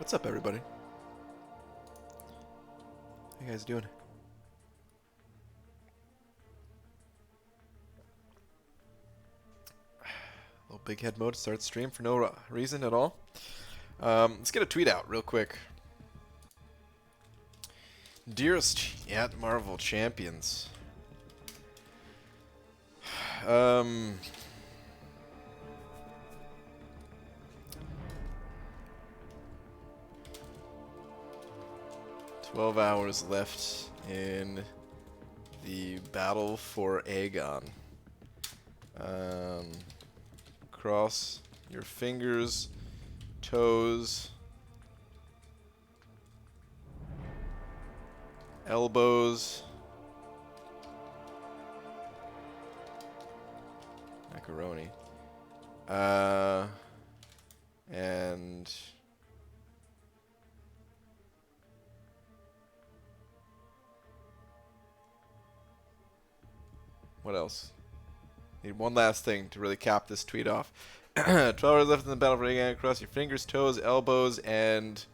What's up, everybody? How you guys doing? Little big head mode starts stream for no reason at all. Let's get a tweet out real quick. Dearest Marvel champions. 12 hours left in the battle for Aegon. Cross your fingers, toes, elbows, macaroni, and what else? Need one last thing to really cap this tweet off. 12 hours left in the battle for Aegon. Cross your fingers, toes, elbows, and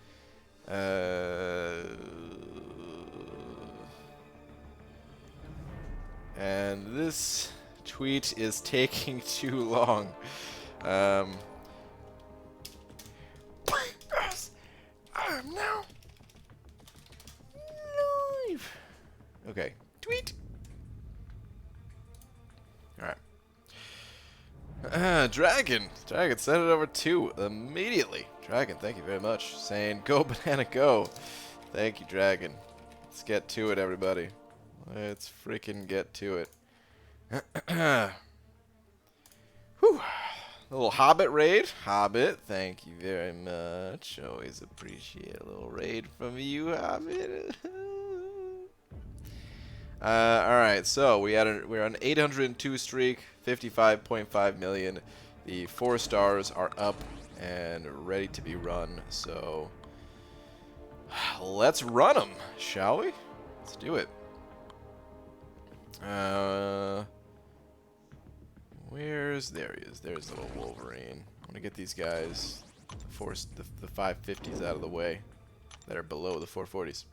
this tweet is taking too long. I'm now live. Okay, tweet. Alright. Dragon sent it over 2 immediately. Dragon, thank you very much. Saying, go banana go. Thank you, Dragon. Let's get to it, everybody. Let's freaking get to it. Whew. A little Hobbit raid. Hobbit, thank you very much. Always appreciate a little raid from you, Hobbit. Alright, so we're on 802 streak, 55.5 million. The 4 stars are up and ready to be run, so let's run them, shall we? Let's do it. There he is. There's little Wolverine. I want to get these guys, the 550s out of the way that are below the 440s.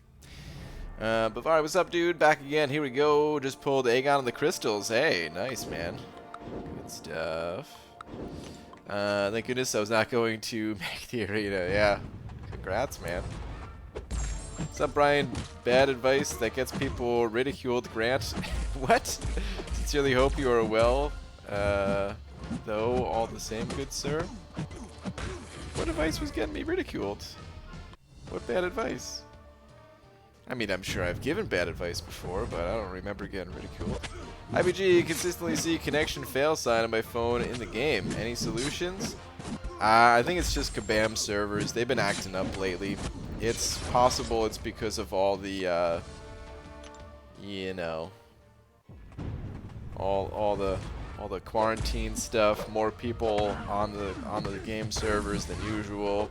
But alright, what's up, dude? Back again. Here we go. Just pulled Aegon and the crystals. Hey, nice, man. Good stuff. Thank goodness I was not going to make the arena. Yeah. Congrats, man. What's up, Brian? Bad advice that gets people ridiculed. Grant. What? Sincerely hope you are well. Though all the same, good sir. What advice was getting me ridiculed? What bad advice? I mean, I'm sure I've given bad advice before, but I don't remember getting ridiculed. IBG, consistently see connection fail sign on my phone in the game. Any solutions? I think it's just Kabam servers. They've been acting up lately. It's possible it's because of all the, you know, all the quarantine stuff. More people on the game servers than usual.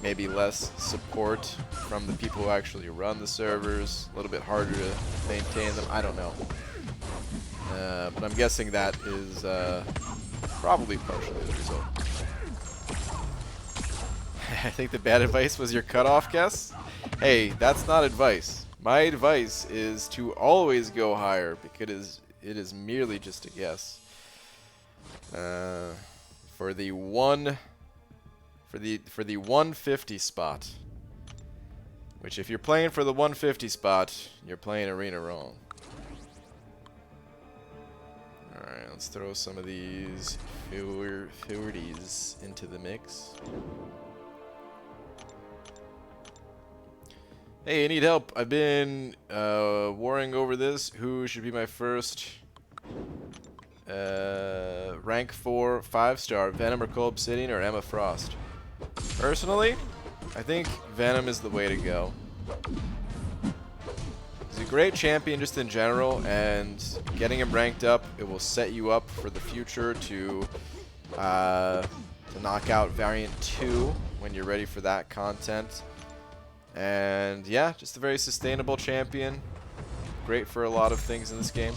Maybe less support from the people who actually run the servers. A little bit harder to maintain them. I don't know. But I'm guessing that is probably partially the result. I think the bad advice was your cutoff guess. Hey, that's not advice. My advice is to always go higher because it is merely just a guess. For the 150 spot, which if you're playing for the 150 spot, you're playing arena wrong. Alright, let's throw some of these 40s into the mix. Hey, I need help. I've been warring over this. Who should be my first rank 4 5-star? Venom or Cold Obsidian or Emma Frost? Personally, I think Venom is the way to go. He's a great champion just in general, and getting him ranked up, it will set you up for the future to knock out Variant 2 when you're ready for that content. And yeah, just a very sustainable champion. Great for a lot of things in this game.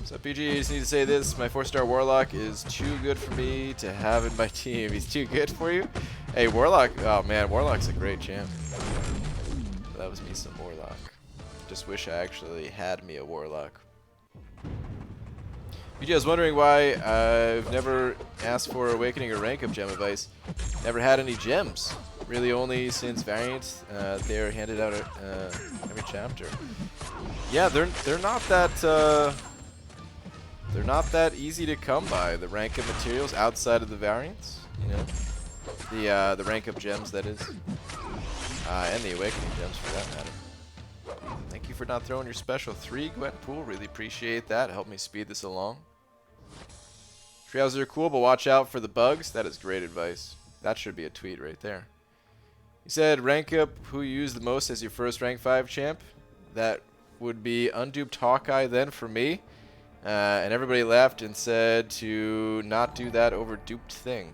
So PG, I just need to say this. My 4-star Warlock is too good for me to have in my team. He's too good for you? Hey, Warlock. Oh man, Warlock's a great champ. That was me some Warlock. Just wish I actually had me a Warlock. BJ, I was wondering why I've never asked for Awakening or Rank Up gem advice. Never had any gems. Really only since Variant, they're handed out every chapter. Yeah, they're not that easy to come by. The rank up materials outside of the variants, you know, the rank up gems that is, and the awakening gems for that matter. Thank you for not throwing your special 3, Gwenpool. Really appreciate that. Help me speed this along. Treehouses are cool, but watch out for the bugs. That is great advice. That should be a tweet right there. You said rank up who you use the most as your first rank 5 champ. That would be Unduped Hawkeye then for me. And everybody laughed and said to not do that over Duped Thing.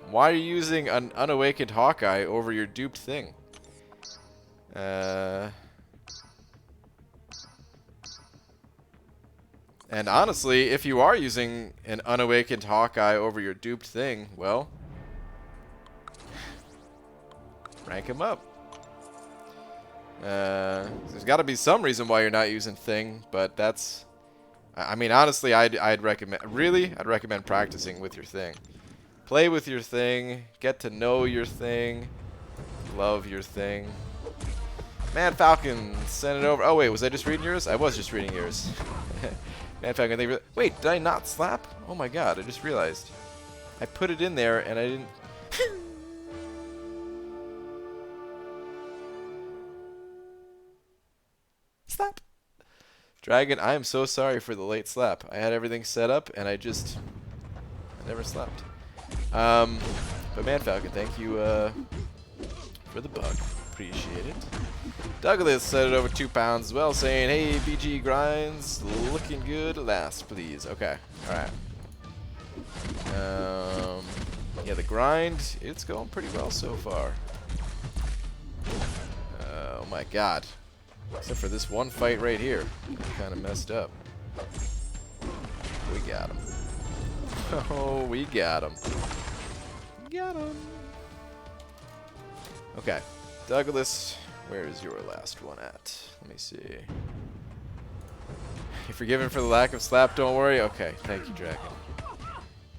Why are you using an Unawakened Hawkeye over your Duped Thing? And honestly, if you are using an Unawakened Hawkeye over your Duped Thing, well, rank him up. There's got to be some reason why you're not using Thing, but that's... I mean, honestly, I'd recommend... Really? I'd recommend practicing with your Thing. Play with your Thing. Get to know your Thing. Love your Thing. Man Falcon, send it over. Oh, wait, was I just reading yours? I was just reading yours. Man Falcon, thank you for... Wait, did I not slap? Oh my god, I just realized. I put it in there and I didn't... Slap. Dragon, I am so sorry for the late slap. I had everything set up and I never slapped. But Man Falcon, thank you for the bug. Appreciate it. Douglas sent it over 2 pounds as well, saying, hey, BG Grinds, looking good. Last, please. Okay. Alright. Yeah, the grind, it's going pretty well so far. Oh my god. Except for this one fight right here. Kind of messed up. We got him. Oh, we got him. Got him. Okay. Douglas, where is your last one at? Let me see. You're forgiven for the lack of slap, don't worry. Okay, thank you, Dragon.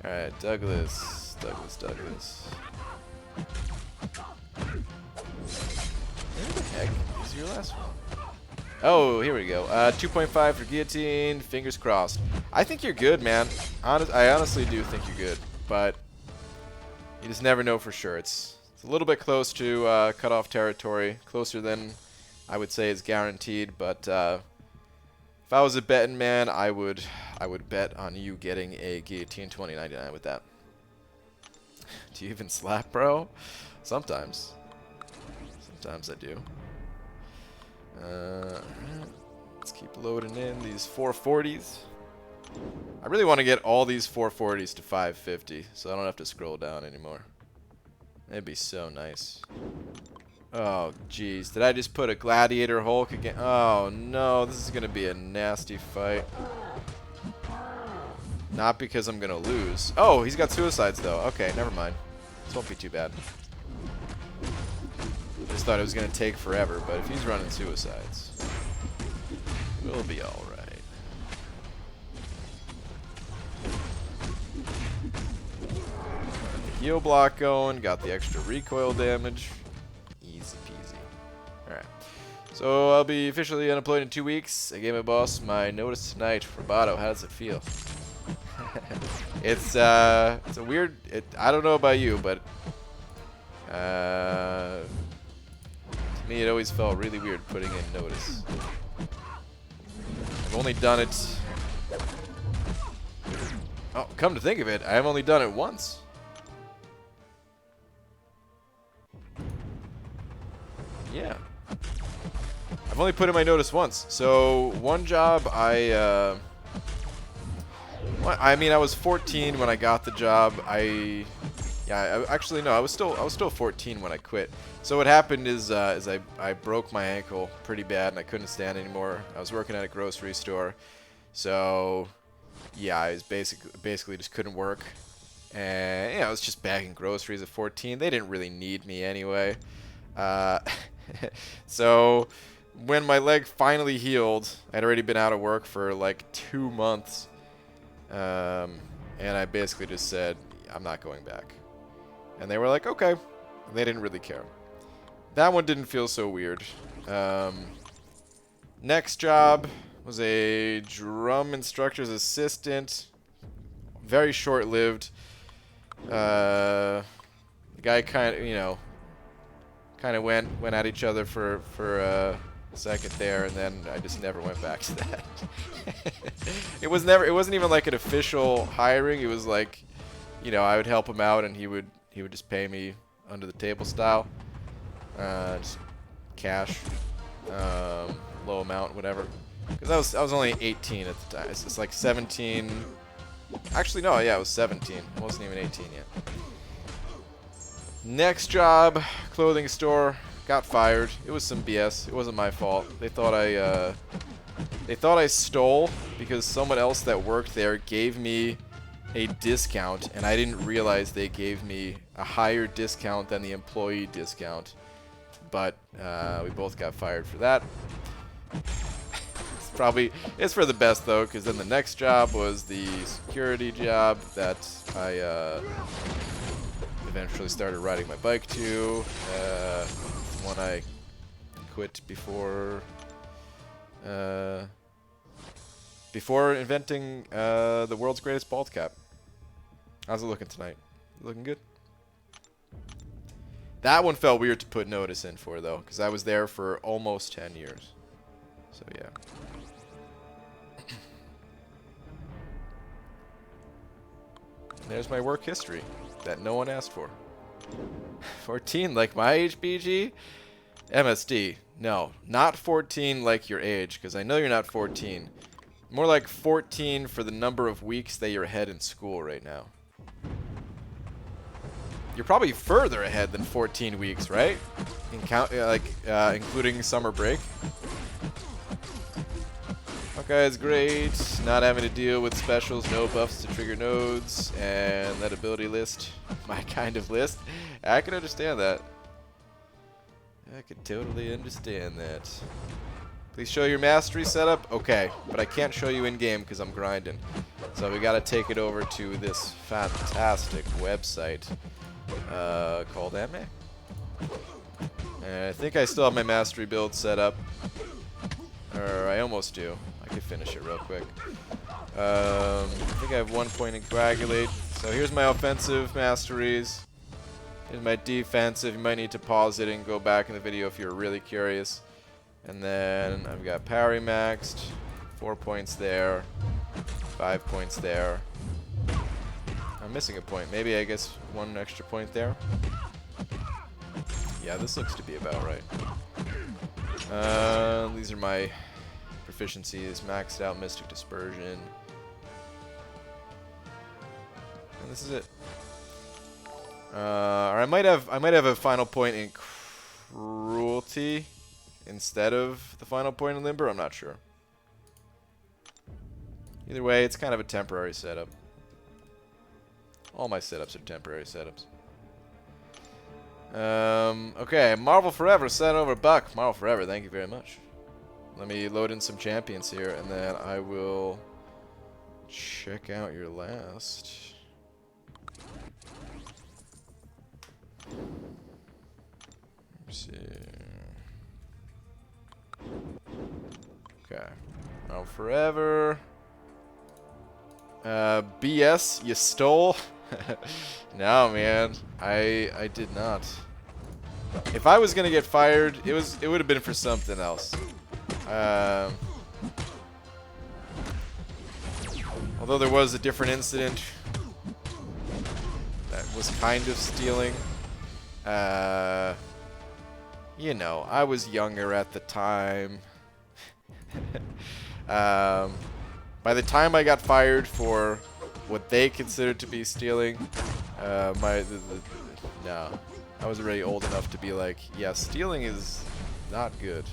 Alright, Douglas. Douglas. Where the heck is your last one? Oh, here we go. 2.5 for guillotine. Fingers crossed. I think you're good, man. I honestly do think you're good, but you just never know for sure. It's a little bit close to cutoff territory, closer than I would say is guaranteed. But if I was a betting man, I would bet on you getting a guillotine 2099 with that. Do you even slap, bro? Sometimes. Sometimes I do. Let's keep loading in these 440s. I really want to get all these 440s to 550, so I don't have to scroll down anymore. That'd be so nice. Oh, jeez. Did I just put a Gladiator Hulk again? Oh, no. This is going to be a nasty fight. Not because I'm going to lose. Oh, he's got suicides, though. Okay, never mind. This won't be too bad. I just thought it was going to take forever, but if he's running suicides, we'll be alright. Heal block going, got the extra recoil damage. Easy peasy. Alright. So I'll be officially unemployed in 2 weeks. I gave my boss my notice tonight. Roboto, how does it feel? It's a weird... I don't know about you, but... to me, it always felt really weird putting in notice. I've only done it... Oh, come to think of it, I've only done it once. Yeah. I've only put in my notice once. So, one job I mean, I was 14 when I got the job. Actually, no, I was still 14 when I quit. So what happened is I broke my ankle pretty bad and I couldn't stand anymore. I was working at a grocery store, so yeah, I was basically just couldn't work. And, you know, I was just bagging groceries at 14. They didn't really need me anyway. Uh, so when my leg finally healed, I'd already been out of work for like 2 months. And I basically just said, I'm not going back. And they were like, okay. And they didn't really care. That one didn't feel so weird. Next job was a drum instructor's assistant. Very short-lived. The guy kind of, you know, went at each other for a second there, and then I just never went back to that. It wasn't even like an official hiring. It was like, you know, I would help him out, and he would just pay me under the table style, just cash, low amount, whatever. Because I was only 18 at the time. It's like 17. Actually, no, yeah, I was 17. I wasn't even 18 yet. Next job, clothing store. Got fired. It was some BS. It wasn't my fault. They thought I stole because someone else that worked there gave me a discount, and I didn't realize they gave me a higher discount than the employee discount. But we both got fired for that. It's for the best though, because then the next job was the security job that I eventually started riding my bike to. One I quit before inventing the world's greatest bald cap. How's it looking tonight? Looking good? That one felt weird to put notice in for though, because I was there for almost 10 years. So yeah. There's my work history that no one asked for. 14 like my age, BG? MSD. No, not 14 like your age, because I know you're not 14. More like 14 for the number of weeks that you're ahead in school right now. You're probably further ahead than 14 weeks, right? Including summer break. Okay, it's great. Not having to deal with specials, no buffs to trigger nodes, and that ability list. My kind of list. I can understand that. I could totally understand that. Please show your mastery setup. Okay, but I can't show you in-game because I'm grinding. So we gotta take it over to this fantastic website called Anime. And I think I still have my mastery build set up. Or I almost do. I could finish it real quick. I think I have 1 point in Coagulate. So here's my offensive masteries. Here's my defensive. You might need to pause it and go back in the video if you're really curious. And then I've got Parry maxed. 4 points there. 5 points there. I'm missing a point. Maybe, I guess, 1 extra point there. Yeah, this looks to be about right. These are my proficiencies. Maxed out Mystic Dispersion. And this is it. Or I might have a final point in Cruelty instead of the final point in Limber. I'm not sure. Either way, it's kind of a temporary setup. All my setups are temporary setups. Okay, Marvel Forever, sent over $1. Marvel Forever, thank you very much. Let me load in some champions here, and then I will check out your last. Let's see. Okay, Marvel Forever. BS, you stole? No, man, I did not. If I was gonna get fired, it would have been for something else. Although there was a different incident that was kind of stealing. You know, I was younger at the time. By the time I got fired for what they considered to be stealing, no, I was already old enough to be like, yeah, stealing is not good.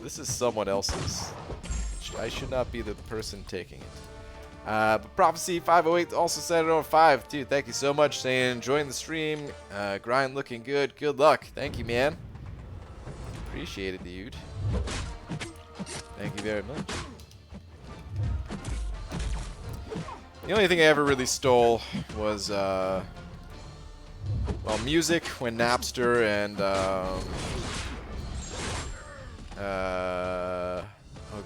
This is someone else's. I should not be the person taking it. But Prophecy 508 also said it on 5. Dude, thank you so much. Saying enjoying the stream. Grind looking good. Good luck. Thank you, man. Appreciate it, dude. Thank you very much. The only thing I ever really stole was, well, music when Napster and, oh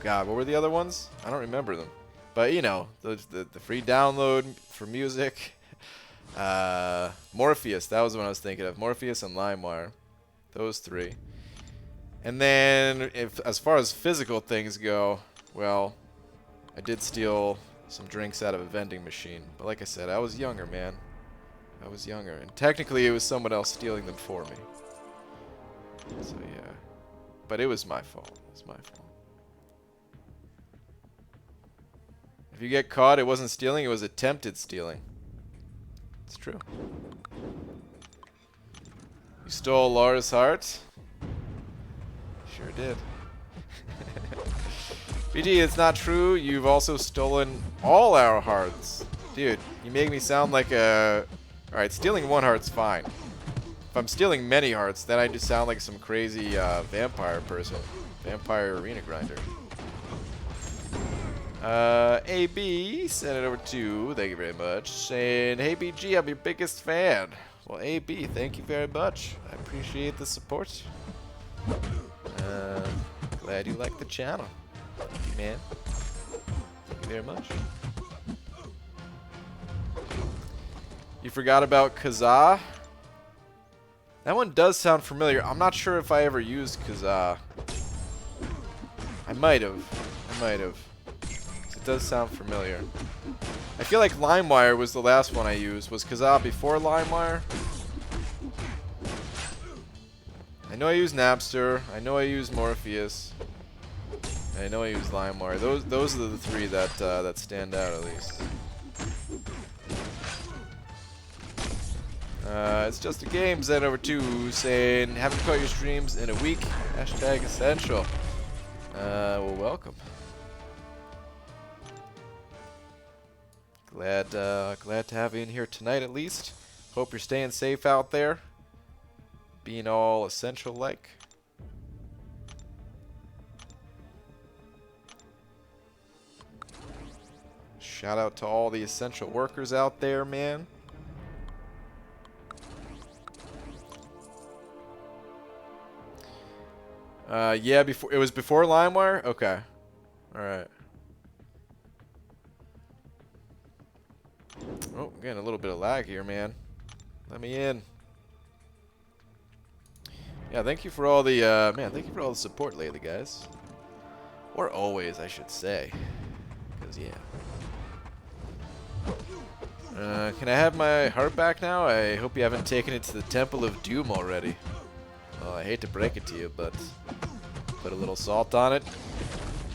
god, what were the other ones? I don't remember them. But, you know, the free download for music. Morpheus, that was the one I was thinking of. Morpheus and LimeWire. Those three. And then, as far as physical things go, well, I did steal some drinks out of a vending machine. But like I said, I was younger, man. I was younger. And technically, it was someone else stealing them for me. So, yeah. But it was my fault. It was my fault. If you get caught, it wasn't stealing, it was attempted stealing. It's true. You stole Laura's heart? Sure did. BG, it's not true. You've also stolen all our hearts. Dude, you make me sound like a... Alright, stealing one heart's fine. If I'm stealing many hearts, then I just sound like some crazy vampire person. Vampire arena grinder. AB sent it over to, thank you very much, saying, hey BG, I'm your biggest fan. Well, AB, thank you very much. I appreciate the support. Glad you like the channel. Thank you, man. Thank you very much. You forgot about Kazaa? That one does sound familiar. I'm not sure if I ever used Kazaa. I might have. It does sound familiar. I feel like LimeWire was the last one I used. Was Kazaa before LimeWire? I know I used Napster. I know I used Morpheus. And I know I used LimeWire. Those are the three that that stand out at least. It's just a game. Zen over 2 saying haven't caught your streams in a week. Hashtag essential. Well, welcome. Glad to have you in here tonight at least. Hope you're staying safe out there. Being all essential like. Shout out to all the essential workers out there, man. Yeah, it was before LimeWire? Okay. Alright. Oh, I'm getting a little bit of lag here, man. Let me in. Yeah, thank you for all the, man, thank you for all the support lately, guys. Or always, I should say. Because, yeah. Can I have my heart back now? I hope you haven't taken it to the Temple of Doom already. Well, I hate to break it to you, but put a little salt on it.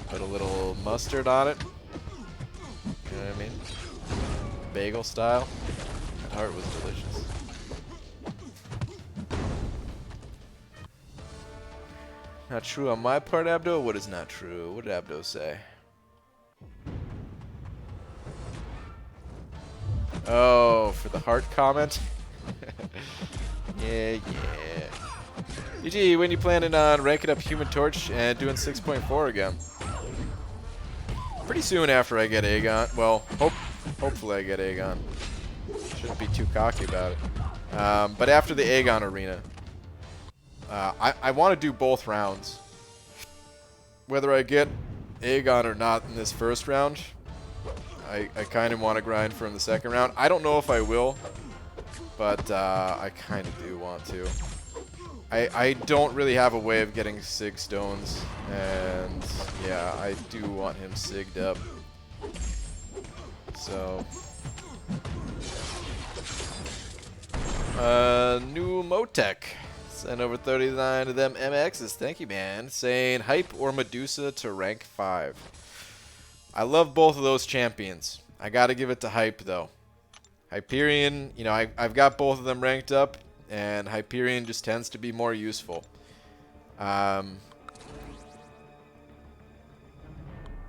Put a little mustard on it. You know what I mean? Bagel style. That heart was delicious. Not true on my part, Abdo? What is not true? What did Abdo say? Oh, for the heart comment? Yeah. EG, when you planning on ranking up Human Torch and doing 6.4 again? Pretty soon after I get Aegon. Well, hopefully I get Aegon. Shouldn't be too cocky about it. But after the Aegon arena, I want to do both rounds. Whether I get Aegon or not in this first round, I kind of want to grind for in the second round. I don't know if I will, but I kind of do want to. I don't really have a way of getting Sig Stones, and yeah, I do want him Sigged up. So, new Motec sent over 39 of them MXs. Thank you, man. Saying Hype or Medusa to rank 5. I love both of those champions. I gotta give it to Hype though. Hyperion, you know, I've got both of them ranked up, and Hyperion just tends to be more useful.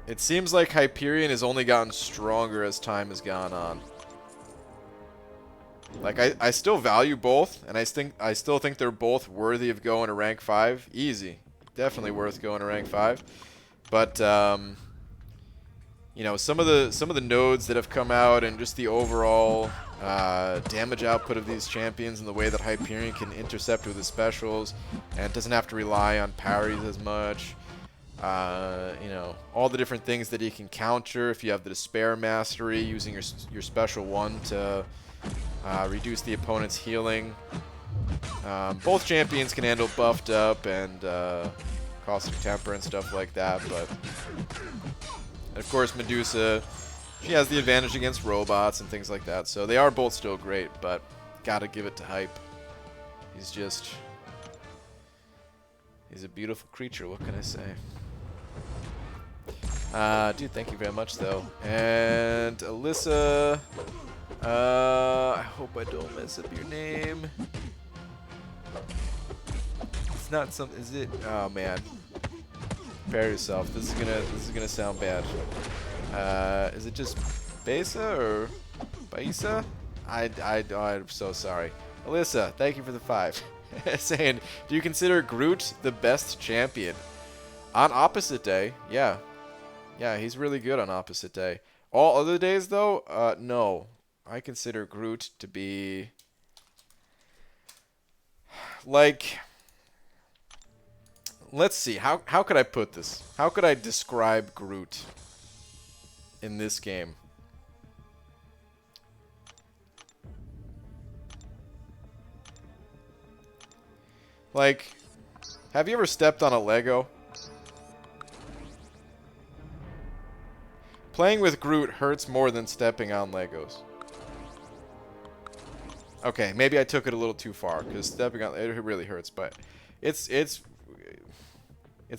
It seems like Hyperion has only gotten stronger as time has gone on. Like, I still value both, and I still think they're both worthy of going to rank 5. Easy. Definitely worth going to rank 5. But, you know, some of the nodes that have come out and just the overall damage output of these champions and the way that Hyperion can intercept with his specials and doesn't have to rely on parries as much. You know, all the different things that he can counter if you have the Despair Mastery, using your special one to reduce the opponent's healing. Both champions can handle buffed up and caustic temper and stuff like that, but and of course Medusa, she has the advantage against robots and things like that, so they are both still great, but gotta give it to Hype. He's a beautiful creature, what can I say? Dude, thank you very much, though. And Alyssa, I hope I don't mess up your name. It's not something, is it? Oh man. Prepare yourself. This is gonna sound bad. Is it just Besa or Baisa? I'm so sorry. Alyssa, thank you for the 5. Saying, do you consider Groot the best champion? On Opposite Day, yeah. Yeah, he's really good on Opposite Day. All other days, though, no. I consider Groot to be... like... Let's see, how could I put this? How could I describe Groot in this game? Like, have you ever stepped on a Lego? Playing with Groot hurts more than stepping on Legos. Okay, maybe I took it a little too far, because stepping on it really hurts, but it's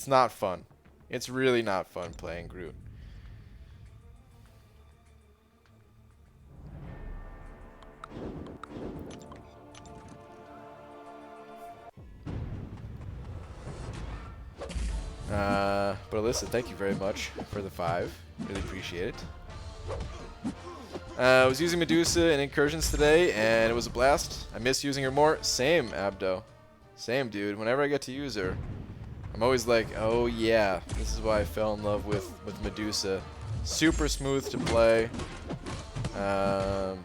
not fun. It's really not fun playing Groot. But Alyssa, thank you very much for the 5. Really appreciate it. I was using Medusa in Incursions today, and it was a blast. I miss using her more. Same, Abdo. Same, dude. Whenever I get to use her, I'm always like, oh yeah, this is why I fell in love with Medusa. Super smooth to play.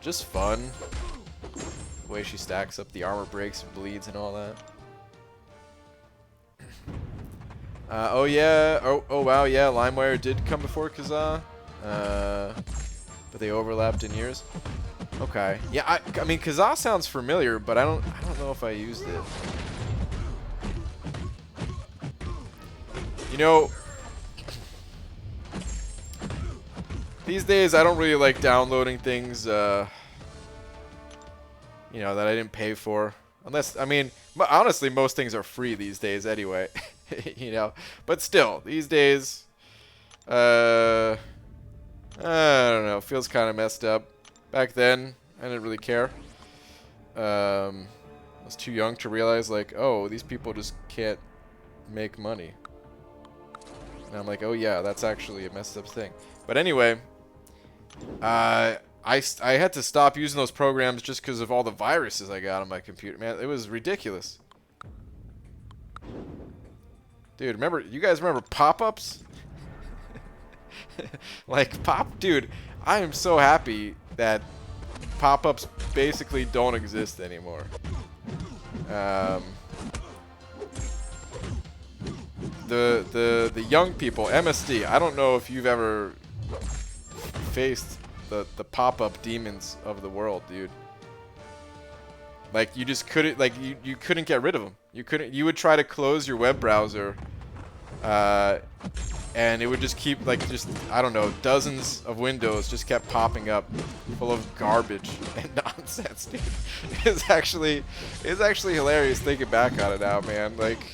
Just fun. The way she stacks up, the armor breaks and bleeds and all that. Oh yeah, oh wow, yeah, LimeWire did come before Kazaa, but they overlapped in years. Okay, yeah, I mean Kazaa sounds familiar, but I don't know if I used it. You know, these days I don't really like downloading things, you know, that I didn't pay for. Unless, I mean, honestly, most things are free these days anyway. You know, but still, these days, I don't know, feels kind of messed up. Back then, I didn't really care. I was too young to realize, like, oh, these people just can't make money. And I'm like, oh yeah, that's actually a messed up thing. But anyway, I had to stop using those programs just because of all the viruses I got on my computer. Man, it was ridiculous. Dude, you guys remember pop-ups? Like, dude, I am so happy that pop-ups basically don't exist anymore. The young people, MSD, I don't know if you've ever faced the pop-up demons of the world, dude. Like, you just couldn't, like, you couldn't get rid of them. You would try to close your web browser, and it would just keep, like, I don't know, dozens of windows just kept popping up full of garbage and nonsense, dude. It's actually hilarious thinking back on it now, man. Like,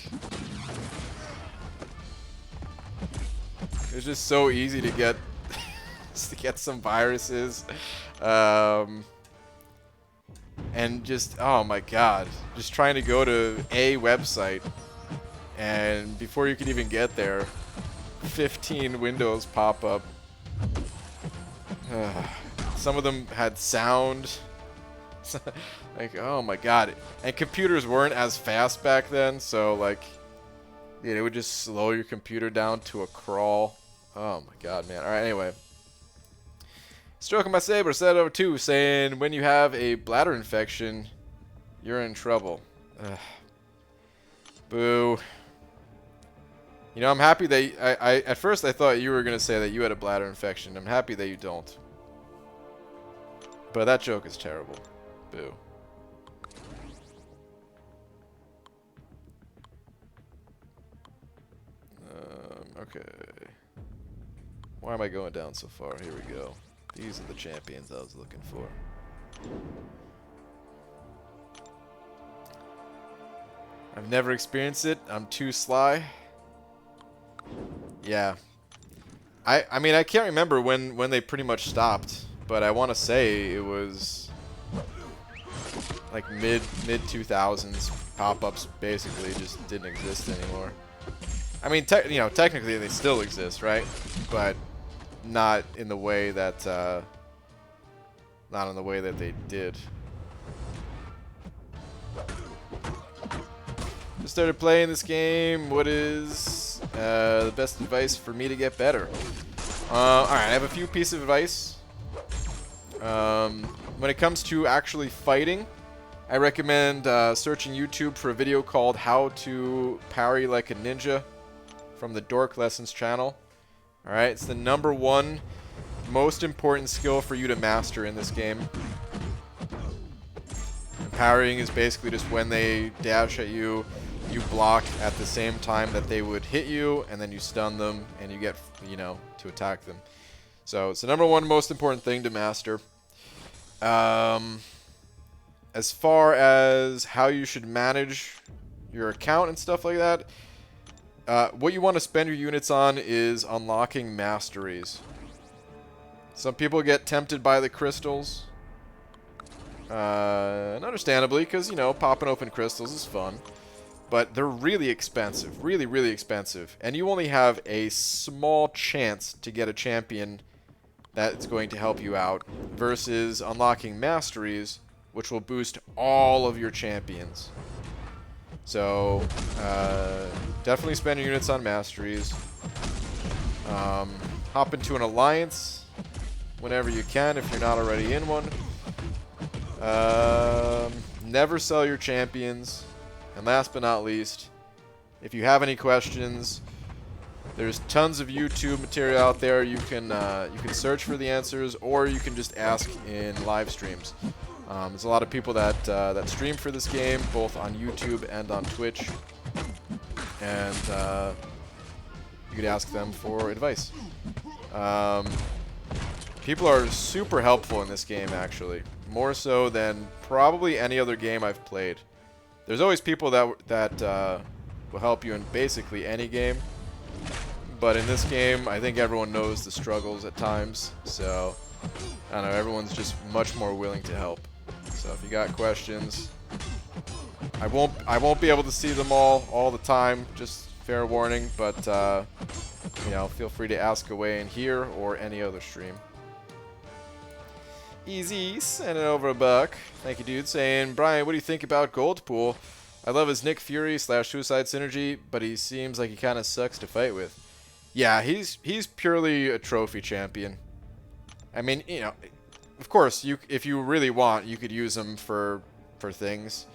it's just so easy to get, to get some viruses, and just, oh my god, just trying to go to a website, and before you could even get there, 15 windows pop up. Some of them had sound. Like, oh my god. And computers weren't as fast back then, so like, yeah, it would just slow your computer down to a crawl. Oh my god, man. Alright, anyway. Stroking my saber, set over 2, saying when you have a bladder infection, you're in trouble. Ugh. Boo. You know, I'm happy that I at first I thought you were gonna say that you had a bladder infection. I'm happy that you don't. But that joke is terrible. Boo. Okay. Why am I going down so far? Here we go. These are the champions I was looking for. I've never experienced it. I'm too sly. Yeah. I mean, I can't remember when they pretty much stopped, but I want to say it was like mid 2000s. Pop-ups basically just didn't exist anymore. I mean, you know, technically they still exist, right? But not in the way that not in the way that they did. Just started playing this game. What is the best advice for me to get better? Alright, I have a few pieces of advice. When it comes to actually fighting, I recommend searching YouTube for a video called How to Parry Like a Ninja from the Dork Lessons channel. Alright, it's the #1 most important skill for you to master in this game. And parrying is basically just when they dash at you, you block at the same time that they would hit you, and then you stun them, and you get, you know, to attack them. So it's the #1 most important thing to master. As far as how you should manage your account and stuff like that, what you want to spend your units on is unlocking masteries. Some people get tempted by the crystals. And understandably, because, you know, popping open crystals is fun. But they're really expensive. Really, really expensive. And you only have a small chance to get a champion that's going to help you out. Versus unlocking masteries, which will boost all of your champions. So, definitely spend your units on masteries. Hop into an alliance whenever you can if you're not already in one. Never sell your champions. And last but not least, if you have any questions, there's tons of YouTube material out there. You can search for the answers, or you can just ask in live streams. There's a lot of people that stream for this game, both on YouTube and on Twitch, and you could ask them for advice. People are super helpful in this game, actually, more so than probably any other game I've played. There's always people that will help you in basically any game, but in this game, I think everyone knows the struggles at times. So I don't know, everyone's just much more willing to help. So if you got questions, I won't be able to see them all the time, just fair warning, but you know, feel free to ask away in here or any other stream. Easy, sending over $1. Thank you, dude. Saying, Brian, what do you think about Goldpool? I love his Nick Fury / Suicide Synergy, but he seems like he kind of sucks to fight with. Yeah, he's purely a trophy champion. I mean, you know, of course, if you really want, you could use him for things.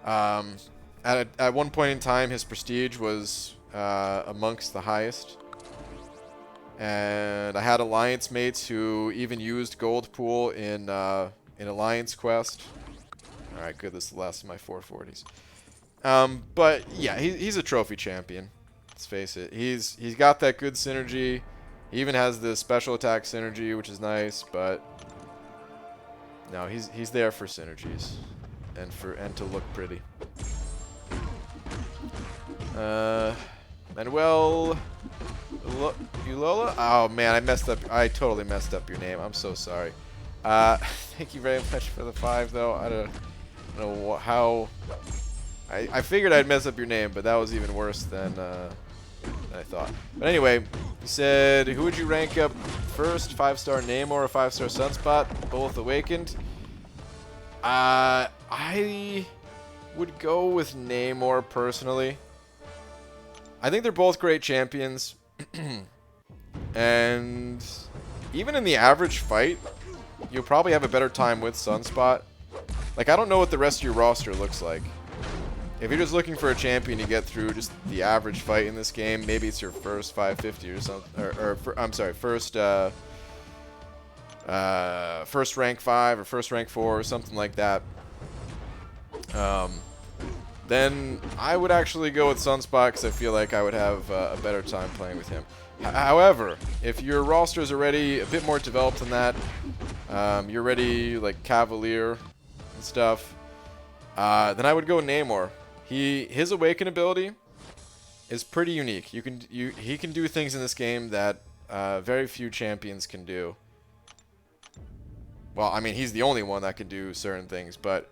At one point in time, his prestige was amongst the highest. And I had alliance mates who even used Goldpool in Alliance Quest. All right, good. This is the last of my 440s. But yeah, he's a trophy champion. Let's face it. He's got that good synergy. He even has the special attack synergy, which is nice. But no, he's there for synergies and to look pretty. Manuel Ulola? Oh man, I totally messed up your name. I'm so sorry. Thank you very much for the 5 though. I don't know how. I figured I'd mess up your name, but that was even worse than than I thought. But anyway, he said, who would you rank up first? 5-star Namor or 5-star Sunspot? Both awakened. I would go with Namor personally. I think they're both great champions. And even in the average fight, you'll probably have a better time with Sunspot. Like, I don't know what the rest of your roster looks like. If you're just looking for a champion to get through just the average fight in this game, maybe it's your first 550 or something, I'm sorry, first rank 5 or first rank 4 or something like that. Then I would actually go with Sunspot because I feel like I would have a better time playing with him. However, if your roster is already a bit more developed than that, you're already like Cavalier and stuff, then I would go Namor. His Awaken ability is pretty unique. He can do things in this game that very few champions can do. Well, I mean, he's the only one that can do certain things, but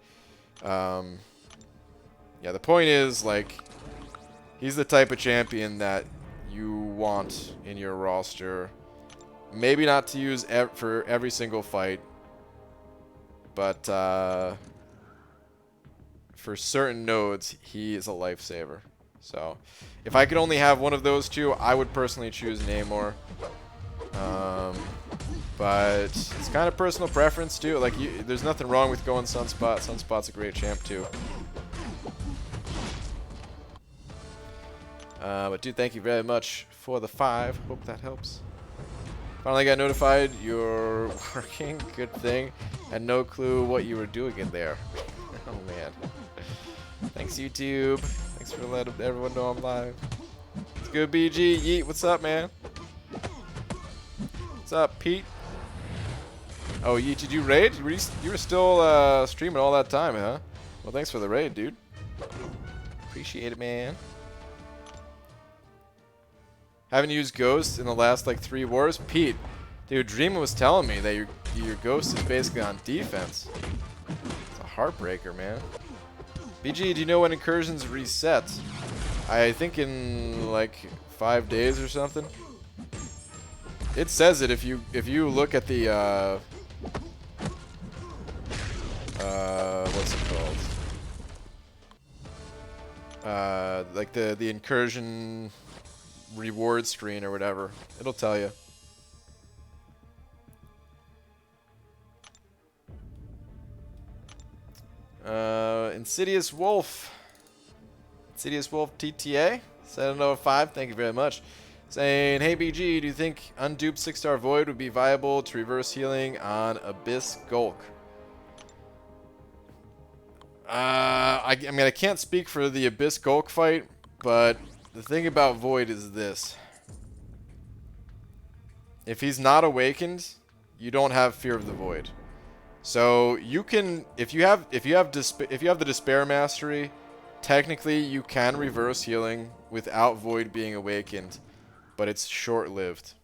yeah, the point is, like, he's the type of champion that you want in your roster. Maybe not to use for every single fight, but for certain nodes, he is a lifesaver. So, if I could only have one of those two, I would personally choose Namor. But it's kind of personal preference too. Like, there's nothing wrong with going Sunspot. Sunspot's a great champ too. But dude, thank you very much for the 5. Hope that helps. Finally got notified you're working. Good thing. Had no clue what you were doing in there. Oh man. Thanks YouTube. Thanks for letting everyone know I'm live. It's good, BG. Yeet, what's up, man? What's up, Pete? Oh, Yeet, did you raid? You were still streaming all that time, huh? Well, thanks for the raid, dude. Appreciate it, man. Haven't used Ghost in the last, like, 3 wars? Pete, dude, Dreamer was telling me that your Ghost is basically on defense. It's a heartbreaker, man. BG, do you know when incursions reset? I think in, like, 5 days or something. It says it if you look at the, what's it called? Like the incursion reward screen or whatever. It'll tell you. Insidious Wolf. Insidious Wolf TTA. 705. Thank you very much. Saying, hey BG, do you think unduped 6-star Void would be viable to reverse healing on Abyss Gulk? I mean, I can't speak for the Abyss Gulk fight, but the thing about Void is this. If he's not awakened, you don't have Fear of the Void. So you can, if you have the Despair Mastery, technically you can reverse healing without Void being awakened, but it's short-lived.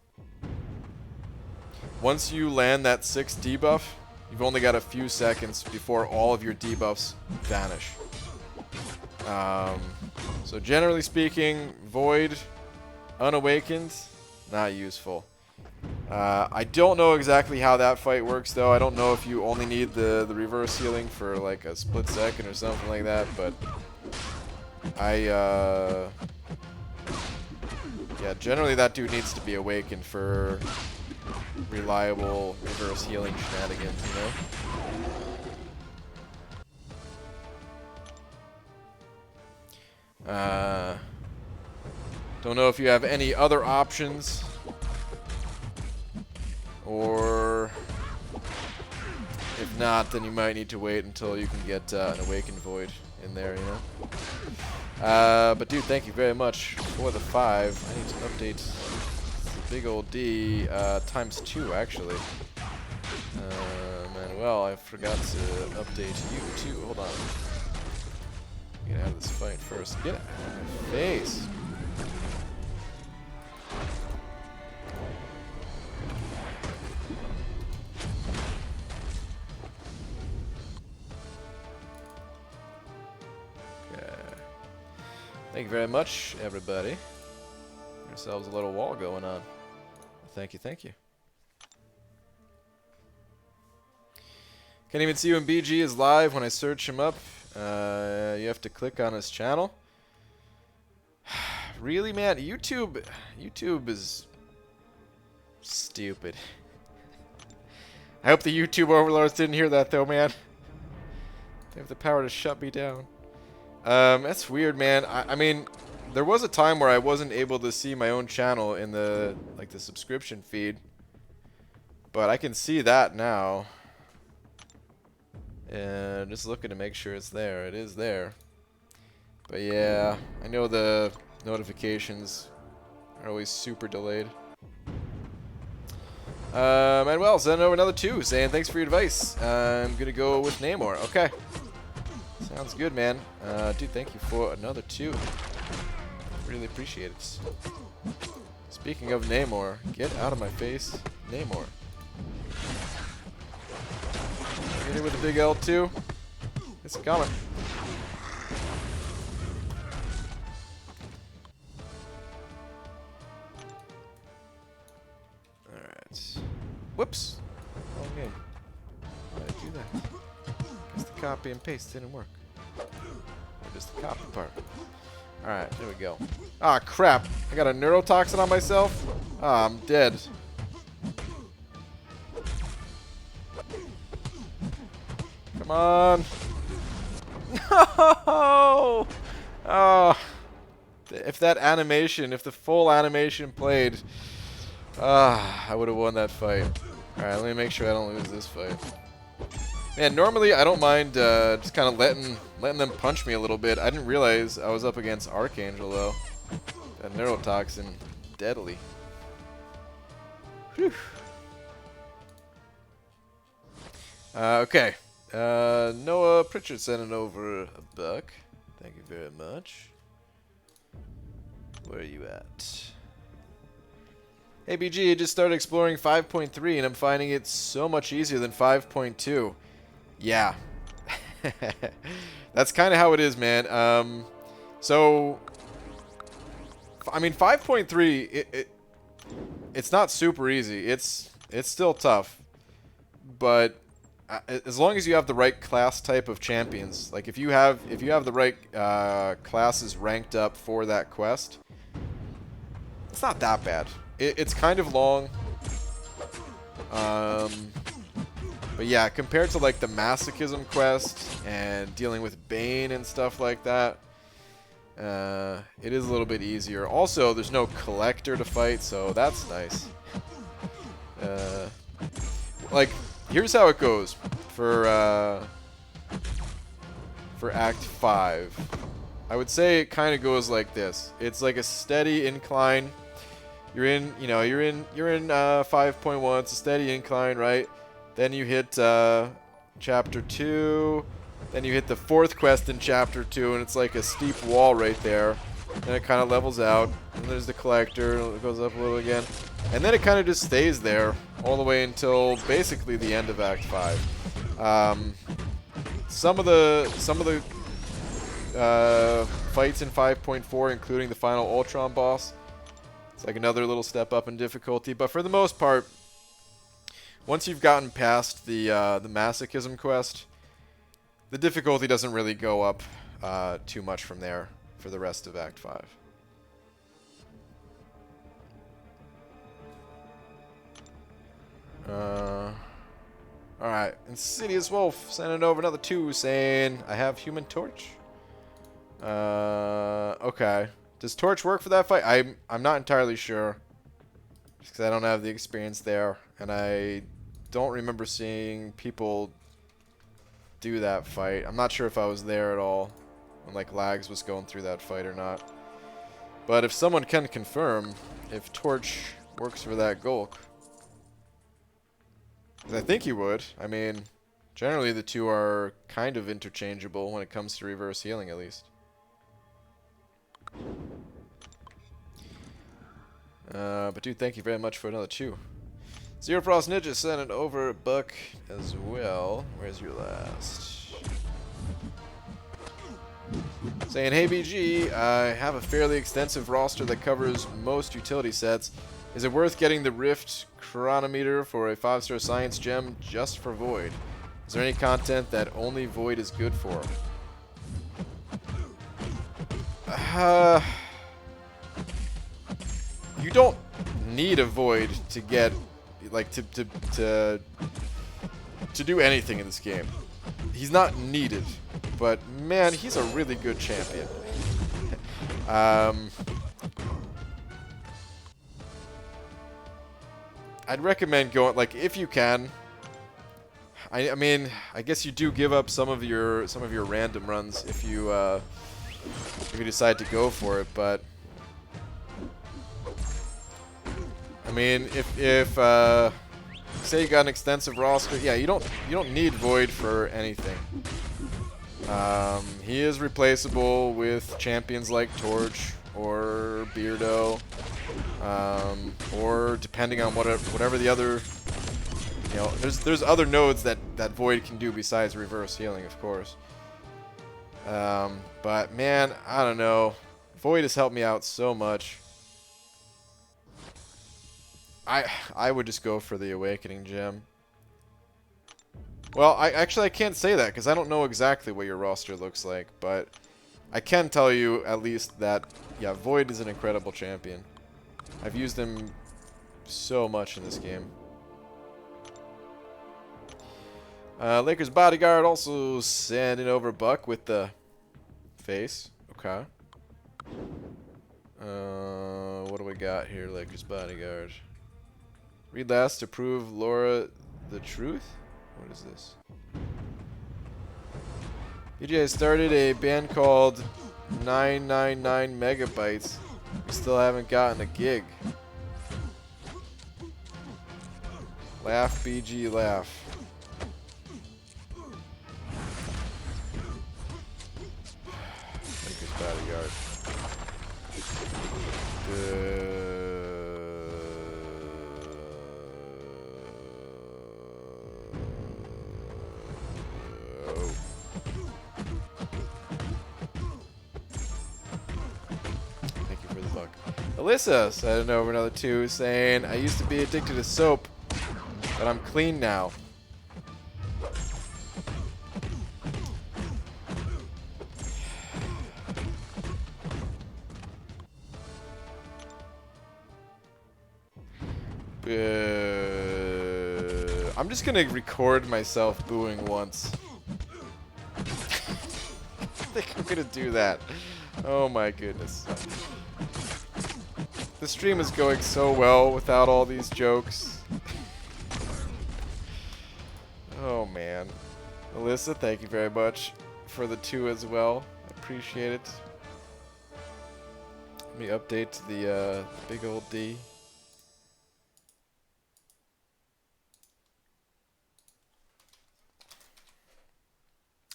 Once you land that 6 debuff, you've only got a few seconds before all of your debuffs vanish. So generally speaking, Void, unawakened, not useful. I don't know exactly how that fight works, though. I don't know if you only need the reverse healing for like a split second or something like that, but yeah, generally that dude needs to be awakened for reliable reverse healing shenanigans, you know? Don't know if you have any other options, or if not, then you might need to wait until you can get an Awakened Void in there, you know? But dude, thank you very much for the 5. I need to update the big old D ×2, actually. Manuel, I forgot to update you too. Hold on. Get out of this fight first. Get out of my face. Thank you very much, everybody. ourselves a little wall going on. Thank you, thank you. Can't even see when BG is live when I search him up. You have to click on his channel. Really, man? YouTube is stupid. I hope the YouTube overlords didn't hear that, though, man. They have the power to shut me down. That's weird, man. I mean, there was a time where I wasn't able to see my own channel in the subscription feed, but I can see that now. And just looking to make sure it's there. It is there. But yeah, I know the notifications are always super delayed. Manuel sent over another 2 saying thanks for your advice. I'm gonna go with Namor. Okay. Sounds good, man. Dude, thank you for another 2. Really appreciate it. Speaking of Namor, get out of my face, Namor. Get it with a big L2. It's coming. Alright. Whoops. Wrong game. Why did I do that? Guess the copy and paste didn't work. Or just the copy part. Alright, there we go. Ah, crap. I got a neurotoxin on myself? Ah, I'm dead. Come on. No! Oh. If that animation, if the full animation played, I would have won that fight. Alright, let me make sure I don't lose this fight. Man, normally I don't mind just kind of letting them punch me a little bit. I didn't realize I was up against Archangel, though. That neurotoxin, deadly. Whew. Okay. Noah Pritchard sending over a buck. Thank you very much. Where are you at? Hey BG, I just started exploring 5.3 and I'm finding it so much easier than 5.2. Yeah. That's kind of how it is, man. So, I mean, 5.3, it's not super easy. It's still tough. But as long as you have the right class type of champions, like if you have the right classes ranked up for that quest, it's not that bad. It's kind of long. But yeah, compared to like the Masochism quest and dealing with Bane and stuff like that, it is a little bit easier. Also, there's no collector to fight, so that's nice. Like, here's how it goes for Act 5. I would say it kind of goes like this. It's like a steady incline. You're in 5.1. It's a steady incline, right? Then you hit Chapter 2. Then you hit the 4th quest in Chapter 2, and it's like a steep wall right there. Then it kind of levels out. And there's the collector. It goes up a little again. And then it kind of just stays there all the way until basically the end of Act 5. Some of the fights in 5.4, including the final Ultron boss, it's like another little step up in difficulty. But for the most part, once you've gotten past the Masochism quest, the difficulty doesn't really go up too much from there for the rest of Act 5. Alright, Insidious Wolf sending over another 2 saying, I have Human Torch. Okay. Does Torch work for that fight? I'm not entirely sure. Just because I don't have the experience there. And I don't remember seeing people do that fight. I'm not sure if I was there at all when like Lags was going through that fight or not. But if someone can confirm if Torch works for that Gulk. Because I think he would. I mean, generally the two are kind of interchangeable when it comes to reverse healing, at least. But dude, thank you very much for another 2. Zero Frost Ninja sent it over a buck as well. Where's your last? Saying, hey BG, I have a fairly extensive roster that covers most utility sets. Is it worth getting the Rift Chronometer for a 5-star science gem just for Void? Is there any content that only Void is good for? You don't need a Void to get, like, to do anything in this game. He's not needed, but man, he's a really good champion. I'd recommend going, like, if you can. I mean, I guess you do give up some of your random runs if you decide to go for it, but I mean, if say you got an extensive roster, yeah, you don't need Void for anything. He is replaceable with champions like Torch or Beardo, or depending on whatever the other, you know, there's other nodes that Void can do besides reverse healing, of course. But man, I don't know. Void has helped me out so much. I would just go for the Awakening Gem. Well, I can't say that because I don't know exactly what your roster looks like, but I can tell you at least that, yeah, Void is an incredible champion. I've used him so much in this game. Lakers Bodyguard also sending over Buck with the face. Okay. What do we got here, Lakers Bodyguard? Read last to prove Laura the truth? What is this? BJ started a band called 999 Megabytes. We still haven't gotten a gig. Laugh, BG, laugh. Lakers Bodyguard. Alyssa sent over another 2 saying, I used to be addicted to soap, but I'm clean now. I'm just gonna record myself booing once. I think I'm gonna do that. Oh my goodness. The stream is going so well without all these jokes. Oh man. Alyssa, thank you very much for the 2 as well. I appreciate it. Let me update the big old D.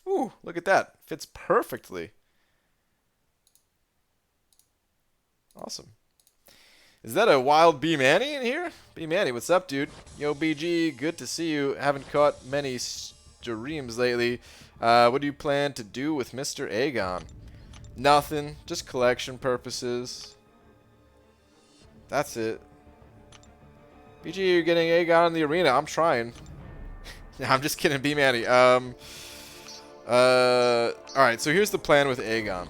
Ooh, look at that. Fits perfectly. Awesome. Is that a wild B Manny in here? B Manny, what's up, dude? Yo, BG, good to see you. Haven't caught many streams lately. What do you plan to do with Mr. Aegon? Nothing, just collection purposes. That's it. BG, you're getting Aegon in the arena. I'm trying. I'm just kidding, B Manny. Alright, so here's the plan with Aegon.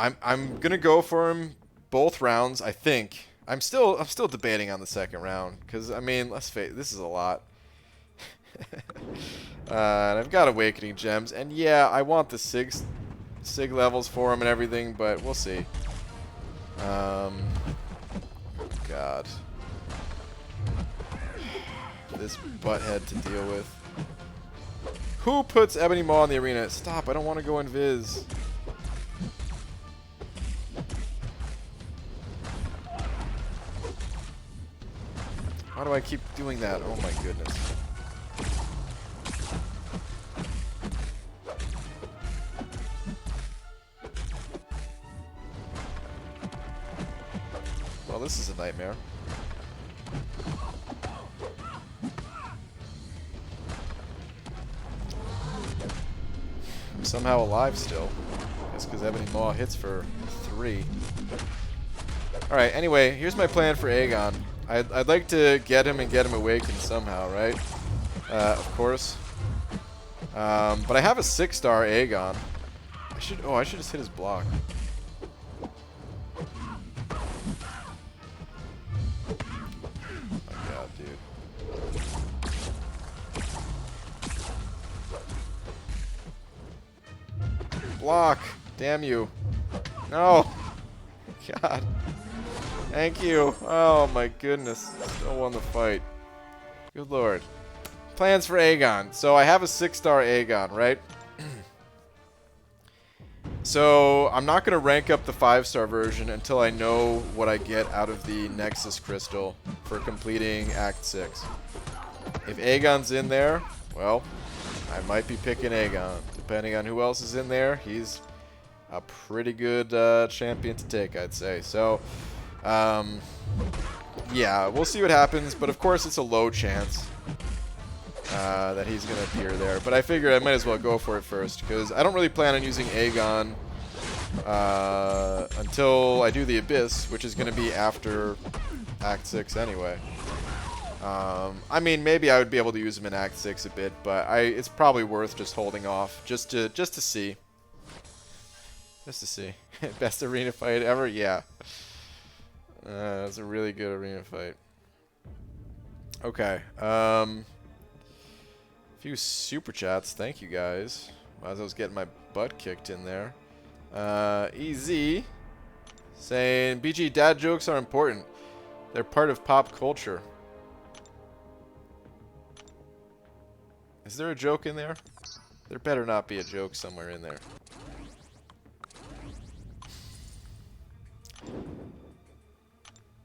I'm gonna go for him both rounds, I think. I'm still debating on the second round, because I mean, let's face it, this is a lot. And I've got Awakening Gems, and yeah, I want the Sig levels for him and everything, but we'll see. God. This butthead to deal with. Who puts Ebony Maw in the arena? Stop, I don't want to go invis. How do I keep doing that? Oh my goodness. Well, this is a nightmare. somehow alive still. Guess because Ebony Maw hits for 3. Alright, anyway, here's my plan for Aegon. I'd like to get him and get him awakened somehow, right? Of course. But I have a 6-star Aegon. I should just hit his block. Oh god, dude. Block! Damn you. No! God. Thank you. Oh my goodness. Still won the fight. Good lord. Plans for Aegon. So I have a 6-star Aegon, right? So I'm not going to rank up the 5-star version until I know what I get out of the Nexus Crystal for completing Act 6. If Aegon's in there, well, I might be picking Aegon. Depending on who else is in there, he's a pretty good champion to take, I'd say. So, yeah, we'll see what happens. But of course, it's a low chance that he's going to appear there. But I figure I might as well go for it first, because I don't really plan on using Aegon until I do the Abyss, which is going to be after Act 6 anyway. I mean, maybe I would be able to use him in Act 6 a bit, but it's probably worth just holding off, just to see. Just to see. Best arena fight ever? Yeah. That's a really good arena fight. Okay. A few super chats. Thank you guys. As I was getting my butt kicked in there. EZ saying, BG, dad jokes are important. They're part of pop culture. Is there a joke in there? There better not be a joke somewhere in there.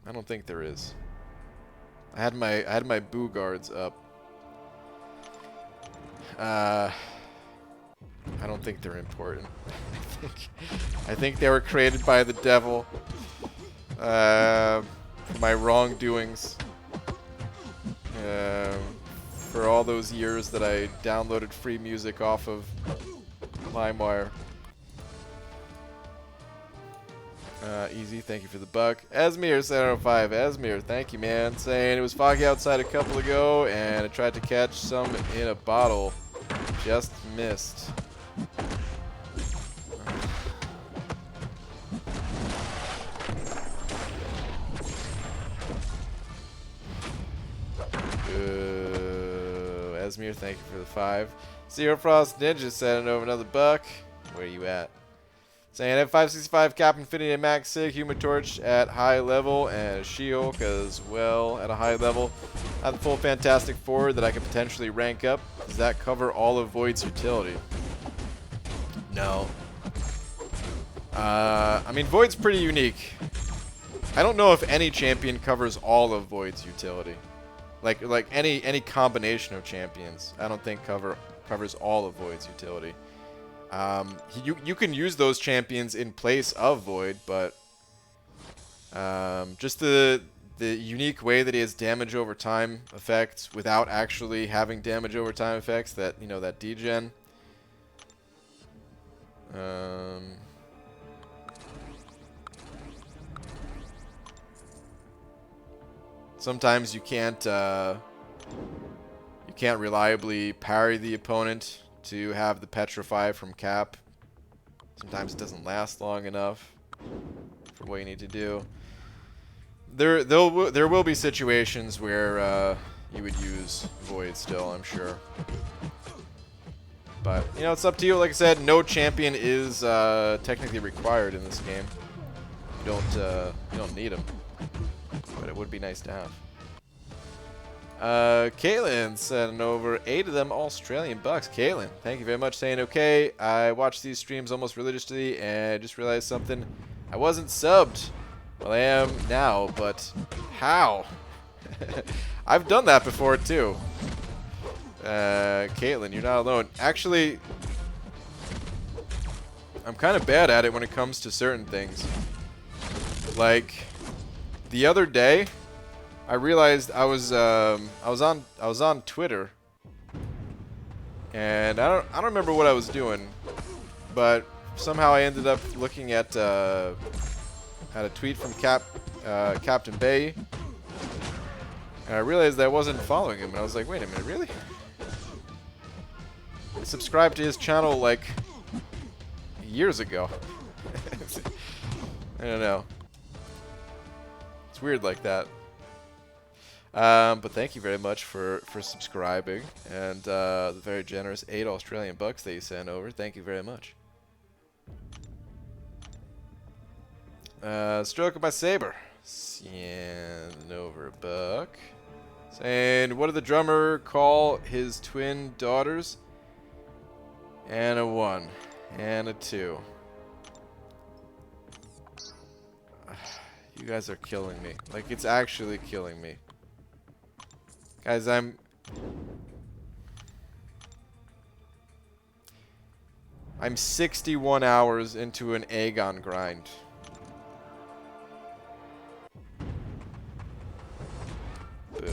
I don't think there is. I had my boo guards up. I don't think they're important. I think they were created by the devil for my wrongdoings. For all those years that I downloaded free music off of LimeWire. Easy, thank you for the buck. Esmir705, Esmir, thank you, man. Saying it was foggy outside a couple ago, and I tried to catch some in a bottle. Just missed. Esmir, thank you for the 5. Zero Frost Ninja sending over another buck. Where are you at? Saying I have 565 Cap Infinity and Max Sig, Human Torch at high level, and She-Hulk as well at a high level. I have the full Fantastic Four that I could potentially rank up. Does that cover all of Void's utility? No. I mean, Void's pretty unique. I don't know if any champion covers all of Void's utility. Like any combination of champions, I don't think covers all of Void's utility. You can use those champions in place of Void, but just the unique way that he has damage over time effects without actually having damage over time effects, that that degen. Sometimes you can't reliably parry the opponent to have the petrify from Cap. Sometimes it doesn't last long enough for what you need to do. There will be situations where you would use Void still, I'm sure. But it's up to you. Like I said, no champion is technically required in this game. You don't need them, but it would be nice to have. Caitlin sending over 8 of them Australian bucks. Caitlin, thank you very much. Saying, okay, I watch these streams almost religiously and I just realized something. I wasn't subbed. Well, I am now, but how? I've done that before too. Caitlin, you're not alone. Actually, I'm kind of bad at it when it comes to certain things. Like the other day, I realized I was on Twitter, and I don't remember what I was doing, but somehow I ended up looking at a tweet from Captain Bay, and I realized that I wasn't following him, and I was like, wait a minute, really? I subscribed to his channel like years ago. I don't know. It's weird like that. But thank you very much for subscribing, and the very generous 8 Australian bucks that you sent over. Thank you very much. Stroke of my saber. Send over a buck. Saying, what did the drummer call his twin daughters? And a 1. And a 2. You guys are killing me. Like, it's actually killing me. Guys, I'm 61 hours into an Aegon grind. Boo.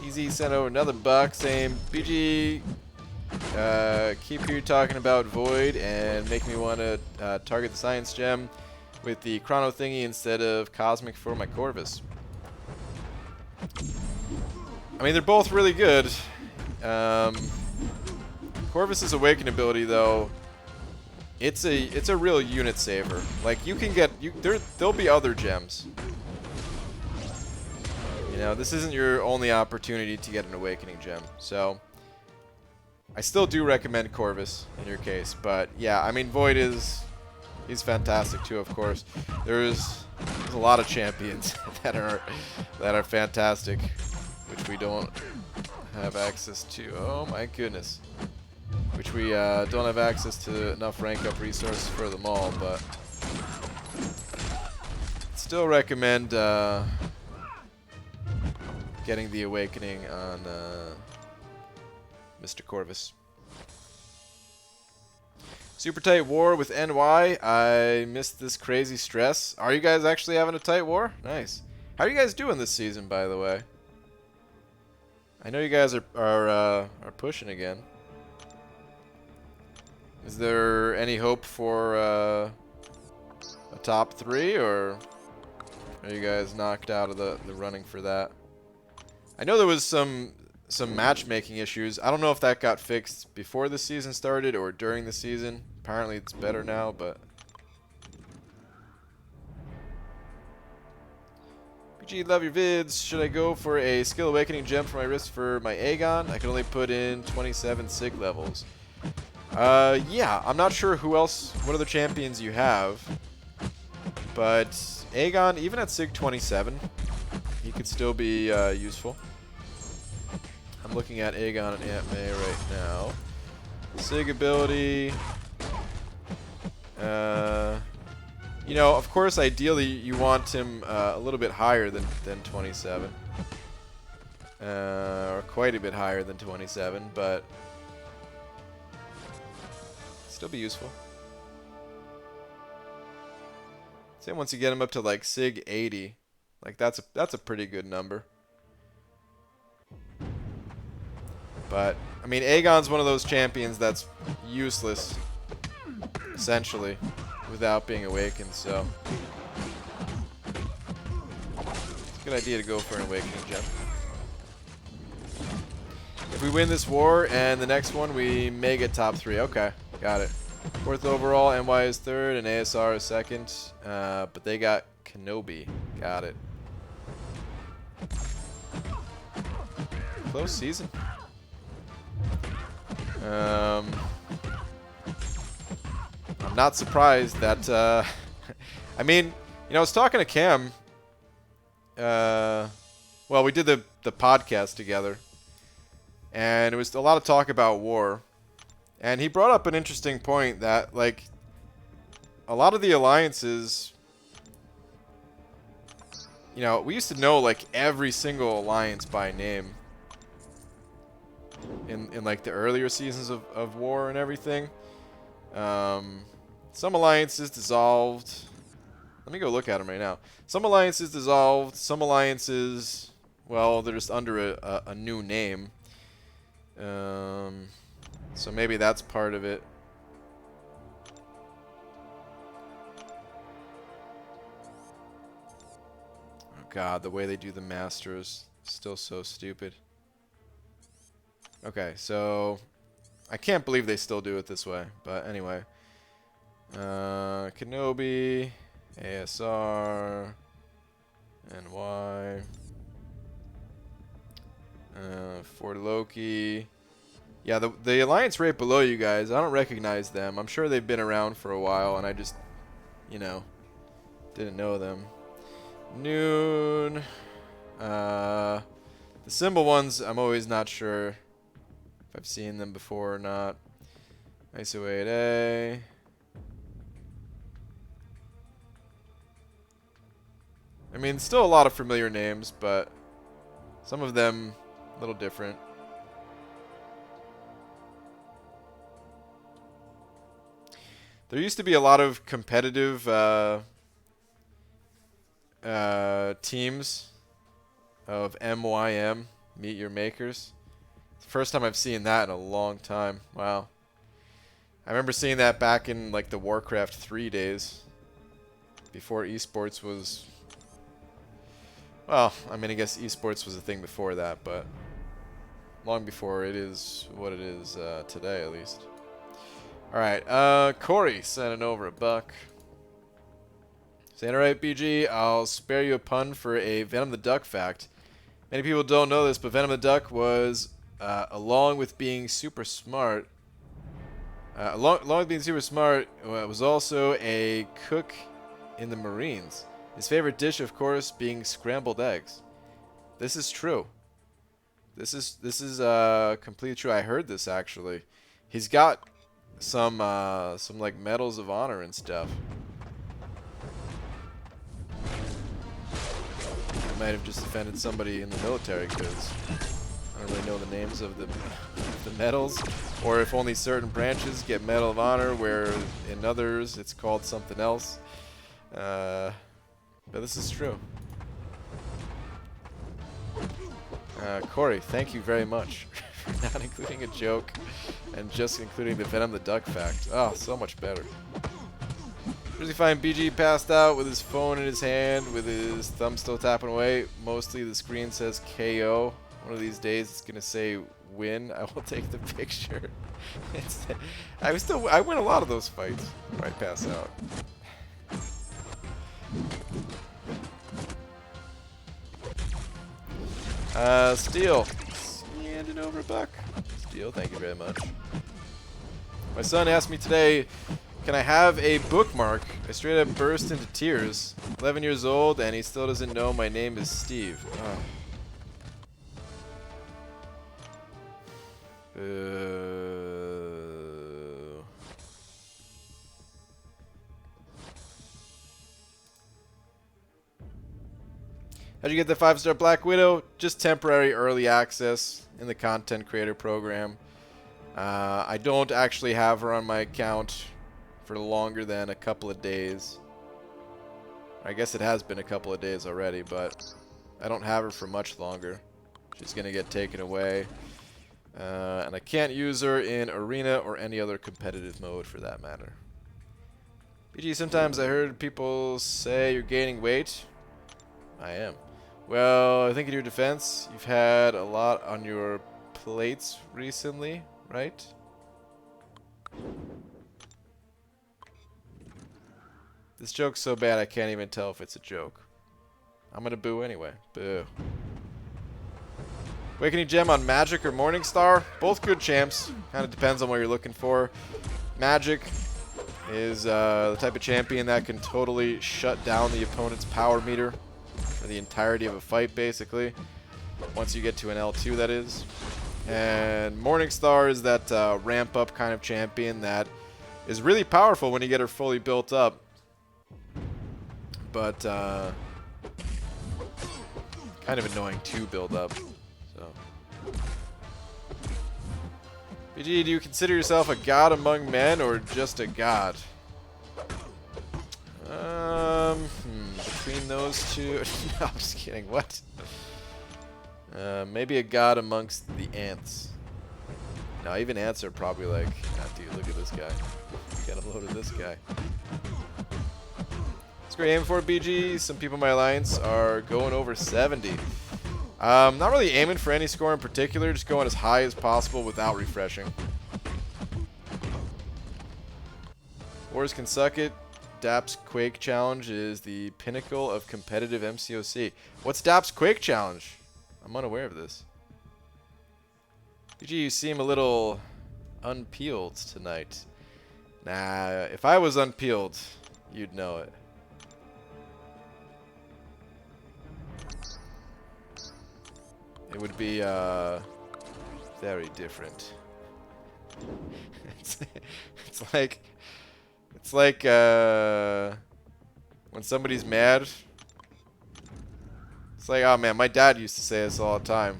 Easy sent over another buck saying, BG, keep here talking about Void and make me want to target the Science Gem with the Chrono thingy instead of Cosmic for my Corvus. I mean, they're both really good. Corvus's Awaken ability, though, it's a real unit saver. Like, you can get there'll be other gems. You know, this isn't your only opportunity to get an Awakening gem. So, I still do recommend Corvus in your case, but yeah, I mean, Void he's fantastic too, of course. There's a lot of champions that are fantastic, which we don't have access to. Oh my goodness. Which we don't have access to enough rank up resources for them all, but still recommend getting the Awakening on Mr. Corvus. Super tight war with NY. I missed this crazy stress. Are you guys actually having a tight war? Nice. How are you guys doing this season, by the way? I know you guys are pushing again. Is there any hope for a top 3, or are you guys knocked out of the running for that? I know there was some matchmaking issues. I don't know if that got fixed before the season started or during the season. Apparently it's better now, but PG, love your vids. Should I go for a Skill Awakening gem for my wrist for my Aegon? I can only put in 27 SIG levels. Yeah, I'm not sure what other champions you have, but Aegon, even at SIG 27, he could still be useful. I'm looking at Aegon and Aunt May right now. SIG ability. You know, of course, ideally you want him a little bit higher than 27, or quite a bit higher than 27, but still be useful. Say once you get him up to like SIG 80, like that's a pretty good number. But I mean, Aegon's one of those champions that's useless, essentially, without being awakened. So it's a good idea to go for an Awakening gem. If we win this war and the next one, we may get top 3. Okay, got it. 4th overall, NY is 3rd, and ASR is 2nd. But they got Kenobi. Got it. Close season. I'm not surprised that, I mean, you know, I was talking to Cam, well, we did the podcast together, and it was a lot of talk about war, and he brought up an interesting point that, like, a lot of the alliances, you know, we used to know, like, every single alliance by name in like the earlier seasons of war and everything. Some alliances dissolved. Let me go look at them right now. Some alliances dissolved. Some alliances, well, they're just under a new name. So maybe that's part of it. Oh God, the way they do the Masters, still so stupid. Okay, so I can't believe they still do it this way. But anyway, Kenobi, ASR, NY, Fort Loki. Yeah, the alliance right below you guys, I don't recognize them. I'm sure they've been around for a while, and I just, you know, didn't know them. Noon. The symbol ones, I'm always not sure if I've seen them before or not. ISO 8A. I mean, still a lot of familiar names, but some of them a little different. There used to be a lot of competitive teams of MYM, Meet Your Makers. It's the first time I've seen that in a long time. Wow. I remember seeing that back in like the Warcraft 3 days, before esports was... Well, I mean, I guess esports was a thing before that, but long before it is what it is today, at least. Alright, Corey sending over $1. Saying, alright, BG, I'll spare you a pun for a Venom the Duck fact. Many people don't know this, but Venom the Duck was, along with being super smart, was also a cook in the Marines. His favorite dish, of course, being scrambled eggs. This is true. This is completely true. I heard this actually. He's got some like medals of honor and stuff. I might have just offended somebody in the military because I don't really know the names of the medals, or if only certain branches get Medal of Honor, where in others it's called something else. But this is true. Corey, thank you very much for not including a joke and just including the Venom the Duck fact. Oh, so much better. Usually find BG passed out with his phone in his hand, with his thumb still tapping away. Mostly the screen says KO. One of these days it's gonna say win. I will take the picture. I win a lot of those fights where I pass out. Steel. Handing over $1. Steel, thank you very much. My son asked me today, can I have a bookmark? I straight up burst into tears. 11 years old, and he still doesn't know my name is Steve. How'd you get the 5-star Black Widow? Just temporary early access in the content creator program. I don't actually have her on my account for longer than a couple of days. I guess it has been a couple of days already, but I don't have her for much longer. She's gonna get taken away. And I can't use her in arena or any other competitive mode for that matter. BG, sometimes I heard people say you're gaining weight. I am. Well, I think in your defense, you've had a lot on your plates recently, right? This joke's so bad I can't even tell if it's a joke. I'm gonna boo anyway. Boo. Awakening Gem on Magic or Morningstar? Both good champs. Kind of depends on what you're looking for. Magic is the type of champion that can totally shut down the opponent's power meter for the entirety of a fight, basically. Once you get to an L2, that is. And Morningstar is that ramp-up kind of champion that is really powerful when you get her fully built up. But kind of annoying to build up. So, BG, do you consider yourself a god among men or just a god? between those two. No, I'm just kidding. What? Maybe a god amongst the ants. No, even ants are probably like, ah, dude, look at this guy. Get a load of this guy. It's great aiming for it, BG. Some people in my alliance are going over 70. Not really aiming for any score in particular, just going as high as possible without refreshing. Wars can suck it. Dap's Quake Challenge is the pinnacle of competitive MCOC. What's Dap's Quake Challenge? I'm unaware of this. BG, you seem a little unpeeled tonight. Nah, if I was unpeeled, you'd know it. It would be very different. It's like when somebody's mad. It's like, oh man, my dad used to say this all the time.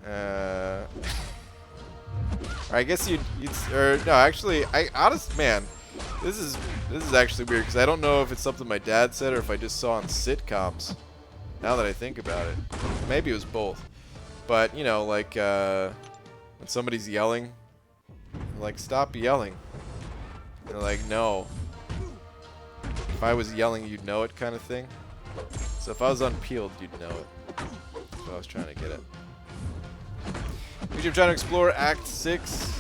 Or I guess or no, actually, man, this is actually weird because I don't know if it's something my dad said or if I just saw on sitcoms. Now that I think about it, maybe it was both. But you know, like when somebody's yelling, like, stop yelling. And they're like, no. If I was yelling, you'd know it, kind of thing. So if I was unpeeled, you'd know it. That's what I was trying to get at. Would you try to explore Act 6?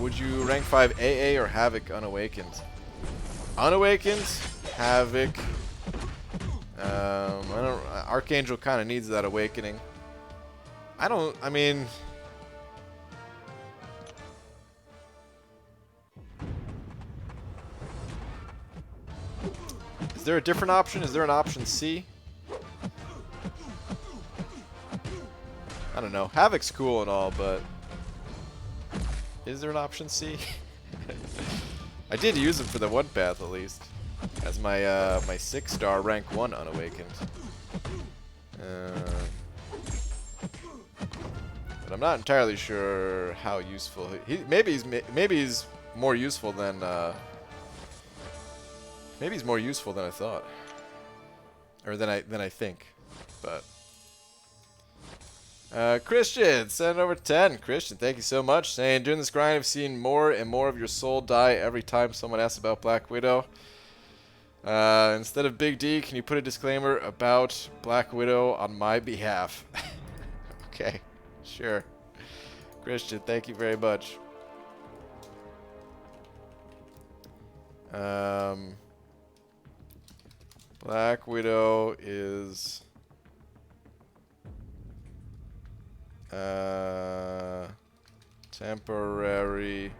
Would you rank 5 AA or Havoc Unawakened? Unawakened, Havoc. Archangel kind of needs that awakening. I mean... Is there a different option? Is there an option C? I don't know. Havoc's cool and all, but... Is there an option C? I did use him for the one path, at least. As my my 6-star rank 1 unawakened. But I'm not entirely sure how useful maybe he's more useful than maybe he's more useful than I thought, or than I think. But Christian, send over 10. Christian, thank you so much. Saying, during this grind, I've seen more and more of your soul die every time someone asks about Black Widow. Instead of Big D, can you put a disclaimer about Black Widow on my behalf? Okay, sure. Christian, thank you very much. Black Widow is temporary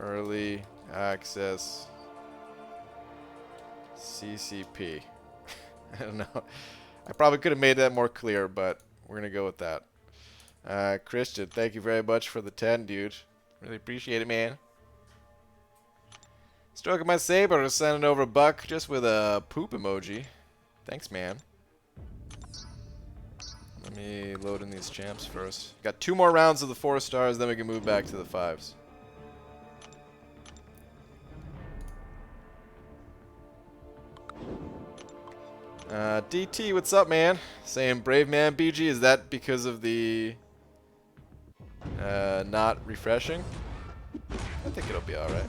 early access CCP. I don't know. I probably could have made that more clear, but we're going to go with that. Christian, thank you very much for the 10, dude. Really appreciate it, man. Stroking my saber, sending over a buck just with a poop emoji. Thanks, man. Let me load in these champs first. Got 2 more rounds of the 4 stars, then we can move back to the 5s. DT, what's up, man? Saying Brave Man BG, is that because of the not refreshing? I think it'll be alright.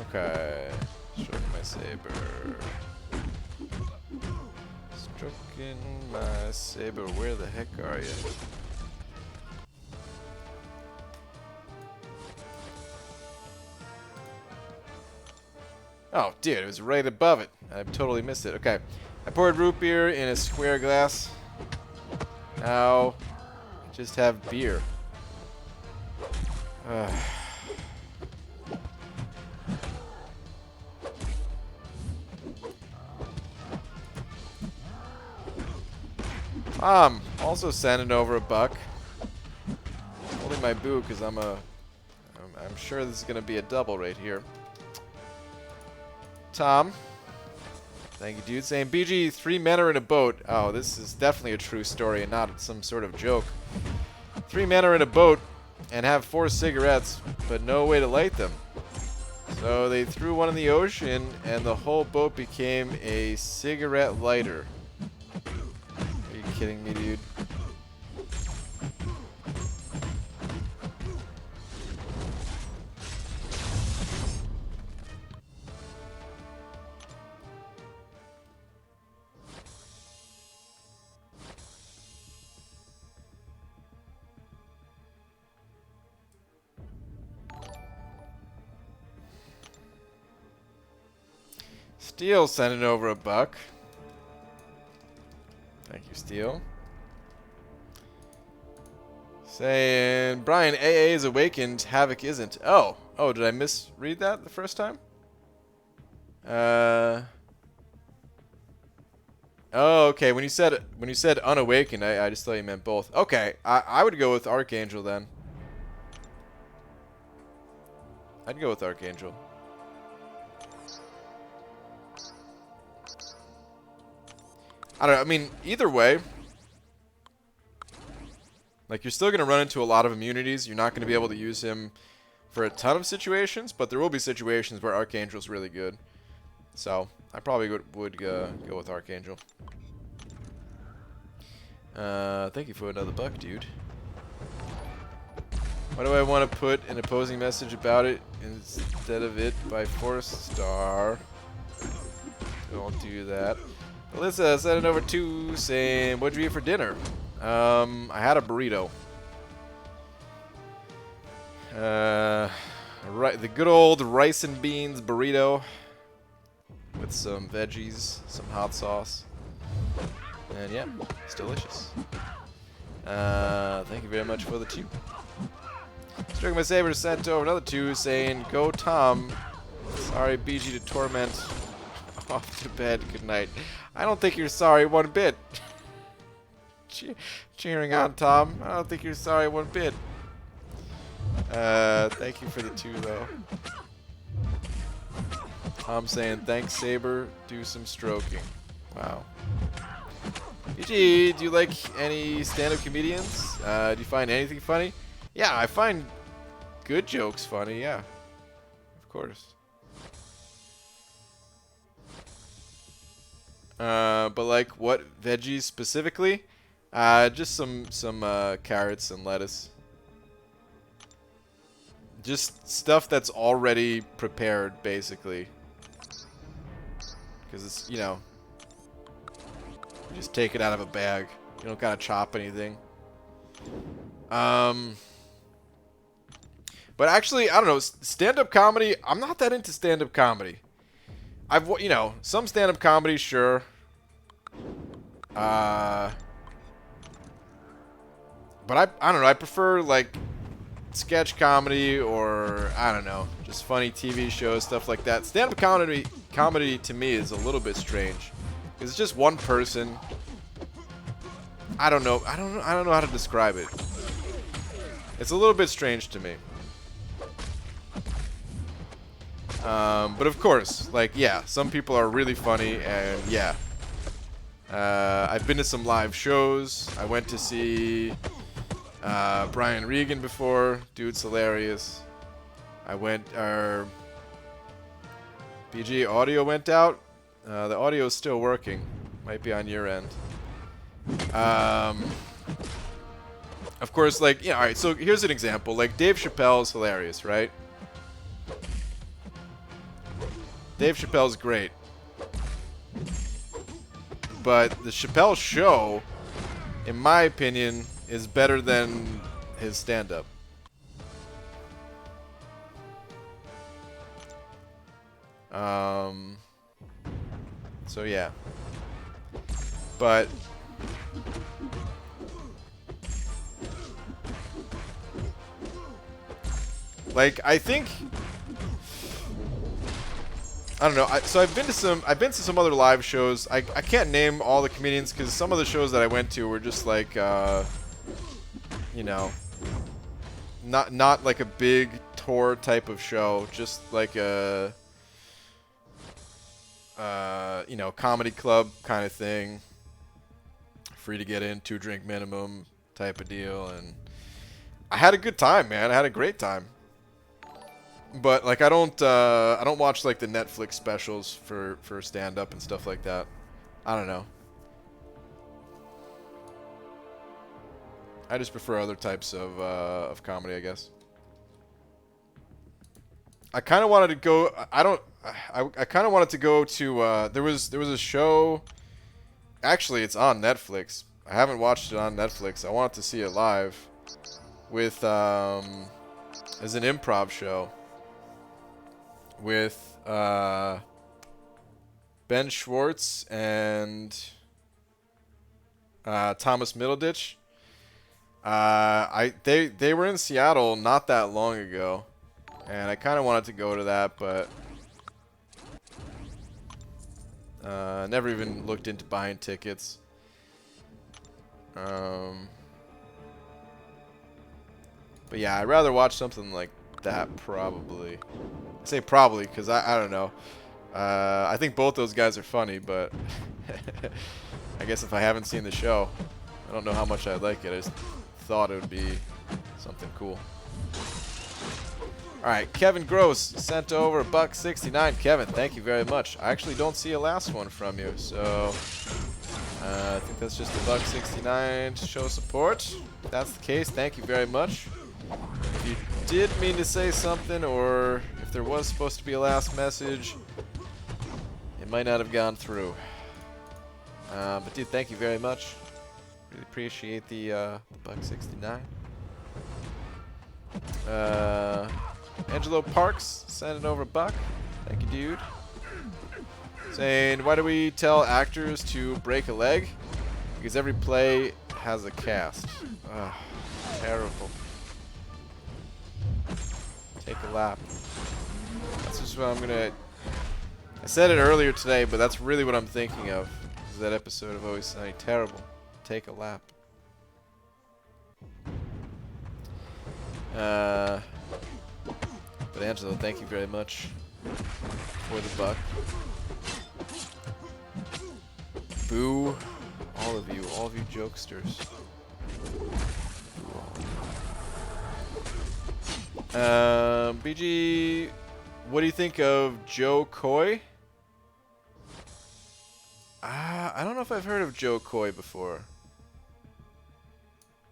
Okay. Stroking my saber. Stroking my saber. Where the heck are you? Oh, dude, it was right above it. I totally missed it. Okay. I poured root beer in a square glass. Now, just have beer. Also sending over a buck. Holding my boo because I'm sure this is gonna be a double right here. Tom, thank you, dude. Saying BG, 3 men are in a boat. Oh, this is definitely a true story and not some sort of joke. 3 men are in a boat and have 4 cigarettes, but no way to light them. So they threw one in the ocean, and the whole boat became a cigarette lighter. Are you kidding me, dude? Steel sending over a buck. Thank you, Steel. Saying, Brian, AA is awakened, Havoc isn't. Oh, did I misread that the first time? Oh, okay. When you said unawakened, I just thought you meant both. Okay, I would go with Archangel then. I'd go with Archangel. I don't know. I mean, either way, like, you're still going to run into a lot of immunities. You're not going to be able to use him for a ton of situations, but there will be situations where Archangel's really good. So, I probably would go with Archangel. Thank you for another buck, dude. Why do I want to put an opposing message about it instead of it by Force Star? Don't do that. Alyssa sent it over to saying, what'd you eat for dinner? I had a burrito. The good old rice and beans burrito with some veggies, some hot sauce, and yeah, it's delicious. Thank you very much for the 2. Stroking my saber sent over another 2 saying, go Tom. Sorry, BG to torment. Off to bed. Good night. I don't think you're sorry one bit. Cheering on, Tom. I don't think you're sorry one bit. Thank you for the 2, though. Tom saying, thanks, Saber. Do some stroking. Wow. BG, do you like any stand-up comedians? Do you find anything funny? Yeah, I find good jokes funny, yeah. Of course. But like, what veggies specifically? Just some carrots and lettuce. Just stuff that's already prepared, basically. Because it's, you know, you just take it out of a bag. You don't gotta chop anything. But actually, I don't know, stand-up comedy, I'm not that into stand-up comedy. You know, some stand-up comedy, sure. But I don't know, I prefer, like, sketch comedy or, I don't know, just funny TV shows, stuff like that. Stand-up comedy to me is a little bit strange. Because it's just one person. I don't know how to describe it. It's a little bit strange to me. But of course, like, yeah, some people are really funny, and yeah. I've been to some live shows. I went to see Brian Regan before. Dude's hilarious. I went, BG audio went out. The audio is still working. Might be on your end. Of course, like, yeah, alright, so here's an example. Like, Dave Chappelle's hilarious, right? Dave Chappelle's great. But the Chappelle Show, in my opinion, is better than his stand-up. So yeah. But like, I think, I don't know. So I've been to some other live shows. I can't name all the comedians because some of the shows that I went to were just like, you know, not like a big tour type of show, just like a, you know, comedy club kind of thing. Free to get in, 2-drink minimum type of deal, and I had a good time, man. I had a great time. But like I don't watch like the Netflix specials for stand up and stuff like that. I don't know. I just prefer other types of comedy, I guess. I kind of wanted to go. I kind of wanted to go to. There was a show. Actually, it's on Netflix. I haven't watched it on Netflix. I wanted to see it live with as an improv show with Ben Schwartz and Thomas Middleditch. They were in Seattle not that long ago, and I kind of wanted to go to that, but never even looked into buying tickets. But yeah, I'd rather watch something like that probably. I say probably because I don't know. I think both those guys are funny, but I guess if I haven't seen the show, I don't know how much I'd like it. I just thought it would be something cool. Alright, Kevin Gross sent over $1.69. Kevin, thank you very much. I actually don't see a last one from you, so I think that's just $1.69 to show support. If that's the case, thank you very much. If you did mean to say something, or if there was supposed to be a last message, it might not have gone through. But dude, thank you very much. Really appreciate the $1.69. Angelo Parks sending over $1. Thank you, dude. Saying, why do we tell actors to break a leg? Because every play has a cast. Ugh, terrible. Take a lap. That's just what I'm gonna... I said it earlier today, but that's really what I'm thinking of. Is that episode of Always Sunny. Terrible. Take a lap. But Angelo, thank you very much for the $1. Boo all of you jokesters. BG, what do you think of Joe Coy? I don't know if I've heard of Joe Coy before.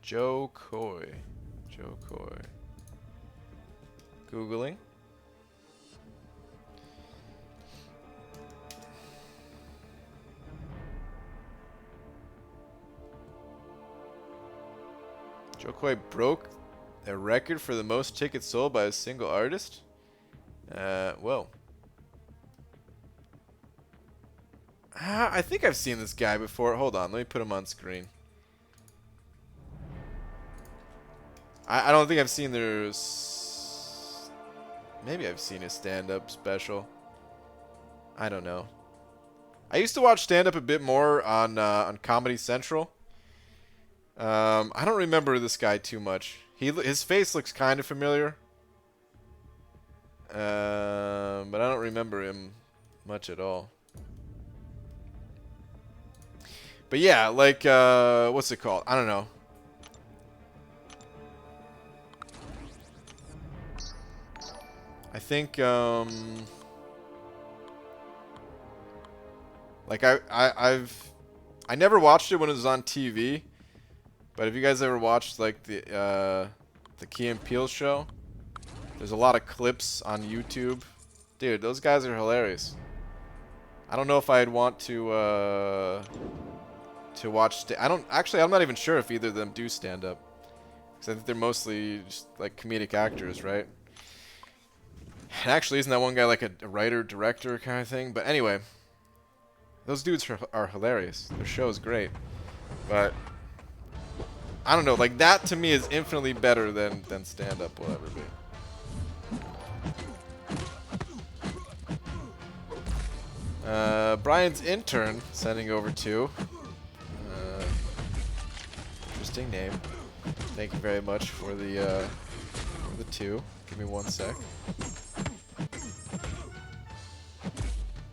Joe Coy. Joe Coy. Googling. Joe Coy broke a record for the most tickets sold by a single artist. Whoa. I think I've seen this guy before. Hold on, let me put him on screen. I don't think I've seen their... Maybe I've seen his stand-up special. I don't know. I used to watch stand-up a bit more on Comedy Central. I don't remember this guy too much. His face looks kind of familiar. But I don't remember him much at all. But yeah, like, what's it called? I don't know. I think, like I never watched it when it was on TV, but have you guys ever watched like the Key and Peele show? There's a lot of clips on YouTube. Dude, those guys are hilarious. I don't know if I'd want to watch. I'm not even sure if either of them do stand up, because I think they're mostly just like comedic actors, right? And actually, isn't that one guy like a writer, director kind of thing? But anyway, those dudes are hilarious. Their show is great. But I don't know, like that to me is infinitely better than stand-up will ever be. Brian's intern sending over $2. Interesting name. Thank you very much for the 2. Give me 1 sec.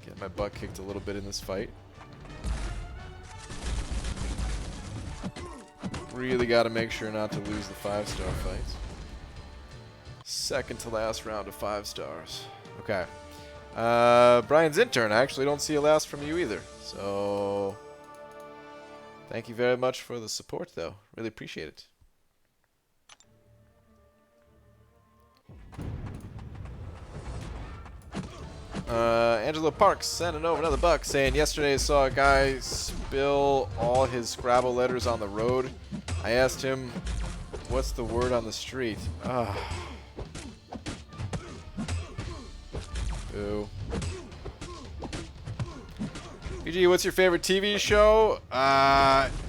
Get my butt kicked a little bit in this fight. Really got to make sure not to lose the 5-star fights. Second to last round of 5 stars. Okay. Brian's intern. I actually don't see a last from you either. So, thank you very much for the support, though. Really appreciate it. Angelo Parks sending over another buck saying, yesterday I saw a guy spill all his Scrabble letters on the road. I asked him, what's the word on the street? Boo. PG, what's your favorite TV show?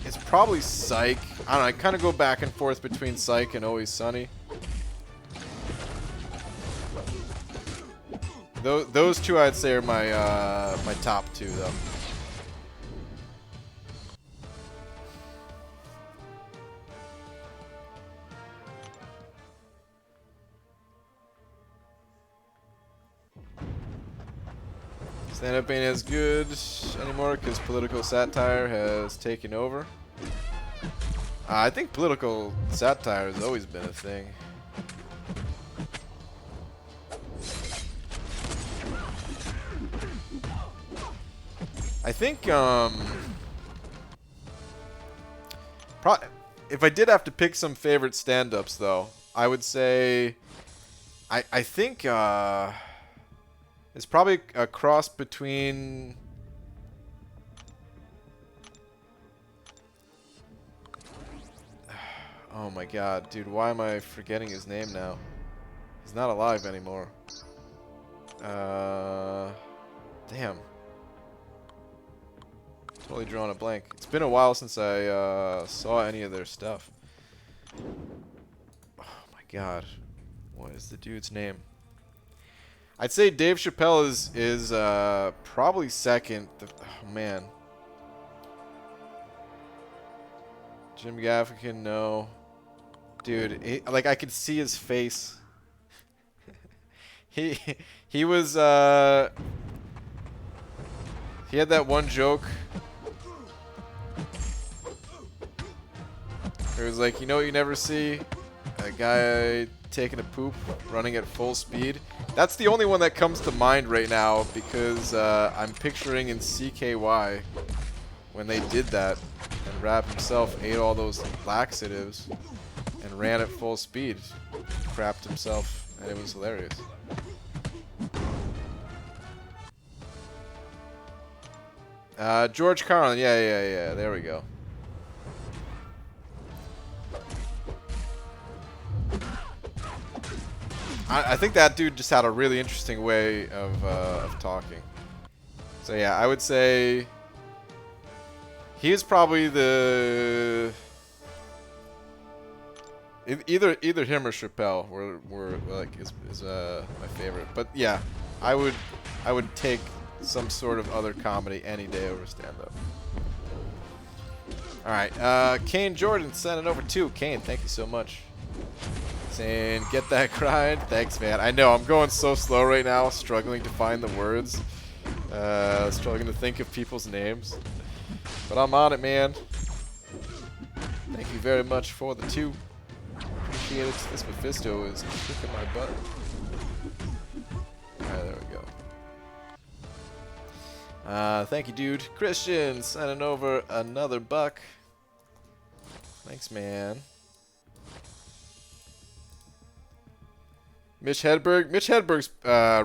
It's probably Psych. I don't know, I kind of go back and forth between Psych and Always Sunny. Those two I'd say are my my top two though. Stand-up ain't as good anymore because political satire has taken over. I think political satire has always been a thing. I think, if I did have to pick some favorite stand-ups, though, I would say, I think, it's probably a cross between, oh my god, dude, why am I forgetting his name now? He's not alive anymore. Damn. Totally drawing a blank. It's been a while since I saw any of their stuff. Oh my god. What is the dude's name? I'd say Dave Chappelle is probably second. Oh man. Jim Gaffigan, no. Dude, like I could see his face. he was he had that one joke. It was like, you know what you never see? A guy taking a poop, running at full speed. That's the only one that comes to mind right now because I'm picturing in CKY when they did that and Rap himself ate all those laxatives and ran at full speed. Crapped himself and it was hilarious. George Carlin, yeah, there we go. I think that dude just had a really interesting way of talking. So yeah, I would say he is probably the either him or Chappelle were like is my favorite. But yeah, I would take some sort of other comedy any day over stand-up. All right, Kane Jordan sent it over too. Kane, thank you so much. Saying, get that grind. Thanks, man. I know, I'm going so slow right now, struggling to find the words. Struggling to think of people's names. But I'm on it, man. Thank you very much for the 2. Appreciate it. This Mephisto is kicking my butt. Alright, there we go. Thank you, dude. Christian sending over another buck. Thanks, man. Mitch Hedberg. Mitch Hedberg's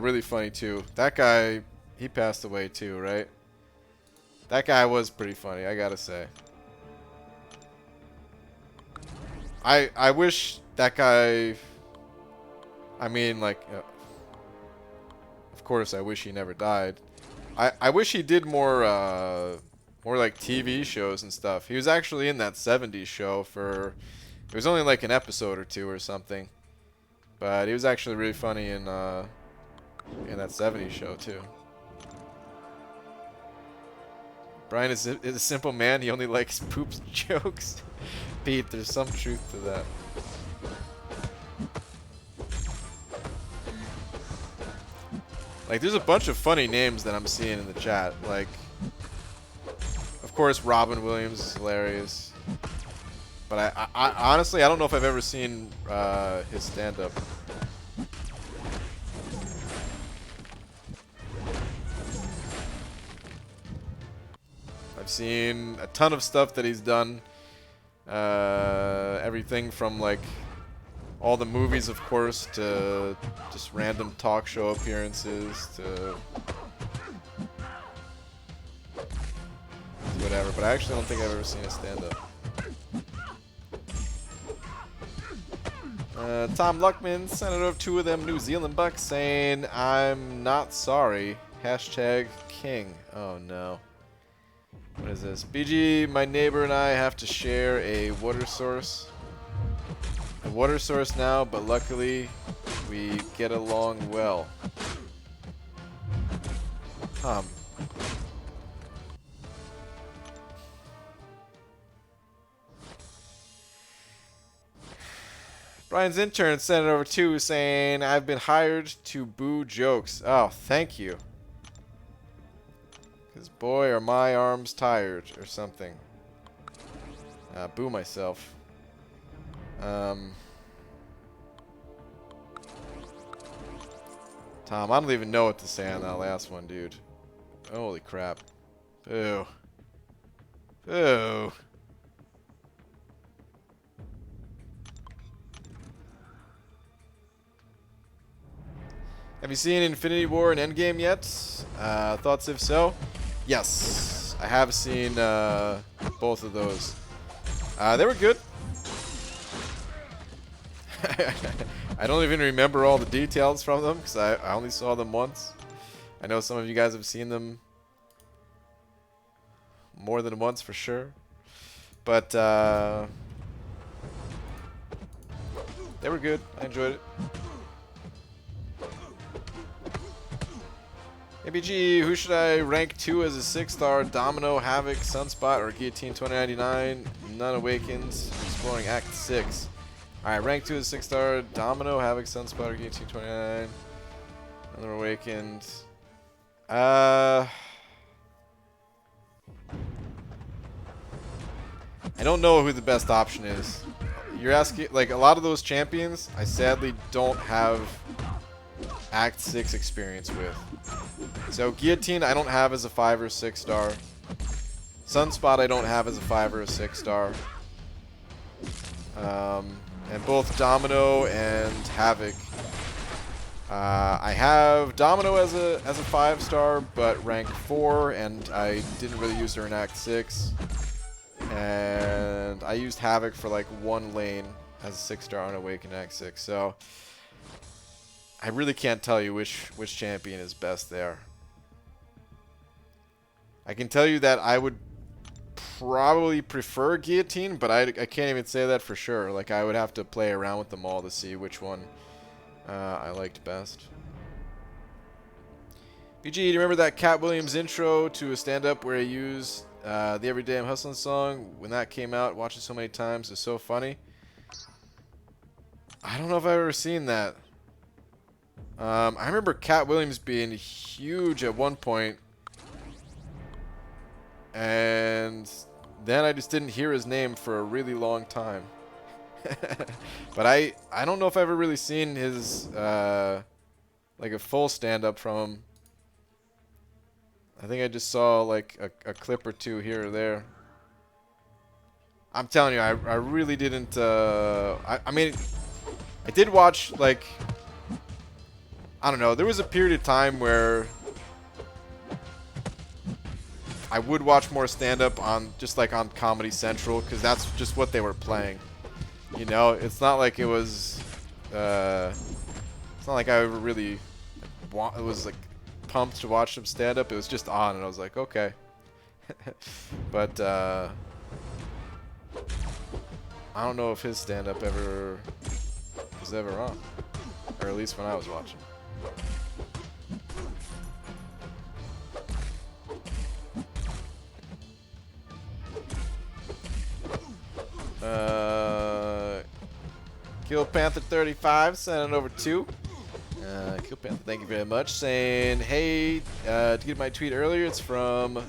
really funny too. That guy, he passed away too, right? That guy was pretty funny, I gotta say. I wish that guy. I mean, like, of course, I wish he never died. I wish he did more like TV shows and stuff. He was actually in that 70s show for. It was only like an episode or 2 or something. But he was actually really funny in that 70s show too. Brian is a simple man. He only likes poops jokes. Pete, there's some truth to that. Like, there's a bunch of funny names that I'm seeing in the chat. Like, of course, Robin Williams is hilarious. But I honestly, I don't know if I've ever seen his stand-up. I've seen a ton of stuff that he's done. Everything from like all the movies, of course, to just random talk show appearances to whatever. But I actually don't think I've ever seen a stand-up. Tom Luckman sent it over 2 of them New Zealand bucks saying, "I'm not sorry. Hashtag king." Oh no. What is this? BG, my neighbor and I have to share a water source. A water source now, but luckily we get along well. Tom. Brian's intern sent it over too, saying, "I've been hired to boo jokes." Oh, thank you. Because boy, are my arms tired or something. Boo myself. Tom, I don't even know what to say on that last one, dude. Holy crap. Boo. Boo. Have you seen Infinity War and Endgame yet? Thoughts if so? Yes. I have seen both of those. They were good. I don't even remember all the details from them because I only saw them once. I know some of you guys have seen them more than once for sure. But they were good. I enjoyed it. ABG, who should I rank 2 as a 6-star? Domino, Havoc, Sunspot, or Guillotine 2099? None Awakens, exploring Act 6. Alright, rank 2 as a 6-star. Domino, Havoc, Sunspot, or Guillotine 2099. None Awakened. I don't know who the best option is. You're asking, like, a lot of those champions, I sadly don't have Act 6 experience with. So Guillotine I don't have as a 5 or 6 star. Sunspot I don't have as a 5 or a 6 star. And both Domino and Havoc. I have Domino as a 5 star, but rank 4, and I didn't really use her in Act 6. And I used Havoc for like 1 lane as a 6 star on Awaken Act 6. So I really can't tell you which champion is best there. I can tell you that I would probably prefer Guillotine, but I can't even say that for sure. Like, I would have to play around with them all to see which one I liked best. BG, do you remember that Cat Williams intro to a stand-up where he used the Everyday I'm Hustling song? When that came out, watched it so many times, it's so funny. I don't know if I've ever seen that. I remember Cat Williams being huge at one point, and then I just didn't hear his name for a really long time. But I don't know if I've ever really seen his like a full stand-up from him. I think I just saw like a clip or 2 here or there. I'm telling you, I really didn't. I mean, I did watch, like, I don't know. There was a period of time where I would watch more stand-up on just like on Comedy Central because that's just what they were playing. You know, it's not like it was. It's not like I ever really was like pumped to watch them stand-up. It was just on, and I was like, okay. But I don't know if his stand-up was ever on, or at least when I was watching. Kill Panther 35 sent it over 2. Kill Panther, thank you very much. Saying, hey, to get my tweet earlier, it's from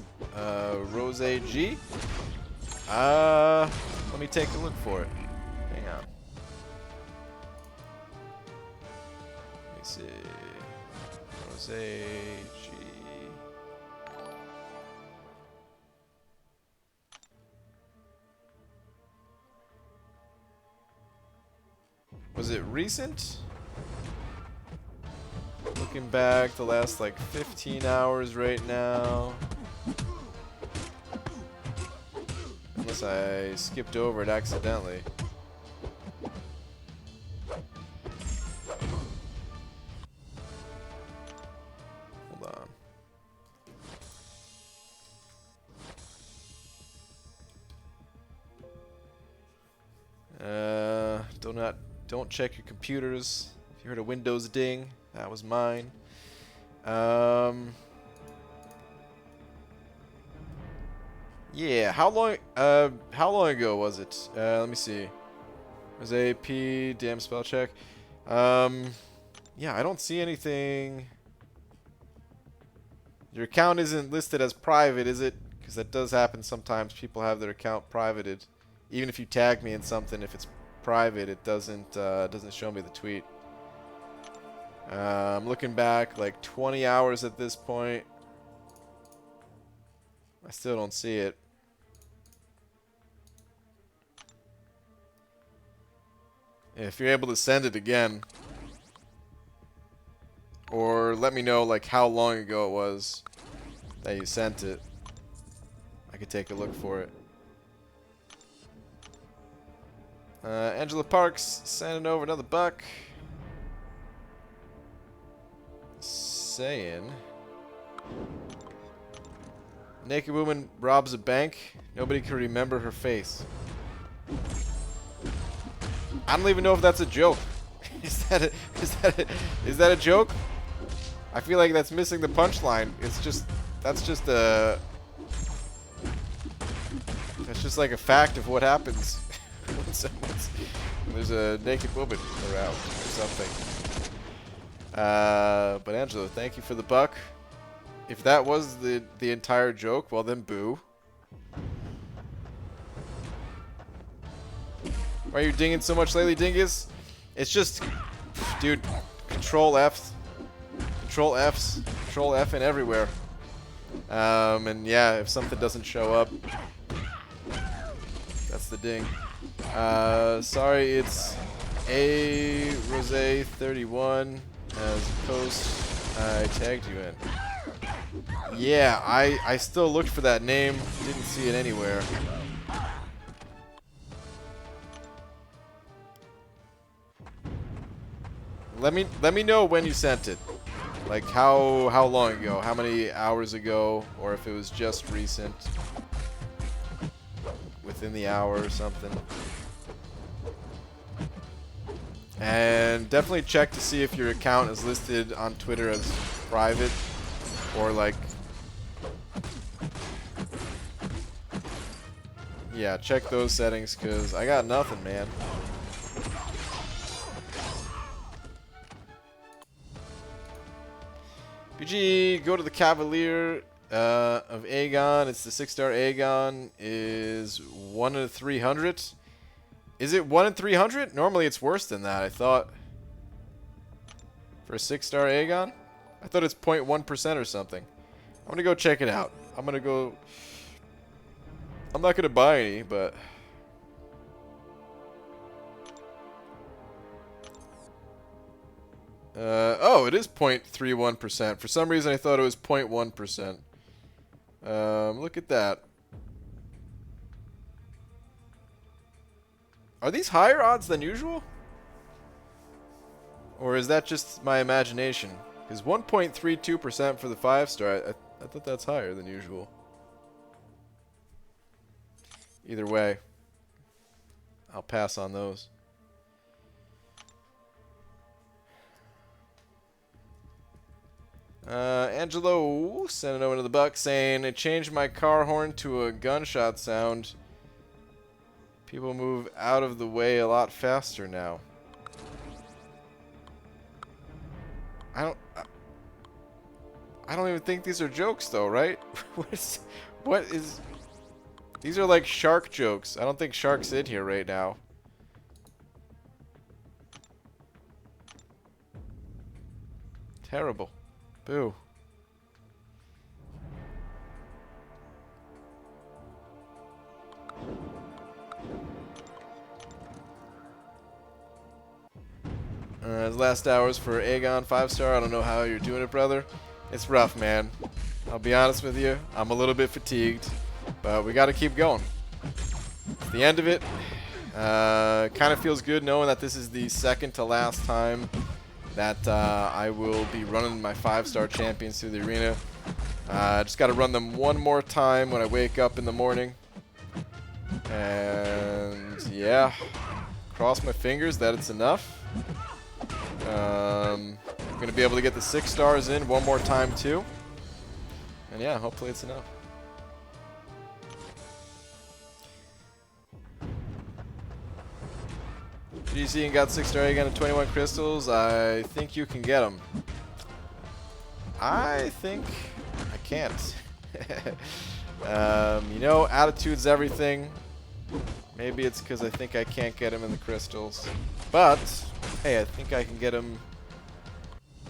Rose G. Let me take a look for it. Hang on. Let me see. Rose G. Was it recent? Looking back the last like 15 hours right now. Unless I skipped over it accidentally. Hold on. Don't check your computers. If you heard a Windows ding, that was mine. Yeah, how long ago was it? Let me see. It was AP, damn spell check. Yeah, I don't see anything. Your account isn't listed as private, is it? Because that does happen sometimes. People have their account privated. Even if you tag me in something, if it's private, it doesn't show me the tweet. I'm looking back like 20 hours at this point. I still don't see it. If you're able to send it again, or let me know like how long ago it was that you sent it, I could take a look for it. Angela Parks sending over another buck. Saying, naked woman robs a bank. Nobody can remember her face. I don't even know if that's a joke. Is that a joke? I feel like that's missing the punchline. That's just like a fact of what happens when there's a naked woman around or something. But Angelo, thank you for the buck. If that was the entire joke, well then boo. Why are you dinging so much lately, Dingus? It's just, dude, Control F and everywhere. And yeah, if something doesn't show up, that's the ding. Sorry, it's A Rose 31 as a post I tagged you in. Yeah, I still looked for that name, didn't see it anywhere. Let me know when you sent it. Like how long ago, how many hours ago, or if it was just recent. Within the hour or something. And definitely check to see if your account is listed on Twitter as private or like, yeah, check those settings because I got nothing, man. BG, go to the Cavalier of Aegon. It's the 6-star Aegon. Is 1 in 300. Is it 1 in 300? Normally it's worse than that, I thought. For a 6-star Aegon? I thought it's 0.1% or something. I'm going to go check it out. I'm not going to buy any, but... oh, it is 0.31%. For some reason, I thought it was 0.1%. Look at that. Are these higher odds than usual? Or is that just my imagination? Because 1.32% for the 5-star, I thought that's higher than usual. Either way, I'll pass on those. Angelo sending over to the buck saying, I changed my car horn to a gunshot sound. People move out of the way a lot faster now. I don't even think these are jokes though, right? What is... These are like shark jokes. I don't think Shark's in here right now. Terrible. Boo. His last hours for Aegon 5-star. I don't know how you're doing it, brother. It's rough, man. I'll be honest with you. I'm a little bit fatigued, but we got to keep going. It's the end of it. Kind of feels good knowing that this is the second to last time that I will be running my 5-star champions through the arena. Just got to run them one more time when I wake up in the morning. And yeah, cross my fingers that it's enough. I'm going to be able to get the 6 stars in one more time too. And yeah, hopefully it's enough. GC and got 6-star Aegon and 21 crystals. I think you can get them. I think I can't. You know, attitude's everything. Maybe it's because I think I can't get him in the crystals. But, hey, I think I can get him. I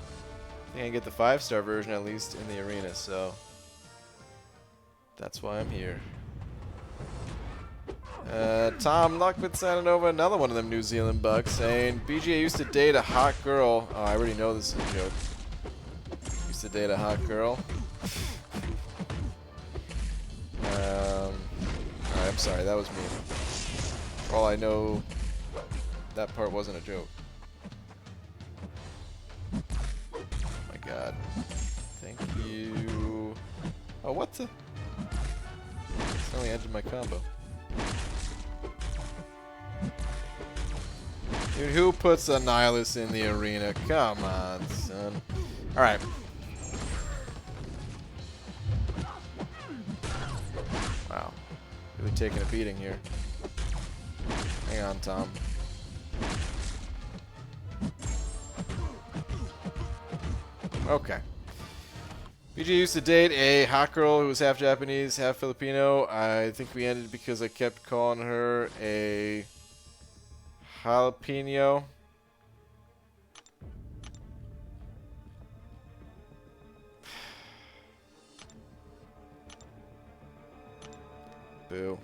think I can get the 5-star version at least in the arena, so that's why I'm here. Tom Luckwood sending over another one of them New Zealand bucks saying, BGA used to date a hot girl. Oh, I already know this is a joke. Used to date a hot girl. Alright, I'm sorry, that was me. For all I know, that part wasn't a joke. Oh my god. Thank you. Oh, what the? It's only ended my combo. Dude, who puts a Nihilus in the arena? Come on, son. Alright. Wow. Really taking a beating here. Hang on, Tom. Okay. BG used to date a hot girl who was half Japanese, half Filipino. I think we ended because I kept calling her a jalapeno. Boo.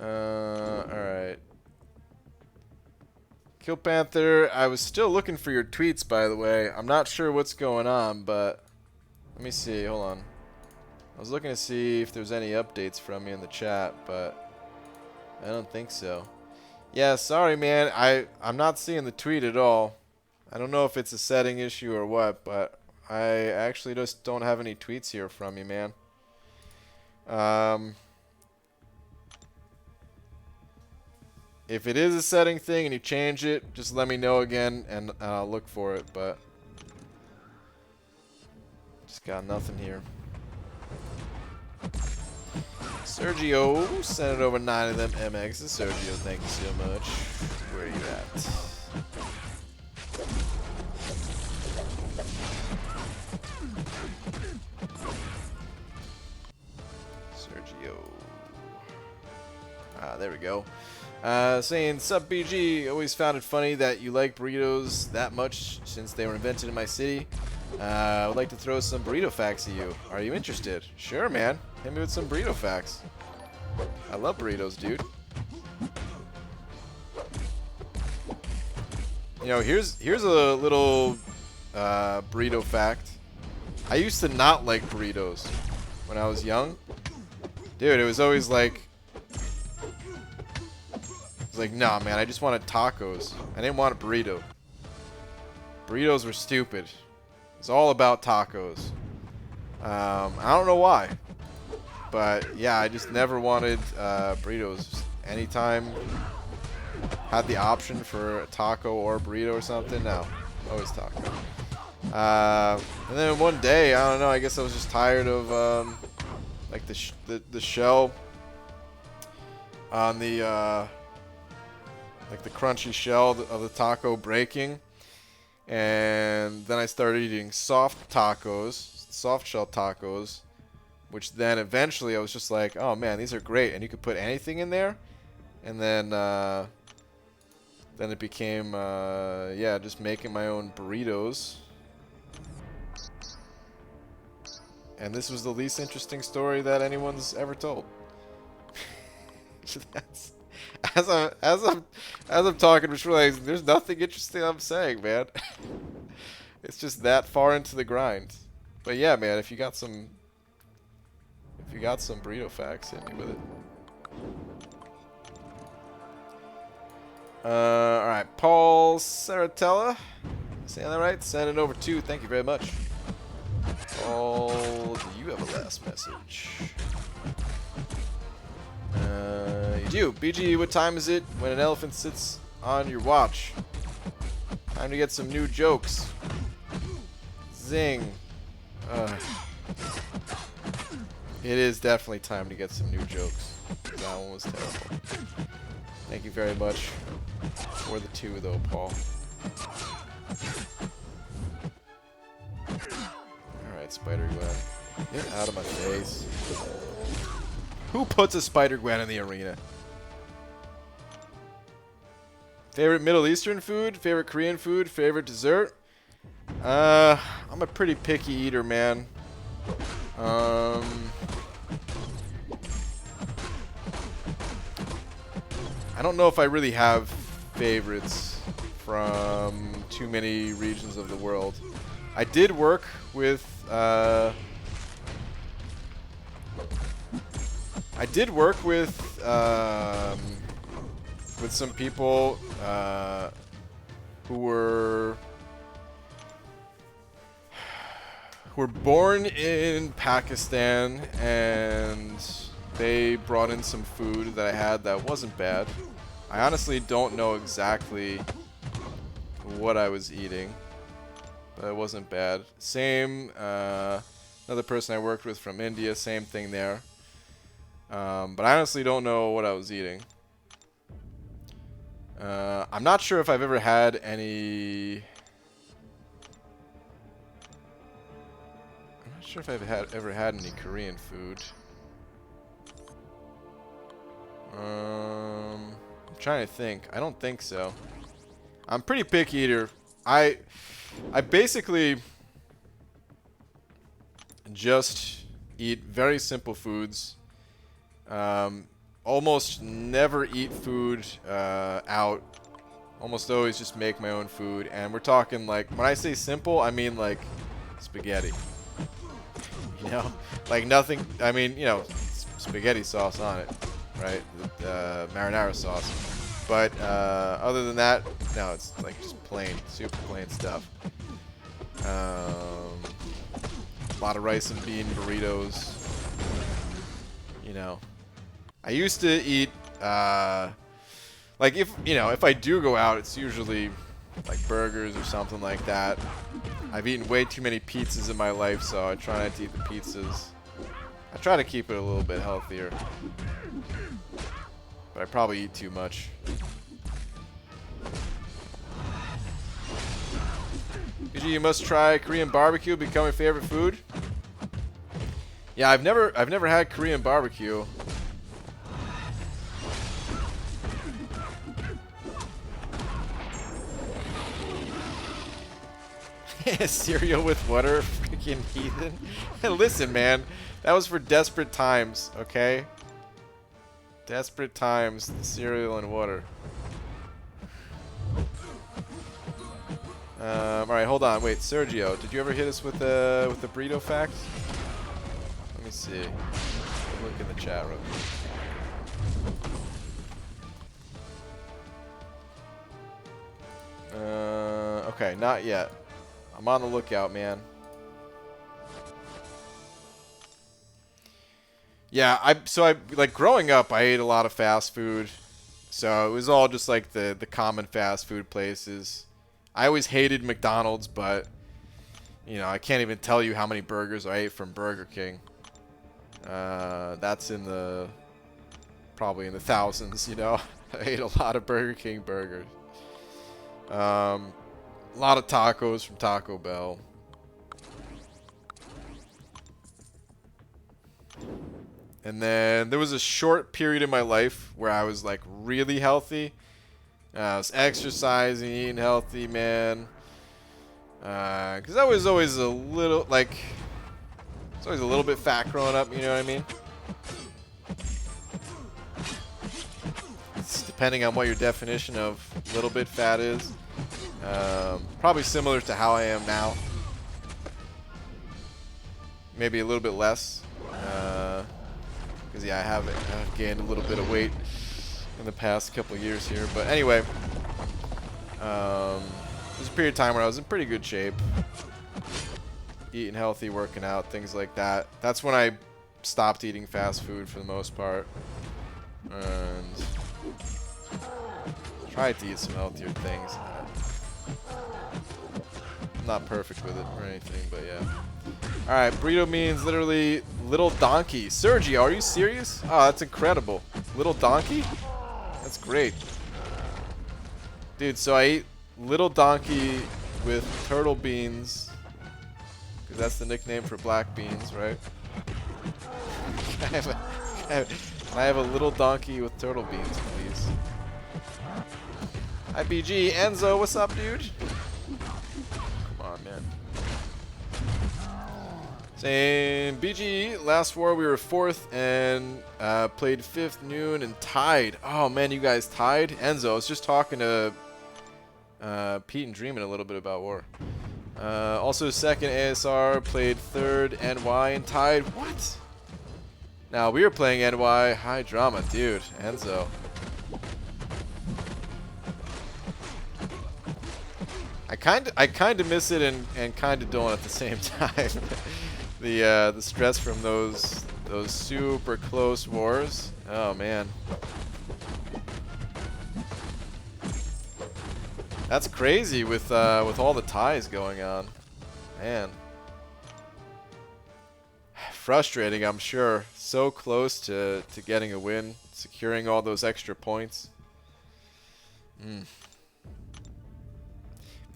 Alright. Kill Panther, I was still looking for your tweets, by the way. I'm not sure what's going on, but let me see. Hold on. I was looking to see if there's any updates from you in the chat, but I don't think so. Yeah, sorry, man. I'm not seeing the tweet at all. I don't know if it's a setting issue or what, but I actually just don't have any tweets here from you, man. If it is a setting thing and you change it, just let me know again and I'll look for it, but just got nothing here. Sergio, sent it over 9 of them MX. Sergio, thank you so much. Where are you at? Sergio. Ah, there we go. Saying, sup BG, always found it funny that you like burritos that much since they were invented in my city. I would like to throw some burrito facts at you. Are you interested? Sure, man. Hit me with some burrito facts. I love burritos, dude. You know, here's a little burrito fact. I used to not like burritos when I was young. Dude, it was always like, nah, man, I just wanted tacos. I didn't want a burrito. Burritos were stupid. It's all about tacos. I don't know why. But, yeah, I just never wanted burritos. Anytime had the option for a taco or a burrito or something, no. Always taco. And then one day, I don't know, I guess I was just tired of, like, the shell on the, like the crunchy shell of the taco breaking, and then I started eating soft tacos, soft shell tacos, which then eventually I was just like, oh man, these are great, and you could put anything in there, and then it became yeah, just making my own burritos. And this was the least interesting story that anyone's ever told. That's, as I'm talking, I'm just realizing there's nothing interesting I'm saying, man. It's just that far into the grind. But yeah, man, if you got some burrito facts, hit me with it. All right, Paul Saratella, saying that right? Send it over to. Thank you very much. Paul, do you have a last message? You do. BG, what time is it when an elephant sits on your watch? Time to get some new jokes. Zing. It is definitely time to get some new jokes. That one was terrible. Thank you very much for the 2, though, Paul. Alright, Spider-Gwen. Get out of my face. Who puts a Spider-Gwen in the arena? Favorite Middle Eastern food? Favorite Korean food? Favorite dessert? I'm a pretty picky eater, man. I don't know if I really have favorites from too many regions of the world. I did work with some people who were born in Pakistan, and they brought in some food that I had that wasn't bad. I honestly don't know exactly what I was eating, but it wasn't bad. Same, another person I worked with from India, same thing there. But I honestly don't know what I was eating. I'm not sure if I've ever had any... I'm not sure if I've ever had any Korean food. I'm trying to think. I don't think so. I'm pretty picky eater. I basically just eat very simple foods. Almost never eat food out. Almost always just make my own food. And we're talking, like, when I say simple, I mean like spaghetti. You know, like nothing. I mean, you know, spaghetti sauce on it, right? The marinara sauce. But other than that, no, it's like just plain, super plain stuff. A lot of rice and bean burritos. You know, I used to eat like if I do go out, it's usually like burgers or something like that. I've eaten way too many pizzas in my life, so I try not to eat the pizzas. I try to keep it a little bit healthier, but I probably eat too much. Usually you must try Korean barbecue, become your favorite food. Yeah, I've never had Korean barbecue. Cereal with water, freaking heathen. Listen, man, that was for desperate times, okay? Desperate times, cereal and water. All right, hold on. Wait, Sergio, did you ever hit us with the burrito fact? Let me see. Look in the chat room. Okay, not yet. I'm on the lookout, man. Yeah, I like growing up, I ate a lot of fast food, so it was all just like the common fast food places. I always hated McDonald's, but you know, I can't even tell you how many burgers I ate from Burger King. That's probably in the thousands, you know. I ate a lot of Burger King burgers. A lot of tacos from Taco Bell. And then there was a short period in my life where I was like really healthy. I was exercising, eating healthy, man. Because I was always a little like It's always a little bit fat growing up, you know what I mean? It's depending on what your definition of little bit fat is. Probably similar to how I am now. Maybe a little bit less. Because, yeah, I have gained a little bit of weight in the past couple of years here. But anyway, there's a period of time where I was in pretty good shape. Eating healthy, working out, things like that. That's when I stopped eating fast food for the most part. And tried to eat some healthier things. I'm not perfect with it or anything, but yeah. Alright, burrito means literally little donkey. Sergio, are you serious? Oh, that's incredible. Little donkey? That's great. Dude, so I ate little donkey with turtle beans. Because that's the nickname for black beans, right? Can I have a little donkey with turtle beans, please? Hi, BG. Enzo, what's up, dude? Come on, man. Saying, BG, last war we were 4th and played 5th noon and tied. Oh, man, you guys tied? Enzo, I was just talking to Pete and Dreamin' a little bit about war. Also, 2nd ASR, played 3rd NY and tied. What? Now, we were playing NY. High drama. Dude, Enzo. I kind of miss it and kind of don't at the same time. The stress from those super close wars. Oh man, that's crazy with all the ties going on. Man, frustrating, I'm sure. So close to getting a win, securing all those extra points.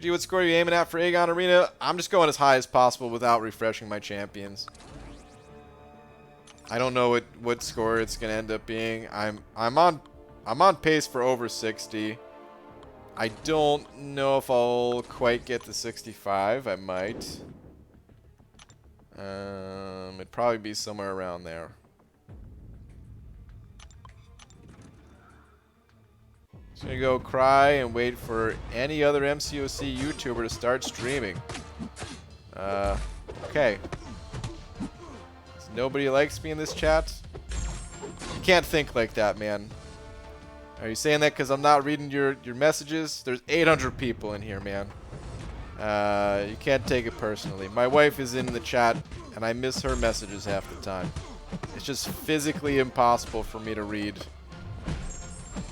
Gee, what score are you aiming at for Aegon Arena? I'm just going as high as possible without refreshing my champions. I don't know what score it's gonna end up being. I'm on pace for over 60. I don't know if I'll quite get to 65. I might. It'd probably be somewhere around there. Just gonna go cry and wait for any other MCOC YouTuber to start streaming. Okay. So nobody likes me in this chat? You can't think like that, man. Are you saying that because I'm not reading your messages? There's 800 people in here, man. You can't take it personally. My wife is in the chat, and I miss her messages half the time. It's just physically impossible for me to read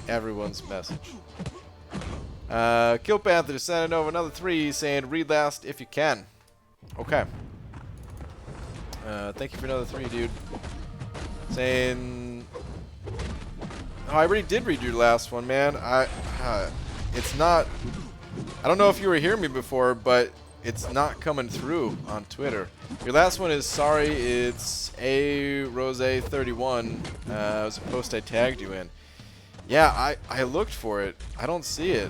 everyone's message. Kill Panther sending over another 3 saying read last if you can. Okay. Thank you for another 3, dude. Saying, oh, I already did read your last one, man. It's not, I don't know if you were hearing me before, but it's not coming through on Twitter. Your last one is sorry, it's A Rose 31. It was a post I tagged you in. Yeah, I looked for it. I don't see it.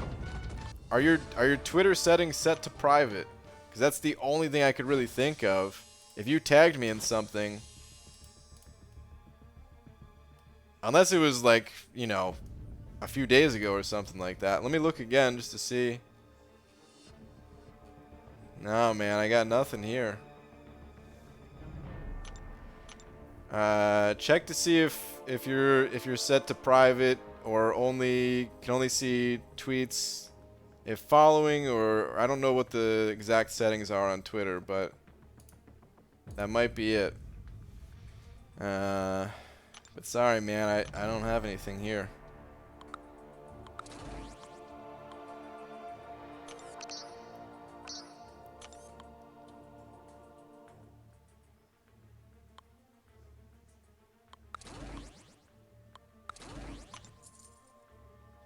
Are your Twitter settings set to private? Because that's the only thing I could really think of. If you tagged me in something, unless it was like, you know, a few days ago or something like that. Let me look again just to see. No, man, I got nothing here. Check to see if you're set to private or can only see tweets if following, or I don't know what the exact settings are on Twitter, but that might be it. But sorry, man, I don't have anything here.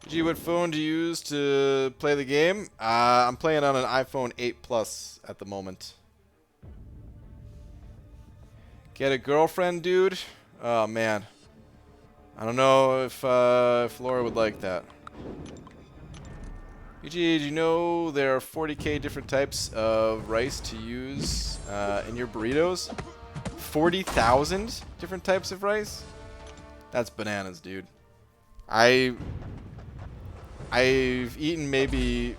Gee, what phone do you use to play the game? I'm playing on an iPhone 8 Plus at the moment. Get a girlfriend, dude? Oh, man. I don't know if Laura would like that. BG, do you know there are 40k different types of rice to use in your burritos? 40,000 different types of rice? That's bananas, dude. I've eaten maybe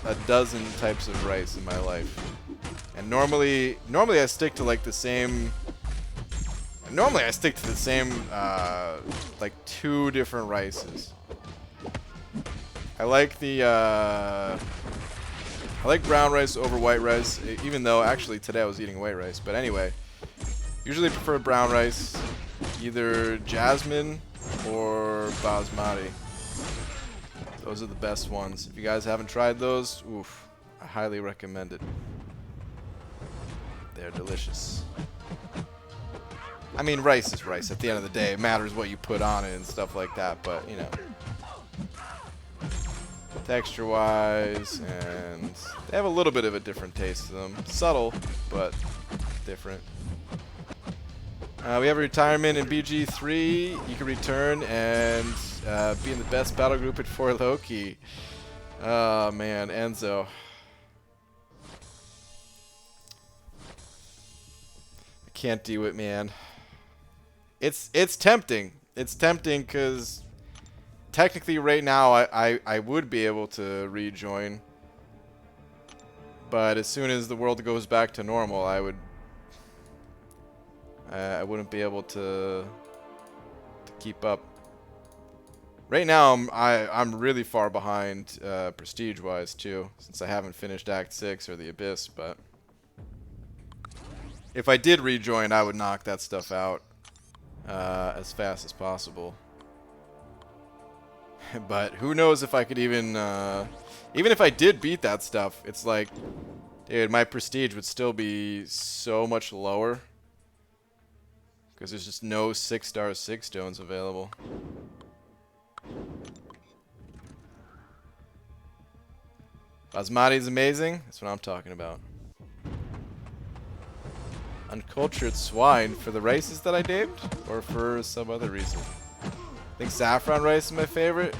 a dozen types of rice in my life. And normally I stick to like the same... Normally I stick to the same, like 2 different rices. I like the, I like brown rice over white rice, even though actually today I was eating white rice. But anyway, usually prefer brown rice, either jasmine or basmati. Those are the best ones. If you guys haven't tried those, oof, I highly recommend it. They're delicious. I mean, rice is rice. At the end of the day, it matters what you put on it and stuff like that. But, you know, texture-wise, and they have a little bit of a different taste to them. Subtle, but different. We have a retirement in BG3. You can return and be in the best battle group at 4 Loki. Oh, man, Enzo. I can't do it, man. It's tempting. It's tempting because technically right now I would be able to rejoin. But as soon as the world goes back to normal, I wouldn't be able to keep up. Right now I'm really far behind prestige-wise too, since I haven't finished Act 6 or the Abyss, but if I did rejoin, I would knock that stuff out as fast as possible. But who knows if I could even if I did beat that stuff, it's like, dude, my prestige would still be so much lower because there's just no 6-star 6 stones available. Basmati is amazing. That's what I'm talking about. Uncultured swine for the rices that I named, or for some other reason? I think saffron rice is my favorite.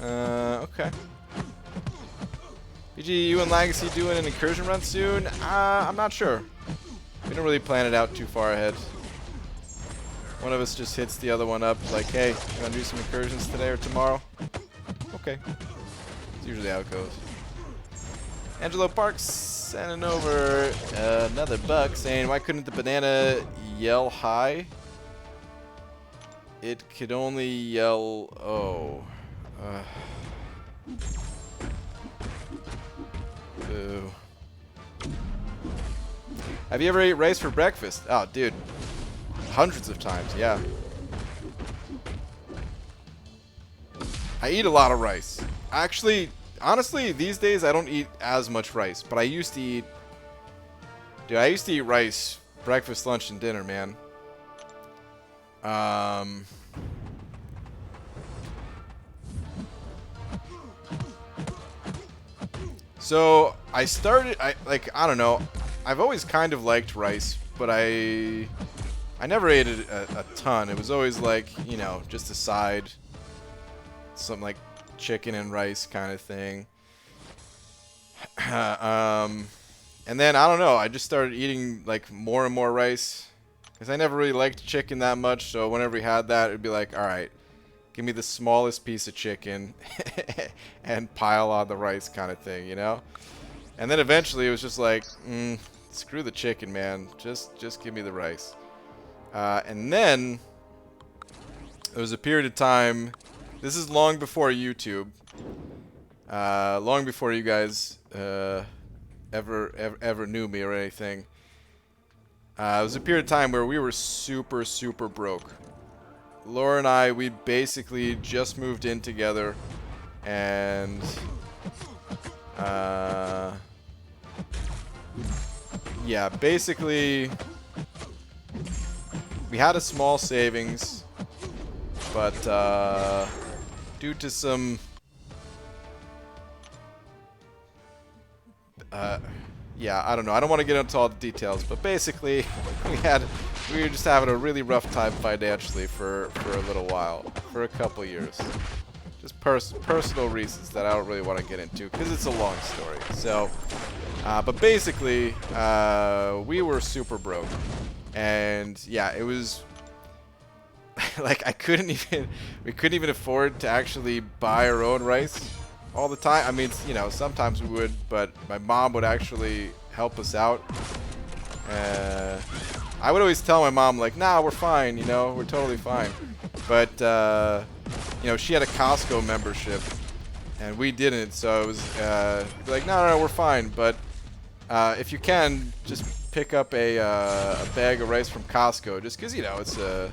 Okay. BG, you and Legacy doing an incursion run soon? I'm not sure. We don't really plan it out too far ahead. One of us just hits the other one up like, hey, you want to do some incursions today or tomorrow? Okay. It's usually how it goes. Angelo Parks sending over another buck saying, why couldn't the banana yell hi? It could only yell, oh. Boo. Have you ever ate rice for breakfast? Oh, dude. Hundreds of times, yeah. I eat a lot of rice. Actually, honestly, these days I don't eat as much rice, but I used to eat... Dude, I used to eat rice breakfast, lunch, and dinner, man. So, I don't know. I've always kind of liked rice, but I never ate it a ton. It was always like, you know, just a side. Something like chicken and rice kind of thing. And then, I don't know, I just started eating like more and more rice. Because I never really liked chicken that much, so whenever we had that, it would be like, alright, give me the smallest piece of chicken and pile on the rice kind of thing, you know? And then eventually it was just like, screw the chicken, man. Just give me the rice. And then there was a period of time, this is long before YouTube, long before you guys ever knew me or anything. It was a period of time where we were super, super broke. Laura and I, we basically just moved in together, and yeah, basically we had a small savings, but due to some yeah, I don't know. I don't want to get into all the details, but basically, we were just having a really rough time financially for a little while, for a couple years. Just personal reasons that I don't really want to get into, because it's a long story. So, But basically, we were super broke. And yeah, it was like we couldn't even afford to actually buy our own rice all the time. I mean, you know, sometimes we would, but my mom would actually help us out. I would always tell my mom, like, nah, we're fine, you know, we're totally fine. But, you know, she had a Costco membership, and we didn't, so it was, like, no, we're fine, but if you can, just pick up a bag of rice from Costco, just because, you know, it's a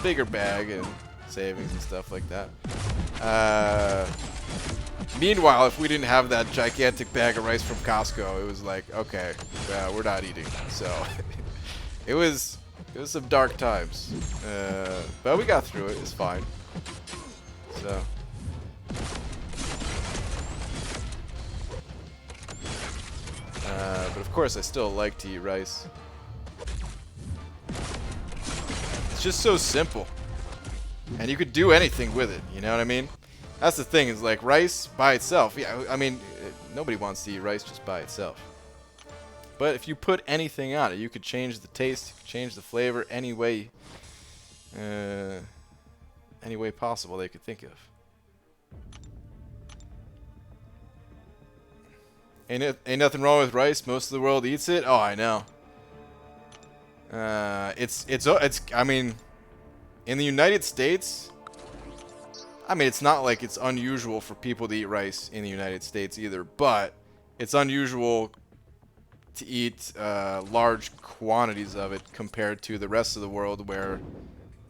bigger bag and savings and stuff like that. Meanwhile, if we didn't have that gigantic bag of rice from Costco, it was like, okay, we're not eating. So it was some dark times, but we got through it. It's fine. So. But of course, I still like to eat rice. It's just so simple, and you could do anything with it. You know what I mean? That's the thing, is like rice by itself. Yeah, I mean, nobody wants to eat rice just by itself. But if you put anything on it, you could change the taste, you could change the flavor any way possible they could think of. Ain't nothing wrong with rice. Most of the world eats it. Oh, I know. It's. I mean, in the United States. I mean, it's not like it's unusual for people to eat rice in the United States either, but it's unusual to eat large quantities of it compared to the rest of the world, where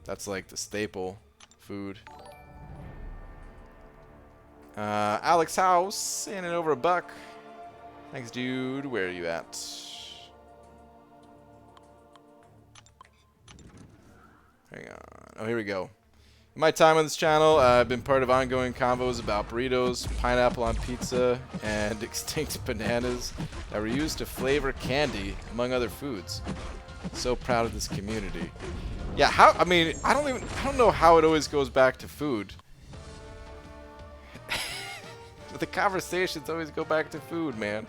that's like the staple food. Alex House, handing over $1. Thanks, dude. Where are you at? Hang on. Oh, here we go. In my time on this channel, I've been part of ongoing convos about burritos, pineapple on pizza, and extinct bananas that were used to flavor candy, among other foods. So proud of this community. Yeah, I mean, I don't know how it always goes back to food. But the conversations always go back to food, man.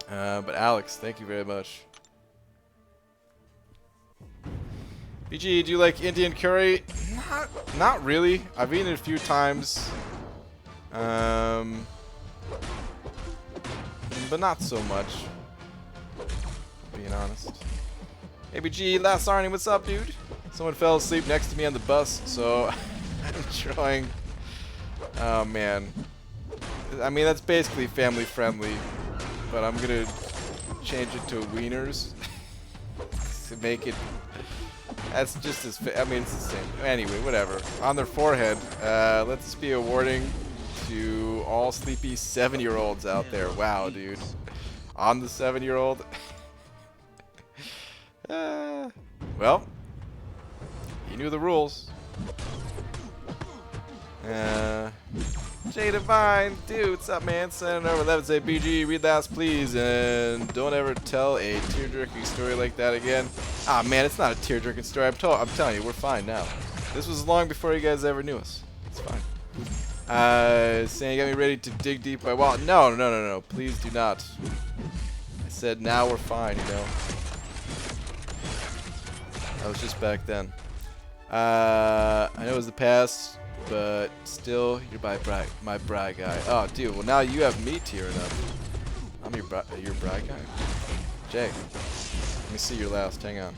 But Alex, thank you very much. BG, do you like Indian curry? Not really. I've eaten it a few times. But not so much. Being honest. Hey BG, last Arnie, what's up, dude? Someone fell asleep next to me on the bus, so I'm trying. Oh man. I mean, that's basically family friendly, but I'm gonna change it to wieners to make it. That's just as. I mean, it's the same. Anyway, whatever. On their forehead. Let this be a warning to all sleepy 7-year-olds out there. Wow, dude. On the 7-year-old. Well, you knew the rules. Jay Divine, dude, what's up, man? Sending over 11, say BG, read last, please, and don't ever tell a tear-jerking story like that again. Ah, man, it's not a tear-jerking story. I'm telling you, we're fine now. This was long before you guys ever knew us. It's fine. Saying you got me ready to dig deep my wallet. No. Please do not. I said now we're fine, you know. That was just back then. I know it was the past. But still, you're my bra guy. Oh, dude. Well, now you have me tearing up. I'm your bra guy. Jay, let me see your last. Hang on.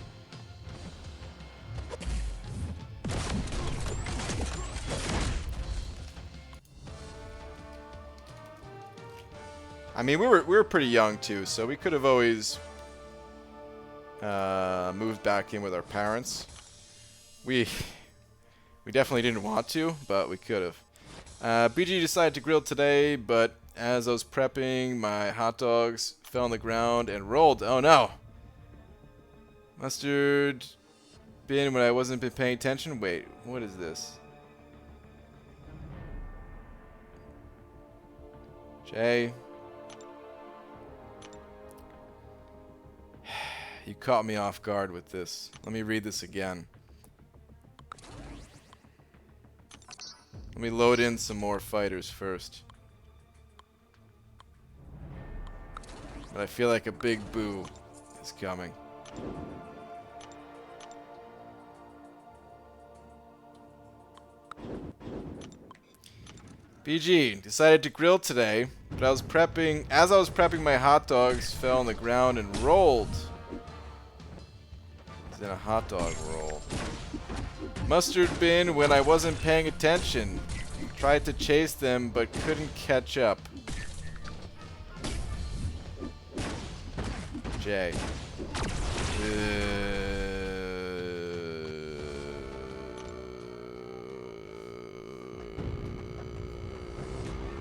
I mean, we were pretty young too, so we could have always moved back in with our parents. We definitely didn't want to, but we could have. BG decided to grill today, but as I was prepping, my hot dogs fell on the ground and rolled. Oh no! Mustard bin when I wasn't been paying attention. Wait, what is this? Jay. You caught me off guard with this. Let me read this again. Let me load in some more fighters first. But I feel like a big boo is coming. BG decided to grill today, but as I was prepping my hot dogs, fell on the ground and rolled. It's in a hot dog roll. Mustard bin when I wasn't paying attention. Tried to chase them, but couldn't catch up. Jay.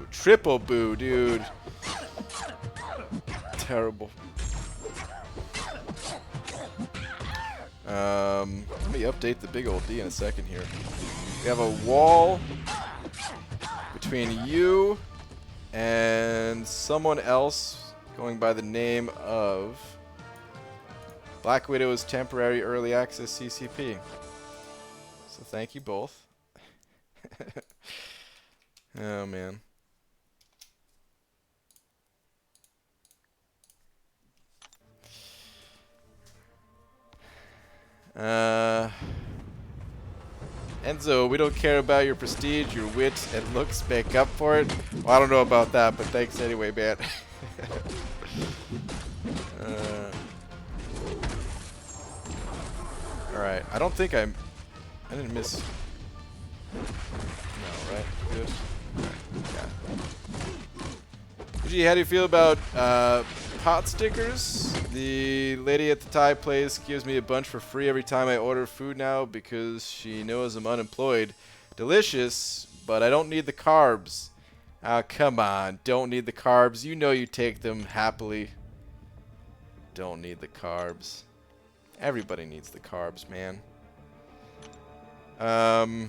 Triple boo, dude. Terrible. Let me update the big old D in a second here. We have a wall between you and someone else going by the name of Black Widow's temporary early access CCP. So thank you both. Oh man. Enzo, we don't care about your prestige, your wit, and looks. Make up for it. Well, I don't know about that, but thanks anyway, man. Alright, I don't think I didn't miss. No, right? Good. Right. Yeah. Gee, how do you feel about pot stickers? The lady at the Thai place gives me a bunch for free every time I order food now because she knows I'm unemployed. Delicious, but I don't need the carbs. Ah, come on. Don't need the carbs. You know you take them happily. Don't need the carbs. Everybody needs the carbs, man. I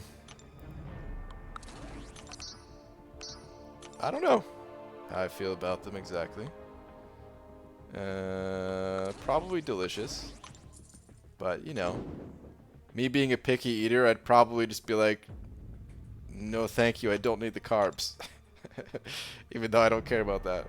don't know how I feel about them exactly. Probably delicious. But, you know, me being a picky eater, I'd probably just be like, no thank you, I don't need the carbs. Even though I don't care about that.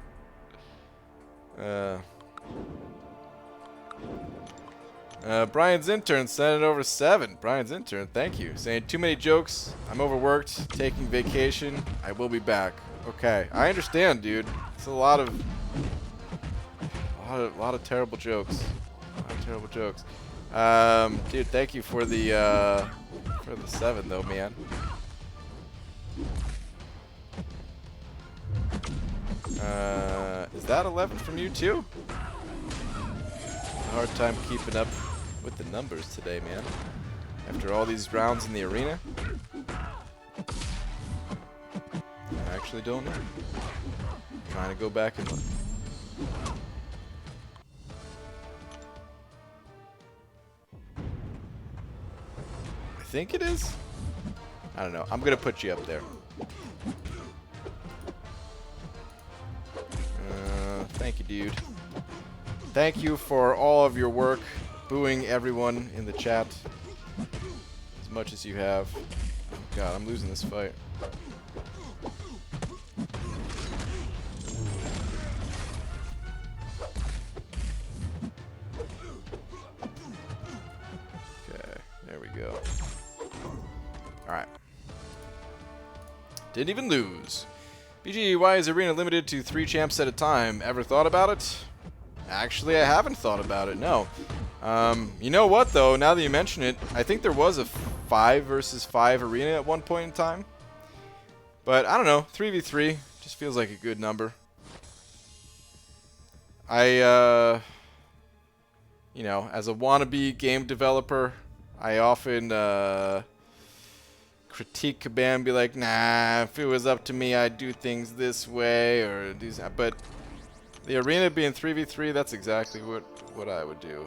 Brian's intern sent it over 7. Brian's intern, thank you. Saying too many jokes. I'm overworked. Taking vacation. I will be back. Okay, I understand, dude. It's a lot of terrible jokes. A lot of terrible jokes. Dude, thank you for the 7 though, man. Is that 11 from you too? A hard time keeping up with the numbers today, man. After all these rounds in the arena. I actually don't know. I'm trying to go back and look. I think it is. I don't know. I'm gonna put you up there. Thank you, dude. Thank you for all of your work, booing everyone in the chat as much as you have. Oh God, I'm losing this fight. Okay, there we go. Alright. Didn't even lose. BG, why is Arena limited to 3 champs at a time? Ever thought about it? Actually, I haven't thought about it, no. You know what, though? Now that you mention it, I think there was a 5 versus 5 arena at one point in time. But, I don't know. 3v3 just feels like a good number. You know, as a wannabe game developer, I often, critique Kabam and be like, nah, if it was up to me, I'd do things this way, or do that. But the arena being 3v3, that's exactly what I would do.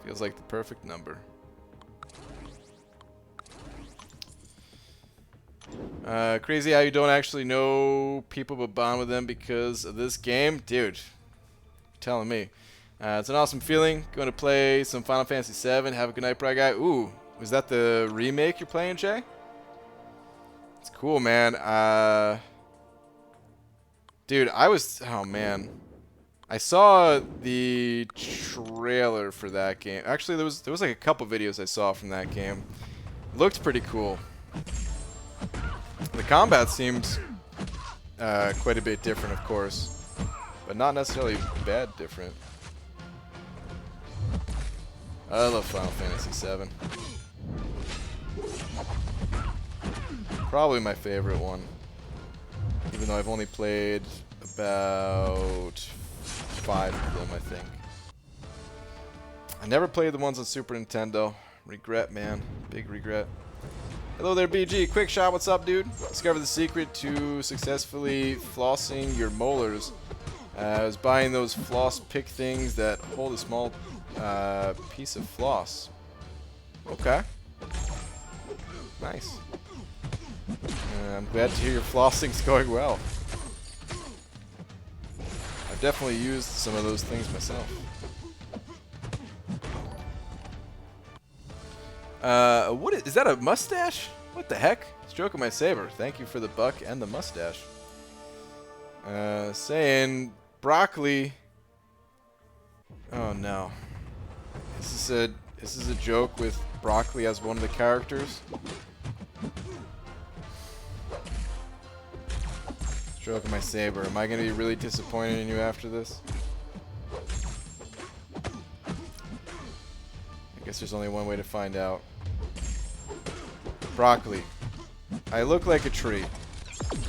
Feels like the perfect number. Crazy how you don't actually know people but bond with them because of this game? Dude, you're telling me. It's an awesome feeling. Going to play some Final Fantasy VII. Have a good night, Bry Guy. Ooh, was that the remake you're playing, Jay? It's cool, man. Dude, oh man. I saw the trailer for that game. Actually, there was like a couple videos I saw from that game. Looked pretty cool. The combat seemed quite a bit different, of course, but not necessarily bad different. I love Final Fantasy VII. Probably my favorite one, even though I've only played about 5 of them, I think. I never played the ones on Super Nintendo. Regret, man. Big regret. Hello there, BG. Quick shot, what's up, dude? Discover the secret to successfully flossing your molars. I was buying those floss pick things that hold a small piece of floss. Okay. Nice. I'm glad to hear your flossing's going well. I've definitely used some of those things myself. What is that, a mustache? What the heck? Stroking my saber. Thank you for the buck and the mustache. Saying broccoli. Oh no. Is this a joke with broccoli as one of the characters? Stroking my saber. Am I gonna be really disappointed in you after this? I guess there's only one way to find out. Broccoli. I look like a tree.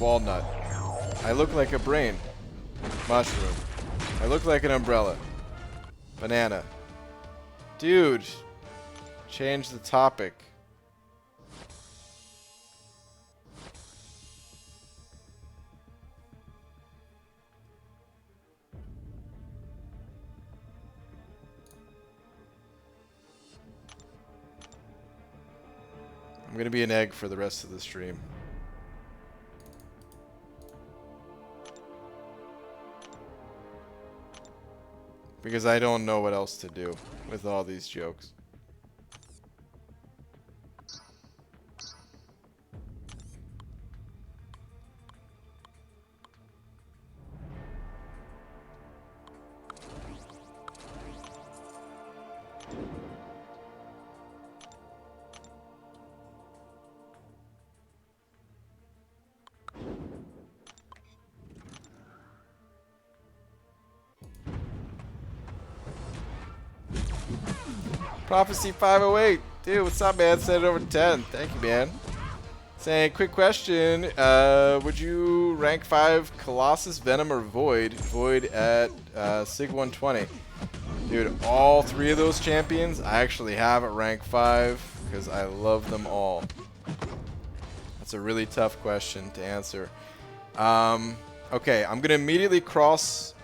Walnut. I look like a brain. Mushroom. I look like an umbrella. Banana. Dude. Change the topic. I'm gonna be an egg for the rest of the stream. Because I don't know what else to do with all these jokes. Prophecy 508. Dude, what's up, man? Send it over to 10. Thank you, man. Saying, quick question. Would you rank 5 Colossus, Venom, or Void? Void at Sig 120. Dude, all 3 of those champions I actually have at rank 5 because I love them all. That's a really tough question to answer. Okay, I'm going to immediately cross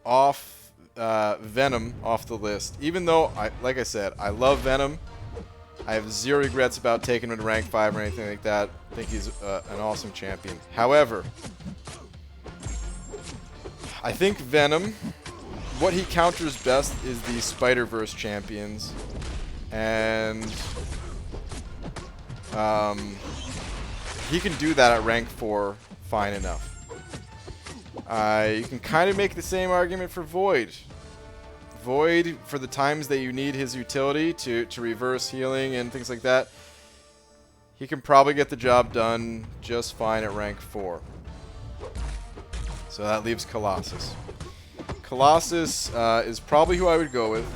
off Venom off the list. Even though, like I said, I love Venom. I have 0 regrets about taking him to rank 5 or anything like that. I think he's an awesome champion. However, I think Venom, what he counters best is the Spider-Verse champions. And he can do that at rank 4 fine enough. You can kind of make the same argument for Void. Void, for the times that you need his utility to reverse healing and things like that, he can probably get the job done just fine at rank 4. So that leaves Colossus. Colossus is probably who I would go with.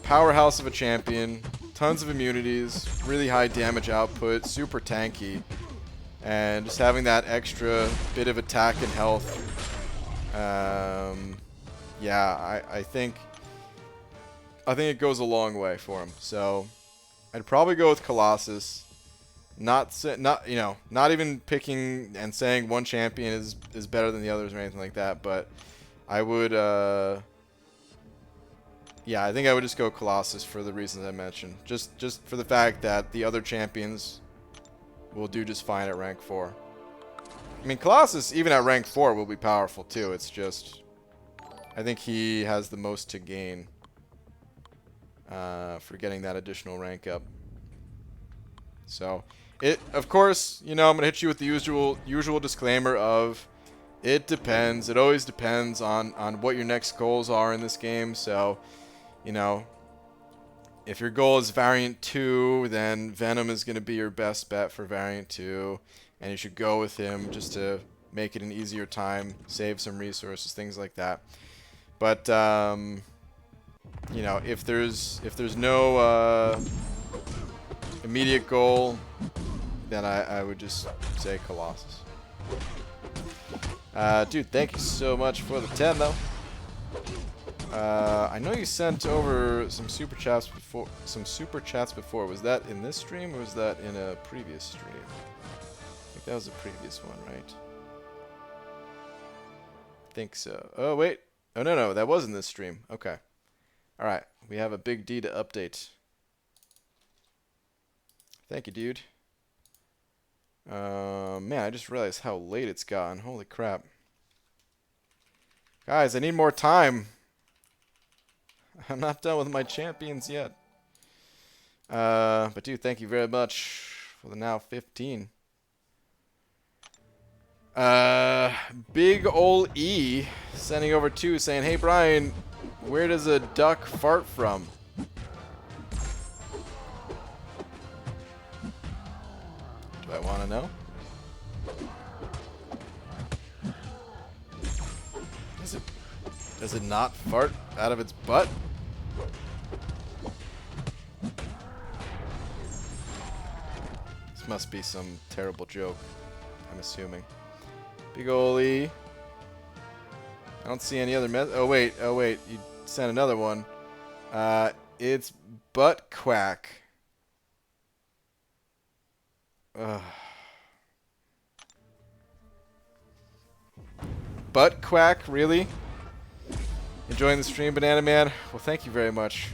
Powerhouse of a champion, tons of immunities, really high damage output, super tanky. And just having that extra bit of attack and health, yeah, I think it goes a long way for him. So I'd probably go with Colossus. Not even picking and saying one champion is better than the others or anything like that. But I would, yeah, I think I would just go Colossus for the reasons I mentioned. Just for the fact that the other champions will do just fine at rank 4. I mean, Colossus, even at rank 4, will be powerful too. It's just, I think he has the most to gain for getting that additional rank up. So, Of course, you know, I'm gonna hit you with the usual disclaimer of it depends. It always depends on what your next goals are in this game. So, you know, if your goal is Variant 2, then Venom is gonna be your best bet for Variant 2, and you should go with him just to make it an easier time, save some resources, things like that. But you know, if there's no immediate goal, then I would just say Colossus. Dude, thank you so much for the 10, though. I know you sent over some super chats before. Was that in this stream or was that in a previous stream? I think that was a previous one, right? I think so. Oh wait. Oh no, that was in this stream. Okay. All right. We have a big D to update. Thank you, dude. Man, I just realized how late it's gotten. Holy crap. Guys, I need more time. I'm not done with my champions yet. But dude, thank you very much for the now 15. Big ol' E sending over 2 saying, hey Brian, where does a duck fart from? Do I want to know? Does it not fart out of its butt? This must be some terrible joke, I'm assuming. Big ol' E. I don't see any other oh wait, you sent another one. It's butt quack. Ugh. Butt quack, really? Enjoying the stream, Banana Man? Well, thank you very much.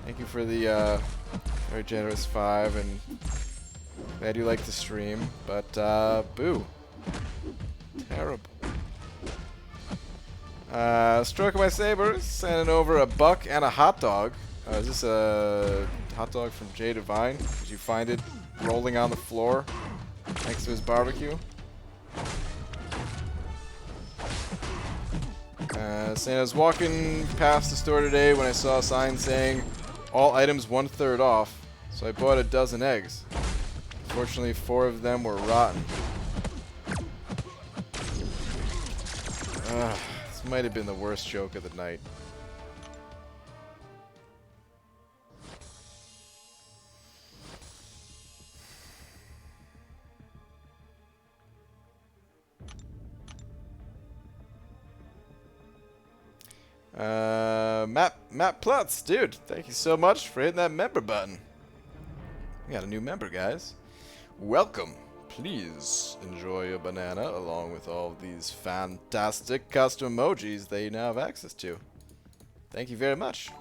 Thank you for the very generous 5, and glad you like the stream, but boo. Terrible. Stroke of my saber, sending over a buck and a hot dog. Is this a hot dog from Jay Divine? Did you find it rolling on the floor next to his barbecue? Saying I was walking past the store today when I saw a sign saying all items 1/3 off, so I bought a dozen eggs. Unfortunately, 4 of them were rotten. This might have been the worst joke of the night. Matt Plutz, dude, thank you so much for hitting that member button. We got a new member, guys. Welcome. Please enjoy your banana along with all of these fantastic custom emojis that you now have access to. Thank you very much.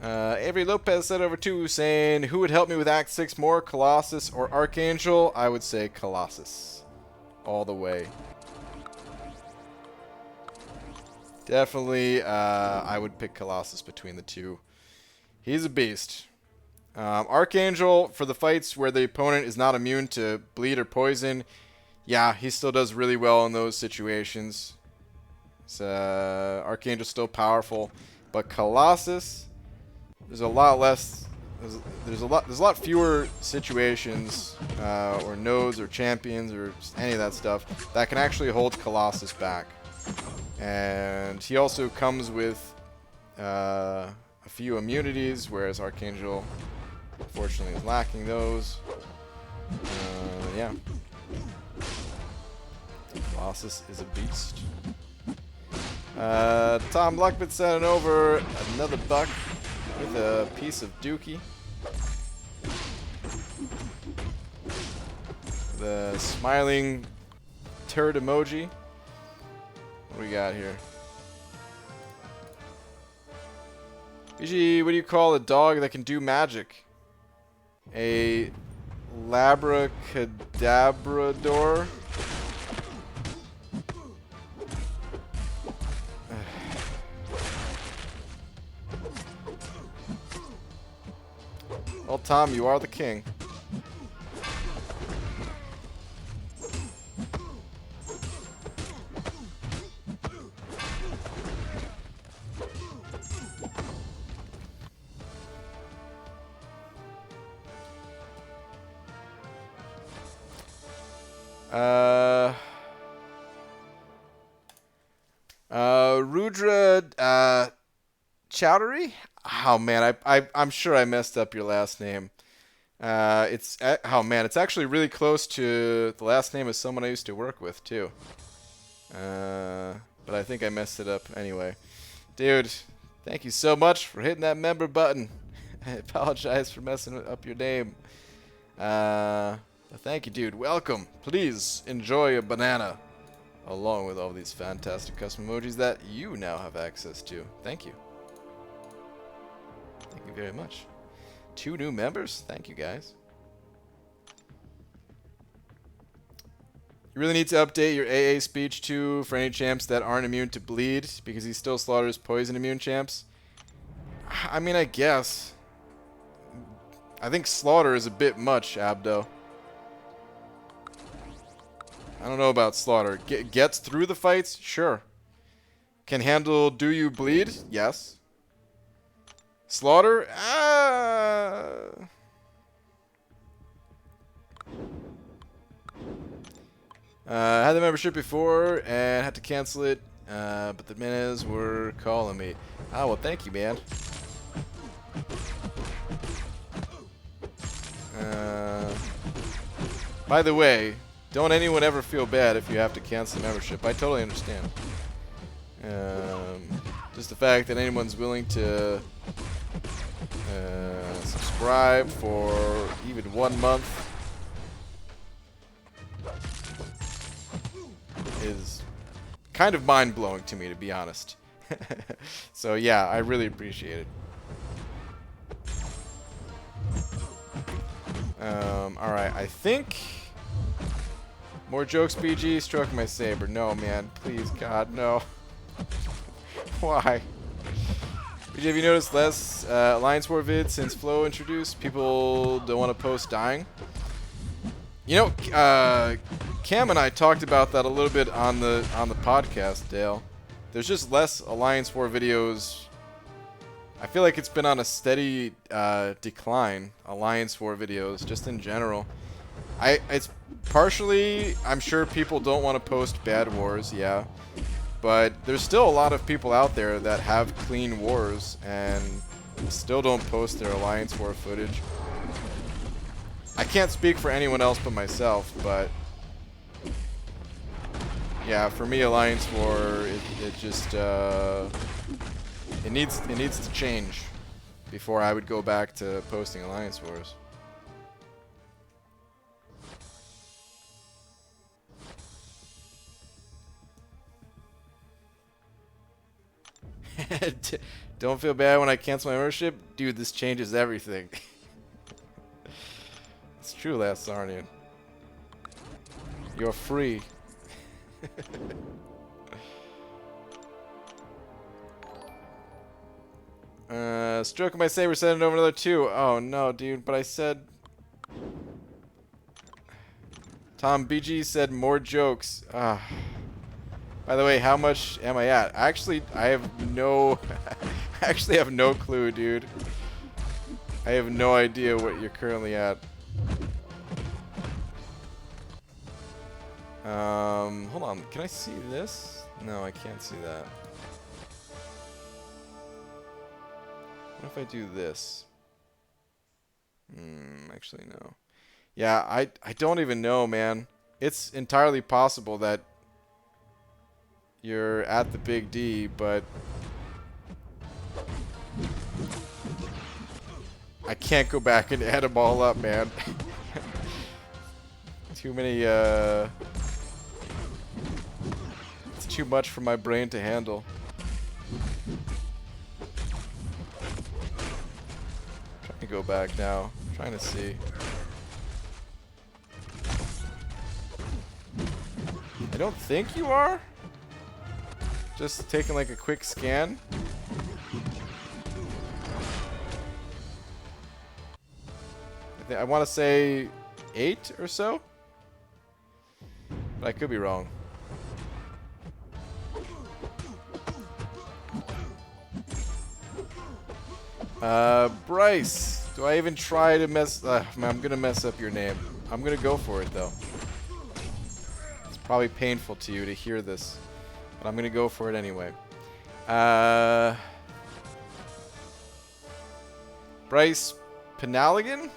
Avery Lopez sent over 2 saying, who would help me with Act 6 more, Colossus or Archangel? I would say Colossus. All the way. Definitely, I would pick Colossus between the 2. He's a beast. Archangel, for the fights where the opponent is not immune to bleed or poison, yeah, he still does really well in those situations. Archangel's still powerful, but Colossus, there's a lot less. There's a lot fewer situations or nodes or champions or any of that stuff that can actually hold Colossus back. And he also comes with a few immunities, whereas Archangel, unfortunately, is lacking those. Yeah. Colossus is a beast. Tom Luckman sending over another buck with a piece of dookie. The smiling turd emoji. What do we got here? BG, what do you call a dog that can do magic? A Labracadabrador? Well, Tom, you are the king. Rudra, Chowdhury? Oh man, I'm sure I messed up your last name. Oh man, it's actually really close to the last name of someone I used to work with too. But I think I messed it up anyway. Dude, thank you so much for hitting that member button. I apologize for messing up your name. But thank you, dude. Welcome. Please enjoy a banana, along with all these fantastic custom emojis that you now have access to. Thank you. Thank you very much. 2 new members? Thank you, guys. You really need to update your AA speech, too, for any champs that aren't immune to bleed, because he still slaughters poison immune champs. I mean, I guess. I think slaughter is a bit much, Abdo. I don't know about slaughter. Gets through the fights? Sure. Can handle do you bleed? Yes. Slaughter? I had the membership before and had to cancel it, but the Minas were calling me. Oh, well, thank you, man. By the way, don't anyone ever feel bad if you have to cancel the membership. I totally understand. Just the fact that anyone's willing to subscribe for even 1 month is kind of mind-blowing to me, to be honest. So yeah, I really appreciate it. Alright, I think... More jokes, BG. Stroking my saber. No, man. Please, God, no. Why? BG, have you noticed less Alliance War vids since Flow introduced? People don't want to post dying? You know, Cam and I talked about that a little bit on the podcast, Dale. There's just less Alliance War videos. I feel like it's been on a steady decline, Alliance War videos, just in general. It's partially, I'm sure people don't want to post bad wars, yeah. But there's still a lot of people out there that have clean wars and still don't post their Alliance War footage. I can't speak for anyone else but myself, but yeah, for me, Alliance War, it just it needs to change before I would go back to posting Alliance Wars. Don't feel bad when I cancel my membership, dude. This changes everything. It's true, Last Sarnian. You're free. Stroking my saber, sending over another 2. Oh no, dude, but I said... Tom BG said more jokes. By the way, how much am I at? Actually, I have no... I actually have no clue, dude. I have no idea what you're currently at. Hold on. Can I see this? No, I can't see that. What if I do this? Actually, no. Yeah, I don't even know, man. It's entirely possible that you're at the Big D, but I can't go back and add them all up, man. Too many, it's too much for my brain to handle. Trying to go back now. Trying to see. I don't think you are. Just taking like a quick scan. I want to say 8 or so. But I could be wrong. Bryce. Do I even try to mess... I'm going to mess up your name. I'm going to go for it, though. It's probably painful to you to hear this. But I'm going to go for it anyway. Bryce Penaligan?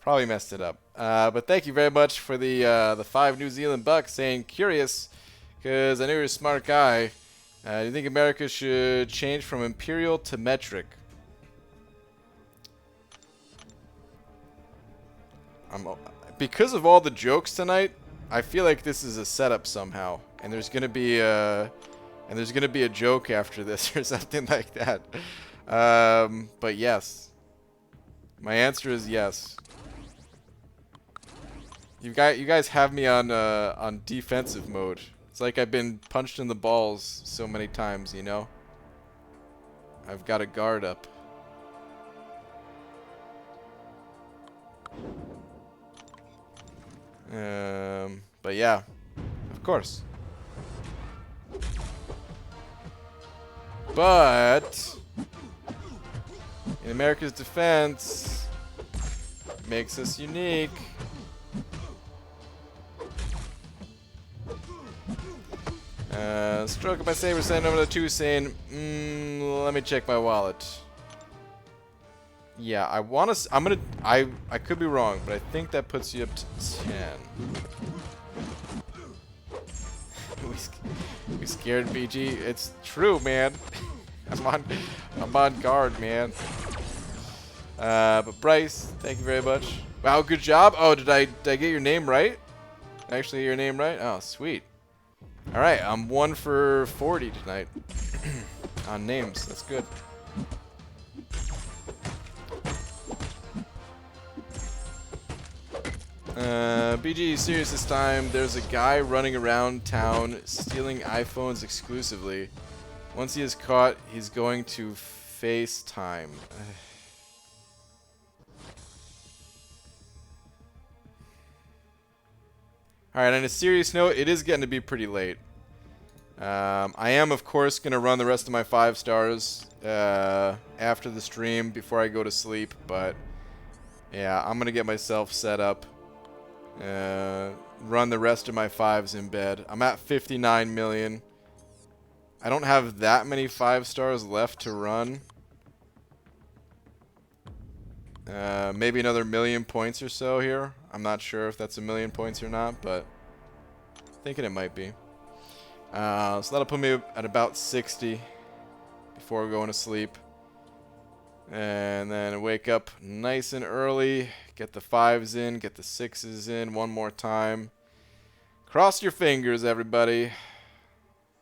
Probably messed it up. But thank you very much for the 5 New Zealand bucks saying curious, because I knew you're a smart guy. Do you think America should change from imperial to metric? Because of all the jokes tonight, I feel like this is a setup somehow, and there's gonna be a joke after this or something like that. But yes, my answer is yes. You guys have me on defensive mode. It's like I've been punched in the balls so many times, you know? I've got a guard up. But yeah, of course. But in America's defense, makes us unique. Stroke of my saber sent over to 2 saying, let me check my wallet. Yeah, I could be wrong, but I think that puts you up to 10. we scared BG. It's true, man. I'm on guard, man. But Bryce, thank you very much. Wow, good job. Oh, did I get your name right? Actually, your name right? Oh, sweet. All right, I'm 1 for 40 tonight on names. That's good. BG, serious this time. There's a guy running around town stealing iPhones exclusively. Once he is caught, he's going to face time. Alright, on a serious note, it is getting to be pretty late. I am, of course, going to run the rest of my 5 stars after the stream before I go to sleep, but yeah, I'm going to get myself set up. Run the rest of my 5s in bed. I'm at 59 million. I don't have that many 5 stars left to run. Maybe another 1,000,000 points or so here. I'm not sure if that's 1,000,000 points or not, but thinking it might be. So that'll put me at about 60 before going to sleep. And then wake up nice and early, get the 5s in, get the 6s in one more time. Cross your fingers, everybody.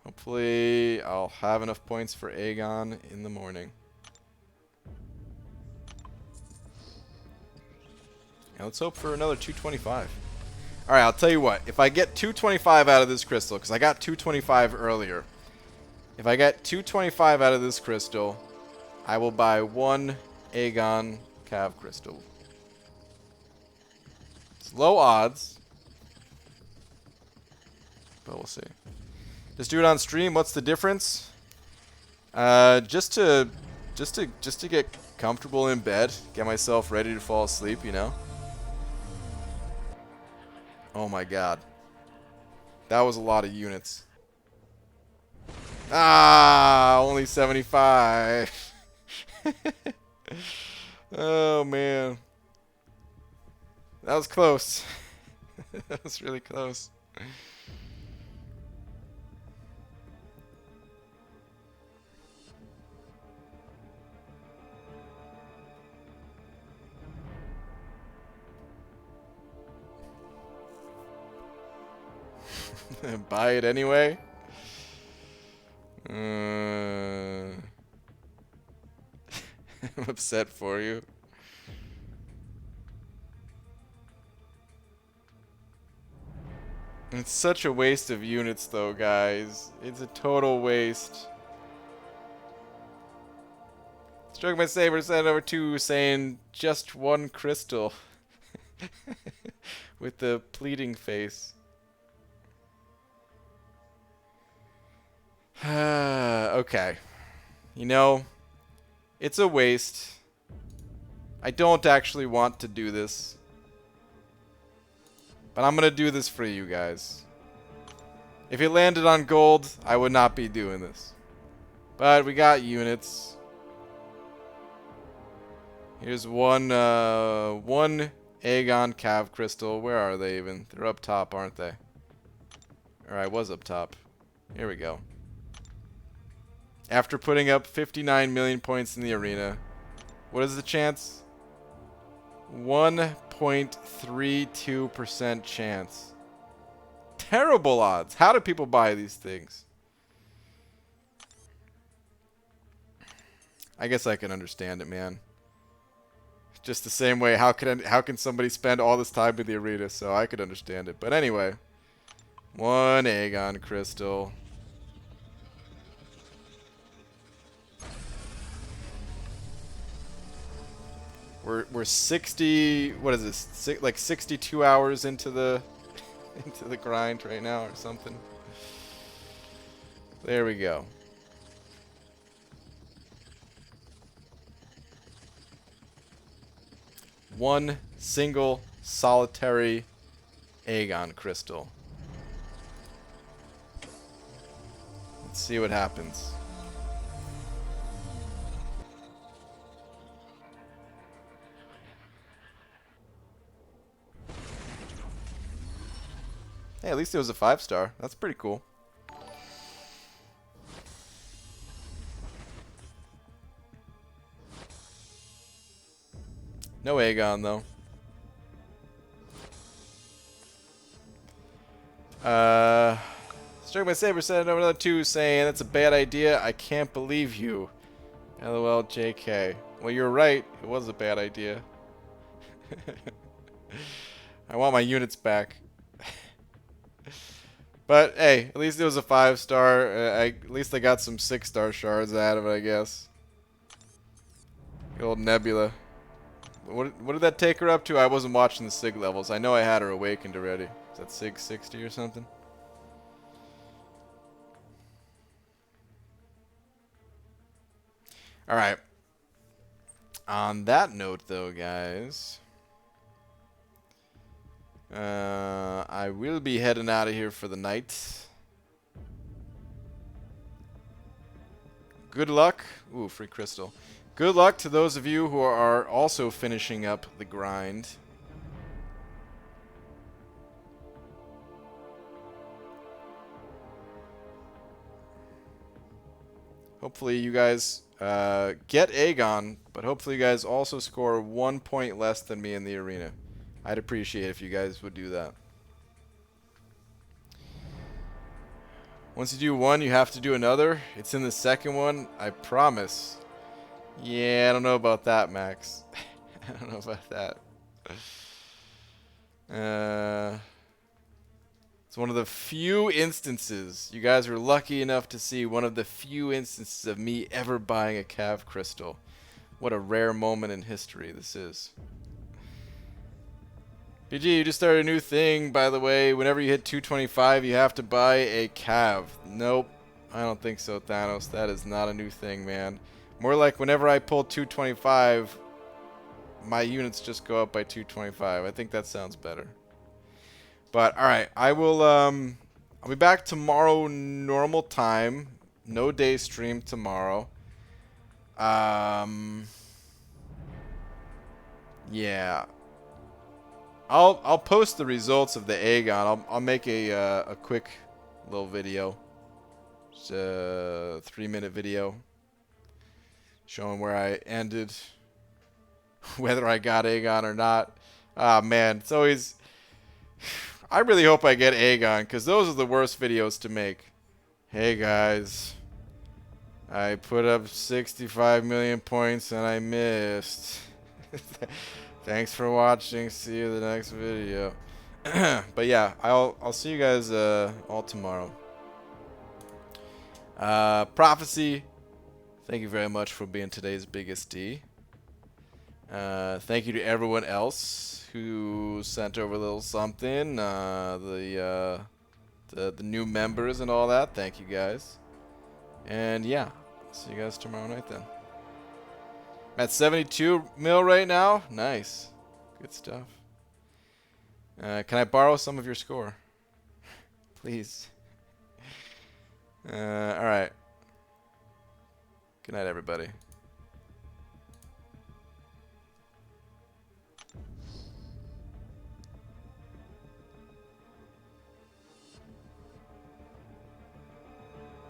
Hopefully I'll have enough points for Aegon in the morning. And let's hope for another 225. Alright, I'll tell you what. If I get 225 out of this crystal, because I got 225 earlier. If I get 225 out of this crystal, I will buy 1 Aegon Cav crystal. It's low odds, but we'll see. Just do it on stream. What's the difference? Just to get comfortable in bed, get myself ready to fall asleep, you know. Oh my god. That was a lot of units. Ah, only 75. Oh man. That was close. That was really close. Buy it anyway. I'm upset for you. It's such a waste of units though, guys. It's a total waste. Stroke my saber, send over 2, saying just 1 crystal. With the pleading face. Okay. You know, it's a waste. I don't actually want to do this. But I'm going to do this for you guys. If it landed on gold, I would not be doing this. But we got units. Here's one Aegon Cav Crystal. Where are they even? They're up top, aren't they? Or I was up top. Here we go. After putting up 59 million points in the arena. What is the chance? 1.32% chance. Terrible odds. How do people buy these things? I guess I can understand it, man. Just the same way, how can somebody spend all this time in the arena? So I could understand it. But anyway, 1 Aegon crystal. We're 60. What is this? Like 62 hours into the into the grind right now, or something. There we go. One single solitary Aegon crystal. Let's see what happens. Hey, at least it was a 5-star. That's pretty cool. No Aegon, though. Stroke my saber, send over another 2, saying that's a bad idea. I can't believe you. LOL, JK. Well, you're right. It was a bad idea. I want my units back. But hey, at least it was a 5-star. At least I got some 6-star shards out of it, I guess. The old Nebula. What did that take her up to? I wasn't watching the Sig levels. I know I had her awakened already. Is that Sig 60 or something? Alright. On that note, though, guys, I will be heading out of here for the night. Good luck. Ooh, free crystal. Good luck to those of you who are also finishing up the grind. Hopefully you guys get Aegon, but hopefully you guys also score 1 point less than me in the arena. I'd appreciate it if you guys would do that. Once you do one, you have to do another. It's in the second one, I promise. Yeah, I don't know about that, Max. I don't know about that. It's one of the few instances. You guys were lucky enough to see one of the few instances of me ever buying a Cav Crystal. What a rare moment in history this is. BG, you just started a new thing, by the way. Whenever you hit 225, you have to buy a Cav. Nope. I don't think so, Thanos. That is not a new thing, man. More like whenever I pull 225, my units just go up by 225. I think that sounds better. But, alright. I will, I'll be back tomorrow normal time. No day stream tomorrow. Yeah. I'll post the results of the Aegon. I'll make a quick little video. Just a 3-minute video showing where I ended, whether I got Aegon or not. Ah, man, it's always. I really hope I get Aegon, because those are the worst videos to make. Hey guys, I put up 65 million points and I missed. Thanks for watching. See you in the next video. But yeah, I'll see you guys all tomorrow. Prophecy. Thank you very much for being today's biggest D. Thank you to everyone else who sent over a little something. The new members and all that. Thank you guys. And yeah, see you guys tomorrow night then. I'm at 72 mil right now. Nice. Good stuff. Can I borrow some of your score? Please. Alright. Good night, everybody.